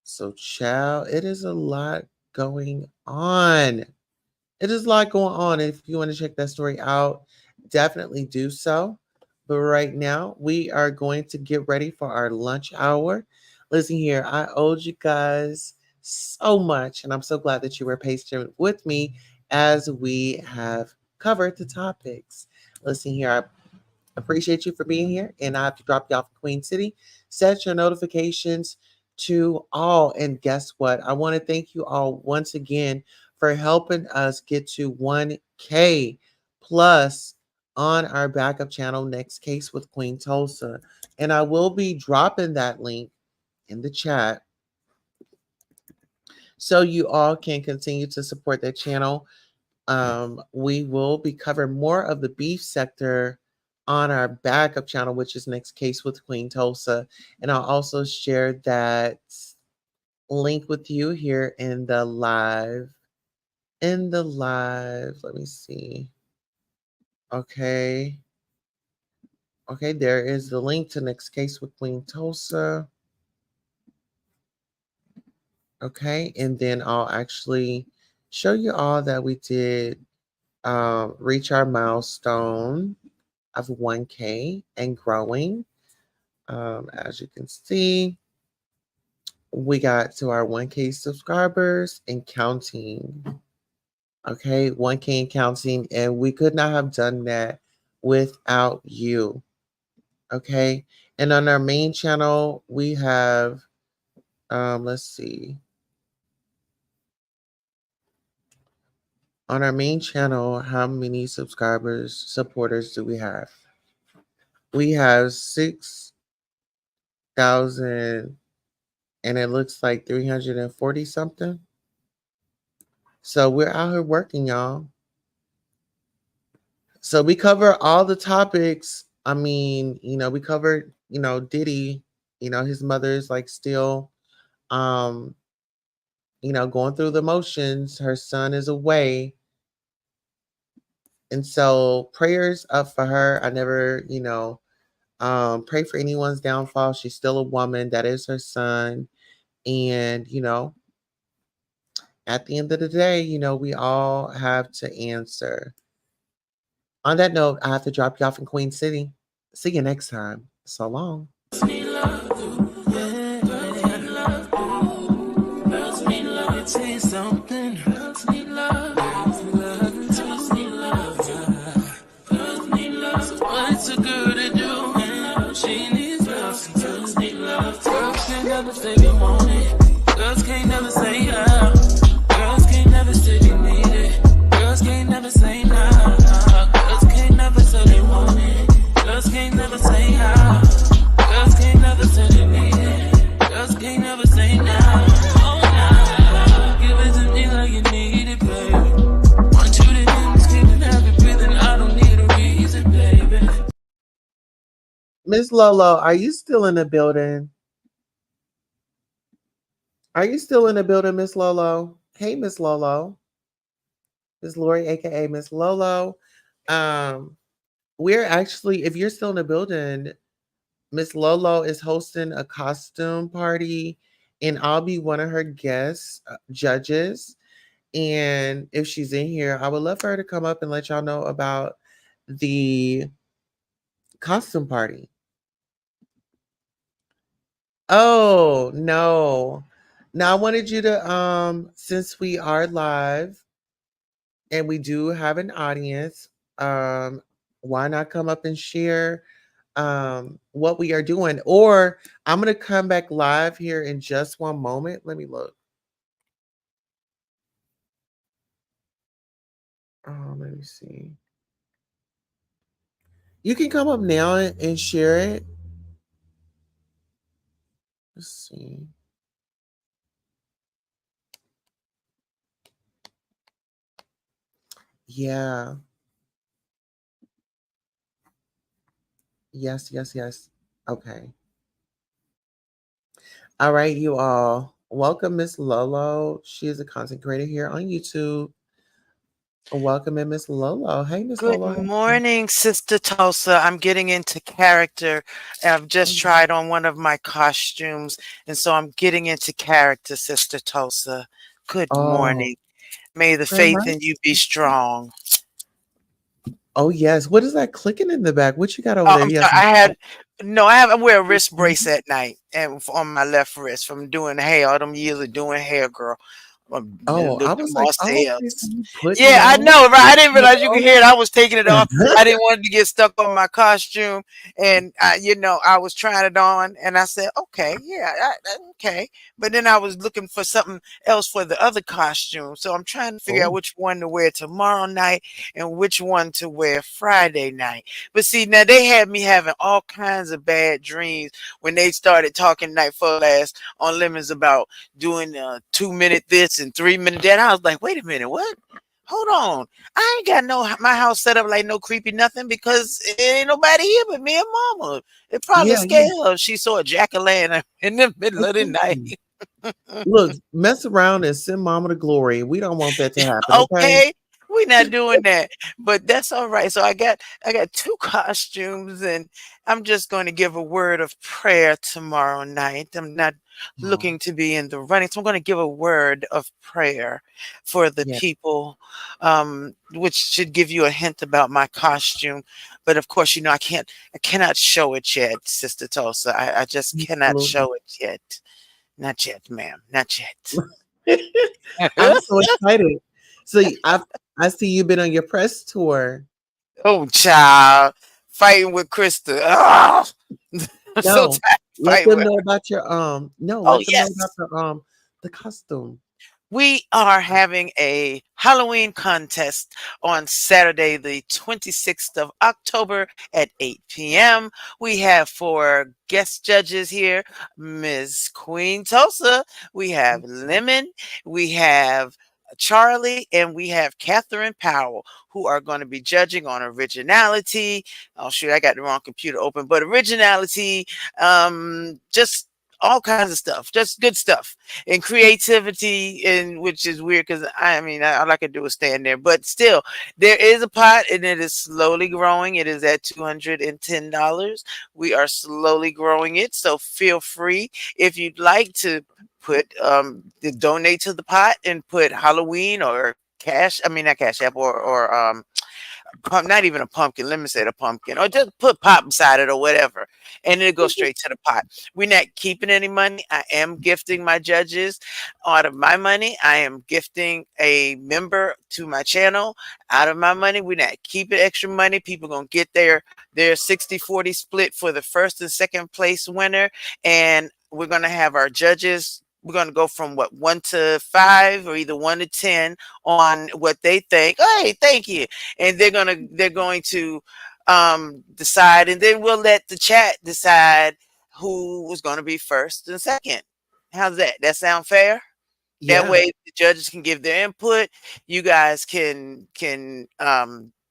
So, child, it is a lot going on. It is a lot going on. If you want to check that story out, definitely do so. But right now, we are going to get ready for our lunch hour. Listen here, I owed you guys so much, and I'm so glad that you were patient with me as we have covered the topics. Listen here, I appreciate you for being here, and I have to drop you off in Queen City. Set your notifications to all, and guess what? I want to thank you all once again for helping us get to 1K plus on our backup channel, Next Case with Queen Tulsa. And I will be dropping that link in the chat so you all can continue to support that channel. We will be covering more of the beef sector on our backup channel, which is Next Case with Queen Tulsa. And I'll also share that link with you here in the live. Let me see. Okay, there is the link to Next Case with Queen Tulsa. Okay, and then I'll actually show you all that we did reach our milestone of 1K and growing. As you can see, we got to our 1K subscribers and counting. Okay, 1K and counting, and we could not have done that without you. Okay, and on our main channel, we have, let's see. On our main channel, how many supporters do we have? We have 6,000, and it looks like 340 something. So we're out here working, y'all. So we cover all the topics. I mean, we covered, Diddy, his mother is like still, going through the motions. Her son is away. And so prayers up for her. I never, pray for anyone's downfall. She's still a woman. That is her son. And, at the end of the day, we all have to answer. On that note, I have to drop you off in Queen City. See you next time. So long. Girls can't never say yeah. Girls can't never say they need it. Girls can't never say nah. Girls can't never say they want it. Girls can't never say Miss Lolo, are you still in the building? Are you still in the building, Miss Lolo? Hey, Miss Lolo. Miss Lori, aka Miss Lolo. Um, we're actually, if you're still in the building, Miss Lolo is hosting a costume party, and I'll be one of her guest judges. And if she's in here, I would love for her to come up and let y'all know about the costume party. Oh, no. Now I wanted you to since we are live and we do have an audience, um why not come up and share what we are doing? Or I'm going to come back live here in just one moment. Let me look. Let me see. You can come up now and share it. Let's see. Yeah. Yes, yes, yes. Okay. All right, you all. Welcome, Miss Lolo. She is a content creator here on YouTube. Welcome in, Miss Lolo. Hey, Miss Good Lolo. morning, Sister Tulsa. I'm getting into character. I've just tried on one of my costumes, and so I'm getting into character, Sister Tulsa. Good Oh, morning. May the Grand faith in you be Rising. strong. Oh, yes. What is that clicking in the back? What you got over Oh, there? I'm Yes. sorry. I wear a wrist brace at night and on my left wrist from doing hair. All them years of doing hair, girl. Oh, The I was like, moss oh, okay, so hairs. you putting it Yeah, I on? know, right? I didn't Like, realize you could hear it. I was taking it off. oh. I didn't want it to get stuck on my costume, and I was trying it on, and I said, "Okay, yeah, okay." But then I was looking for something else for the other costume, so I'm trying to figure out Oh, which one to wear tomorrow night and which one to wear Friday night. But see, now they had me having all kinds of bad dreams when they started talking night for last on Lemons about doing 2 minute this and 3 minute that. I was like, wait a minute, what? Hold on. I ain't got my house set up like no creepy nothing because it ain't nobody here but me and mama. It probably yeah, yeah. scared her if she saw a jack-o'-lantern in the middle of the Exactly. night. Look, mess around and send mama to glory. We don't want that to happen, okay? Okay, we're not doing that, but that's all right. So I got two costumes, and I'm just going to give a word of prayer tomorrow night. I'm not Oh, looking to be in the running, so I'm going to give a word of prayer for the yeah. people, which should give you a hint about my costume. But of course, I cannot show it yet, Sister Tulsa. I just cannot Absolutely. show it yet. Not yet, ma'am. Not yet. I'm so excited. So I see you've been on your press tour. Oh, child, fighting with Krista. Ah! I'm so No, tired of let fighting them with know her. about your no, Oh, let them know about yes. the costume. We are having a Halloween contest on Saturday, the 26th of October at 8 p.m. We have four guest judges here, Ms. Queen Tulsa, we have Lemon, we have Charlie, and we have Catherine Powell, who are going to be judging on originality. Oh, shoot, I got the wrong computer open, but originality, just all kinds of stuff, just good stuff and creativity, and which is weird because I mean all I can do is stand there. But still, there is a pot, and it is slowly growing. It is at $210. We are slowly growing it, so feel free if you'd like to to donate to the pot and put Halloween or cash. I mean not cash app or not even a pumpkin. Let me say the pumpkin, or just put pop inside it or whatever, and it'll go straight to the pot. We're not keeping any money. I am gifting my judges out of my money. I am gifting a member to my channel out of my money. We're not keeping extra money. People gonna get their 60-40 split for the first and second place winner, and we're gonna have our judges. We're going to go from what 1 to 5 or either 1 to 10 on what they think. Hey, thank you, and they're going to decide, and then we'll let the chat decide who was going to be first and second. How's that sound fair? That Yeah. way the judges can give their input. You guys can tell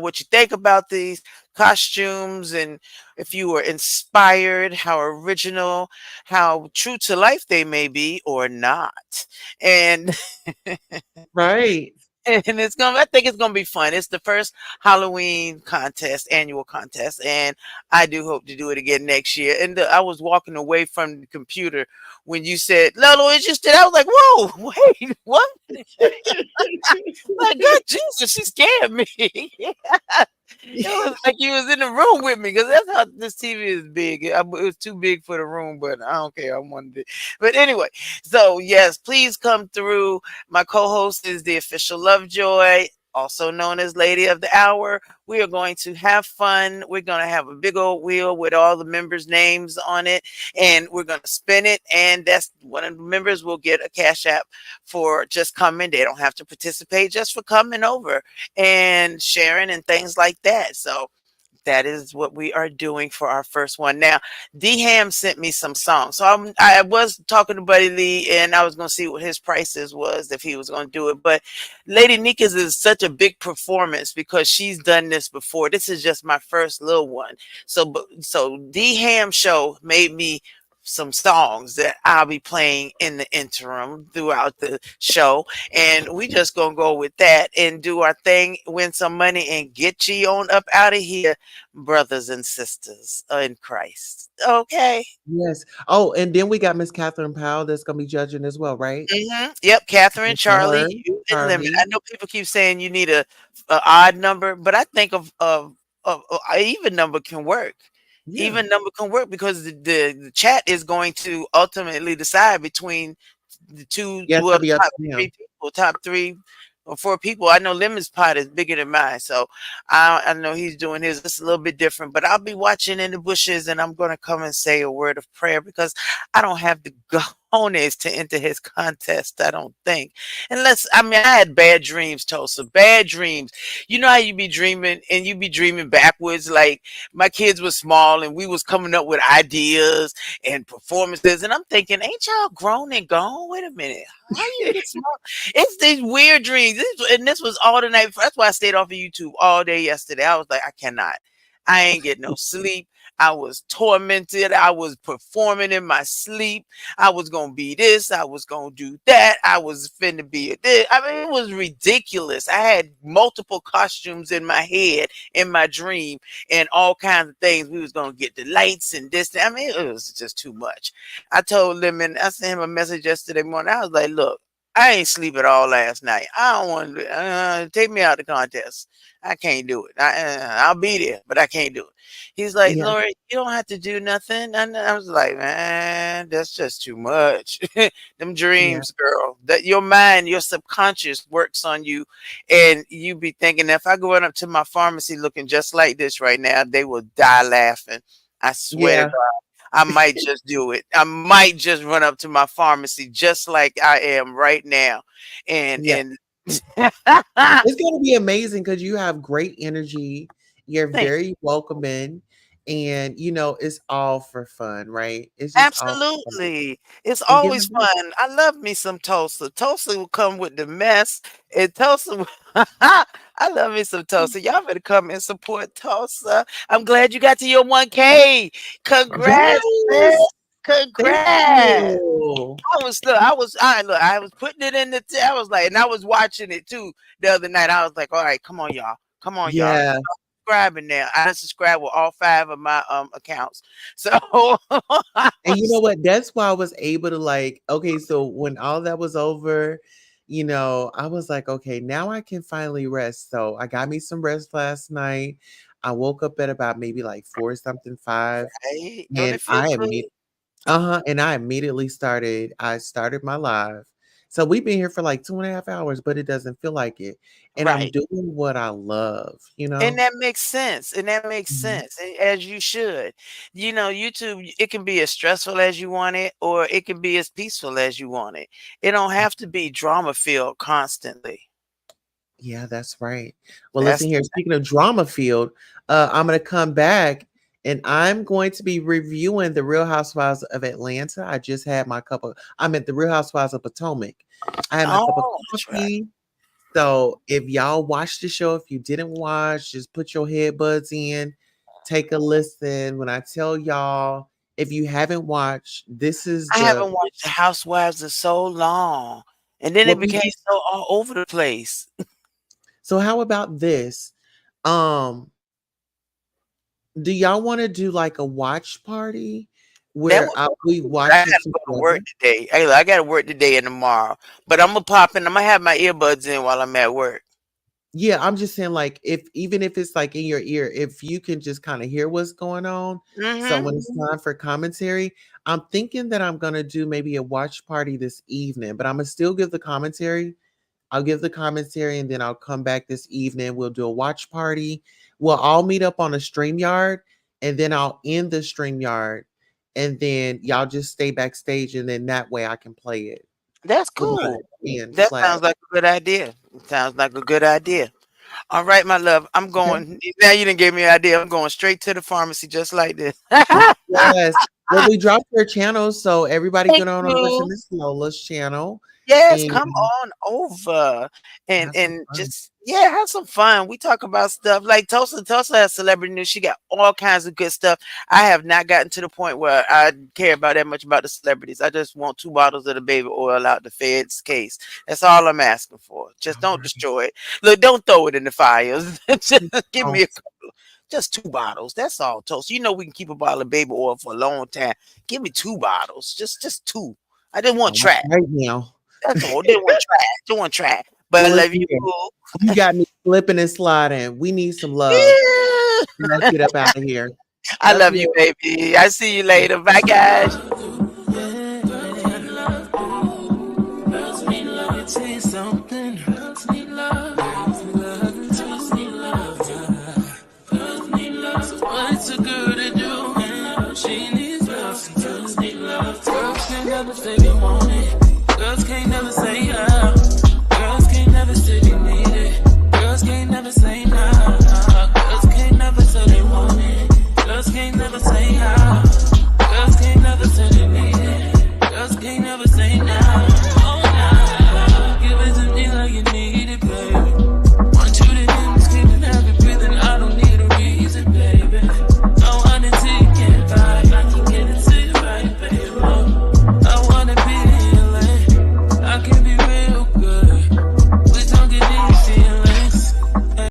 what you think about these costumes, and if you were inspired, how original, how true to life they may be or not. And Right. and I think it's gonna be fun. It's the first Halloween contest, annual contest, and I do hope to do it again next year. And I was walking away from the computer when you said Lolo interested. I was like, whoa, wait, what? My God, Jesus, she scared me. It was like you was in the room with me because that's how this TV is big. It was too big for the room, but I don't care. I wanted it. But anyway, so yes, please come through. My co-host is the official Lovejoy, also known as Lady of the Hour. We are going to have fun. We're going to have a big old wheel with all the members' names on it, and we're going to spin it. And that's one of the members will get a cash app for just coming. They don't have to participate, just for coming over and sharing and things like that. So that is what we are doing for our first one. Now, D Ham sent me some songs. So I was talking to Buddy Lee, and I was going to see what his prices was if he was going to do it. But Lady Nika's is such a big performance because she's done this before. This is just my first little one. So D Ham show made me some songs that I'll be playing in the interim throughout the show. And we just gonna go with that and do our thing, win some money, and get you on up out of here, brothers and sisters in Christ. Okay. Yes. Oh, and then we got Miss Catherine Powell that's gonna be judging as well, right? Yep, Catherine, Look for Charlie, her, you and Lemon. I Charlie. know people keep saying you need a odd number, but I think of a even number can work. Yeah. Even number can work because the chat is going to ultimately decide between the two, Yes, well, it'll the be up top to him. three people, top 3 or 4 people. I know Lemon's pot is bigger than mine, so I know he's doing his. It's a little bit different, but I'll be watching in the bushes, and I'm going to come and say a word of prayer because I don't have the cojones to enter his contest. I don't think, unless I mean I had bad dreams, Tulsa, bad dreams. You know how you be dreaming and you be dreaming backwards. Like my kids were small and we was coming up with ideas and performances, and I'm thinking, ain't y'all grown and gone? Wait a minute. How you get small? It's these weird dreams. And this was all the night before. That's why I stayed off of YouTube all day yesterday. I was like, I cannot. I ain't get no sleep. I was tormented. I was performing in my sleep. I was gonna be this. I was gonna do that. I was finna be a this. I mean, it was ridiculous. I had multiple costumes in my head in my dream and all kinds of things. We was gonna get the lights and this. I mean, it was just too much. I told Lemon, I sent him a message yesterday morning. I was like, look, I ain't sleep at all last night. I don't want to take me out the contest. I can't do it. I'll be there, but I can't do it. He's like, Yeah. Lori, you don't have to do nothing. And I was like, man, that's just too much. Them Yeah. dreams, girl. That your mind, your subconscious works on you, and you be thinking, if I go up to my pharmacy looking just like this right now, they will die laughing. I swear to Yeah. God. I might just do it. I might just run up to my pharmacy just like I am right now. And Yeah. and It's gonna be amazing because you have great energy. You're thank very welcoming, and it's all for fun, right? It's just all for fun. absolutely. It's And giving always back. fun. I love me some Tulsa. Tulsa will come with the mess. And Tulsa, I love me some Tulsa. Y'all better come and support Tulsa. I'm glad you got to your 1K. Congrats, man. Yes. Thank Congrats. you. I was putting it in I was like, and I was watching it too the other night. I was like, all right, come on, y'all. Come on, y'all. Yeah. Subscribing now. I subscribed with all 5 of my accounts. So I And you know was what? That's why I was able to okay, so when all that was over, I was like, okay, now I can finally rest. So I got me some rest last night. I woke up at about maybe like 4 something, 5. right. Don't And it feel good? I immediately started my live. So we've been here for like 2.5 hours, but it doesn't feel like it. And I'm Right. doing what I love, you And know? that makes sense. And that makes Mhm. sense. As you should. YouTube, it can be as stressful as you want it, or it can be as peaceful as you want it. It don't have to be drama filled constantly. Yeah, that's right. Well, That's listen here. Speaking of drama field, I'm going to come back and I'm going to be reviewing the Real Housewives of Atlanta. I just had my cup of, I'm at the Real Housewives of Potomac. I had my cup of oh, that's right. coffee. So if y'all watched the show, if you didn't watch, just put your headbuds in take a listen. When I tell y'all, if you haven't watched, this is I the haven't watched The Housewives in so long, and then it what we became so all over the place. so how about this? Um, do y'all want to do like a watch party That where was we cool, but I watch it gotta go to work together? today. I gotta work today and tomorrow, but I'm gonna pop in. I'm gonna have my earbuds in while I'm at work. Yeah, I'm just saying, like, if even if it's like in your ear, if you can just kind of hear what's going on. So Hmm. when it's time for commentary, I'm thinking that I'm gonna do maybe a watch party this evening, but I'm gonna still give the commentary. I'll give the commentary and then I'll come back this evening. We'll do a watch party. We'll all meet up on a StreamYard and then I'll end the StreamYard and then y'all just stay backstage and then that way I can play it That's with my cool. hand That flat. sounds like a good idea. Sounds like a good idea. All right, my love. I'm Okay. going now. You didn't give me an idea. I'm going straight to the pharmacy just like this. Yes. Well, we dropped their channels, so everybody Thank go on over to you. Miss Lola's channel Yes, and come on over and have some fun. just have some fun. We talk about stuff like Tulsa has celebrity news. She got all kinds of good stuff. I have not gotten to the point where I care about that much about the celebrities. I just want 2 bottles of the baby oil out the Fed's case. That's all I'm asking for. Just All don't right. destroy it. Look, don't throw it in the fires. Just give Oh, me just 2 bottles. That's all, Tulsa. You know we can keep a bottle of baby oil for a long time. Give me 2 bottles. Just two. I didn't want all trash. right now. That's all. They want trash. They want trash. But I Well, love listen you, here. boo. You got me slipping and sliding. We need some love. Let's get up out of here. I Love love you, you. baby. I see you later. Bye, guys. Girls need love, it tastes something. Girls need love, girls need love, girls need love. Girls need love, so what's a girl to do? She needs love, some girls need love. Girls can never say they want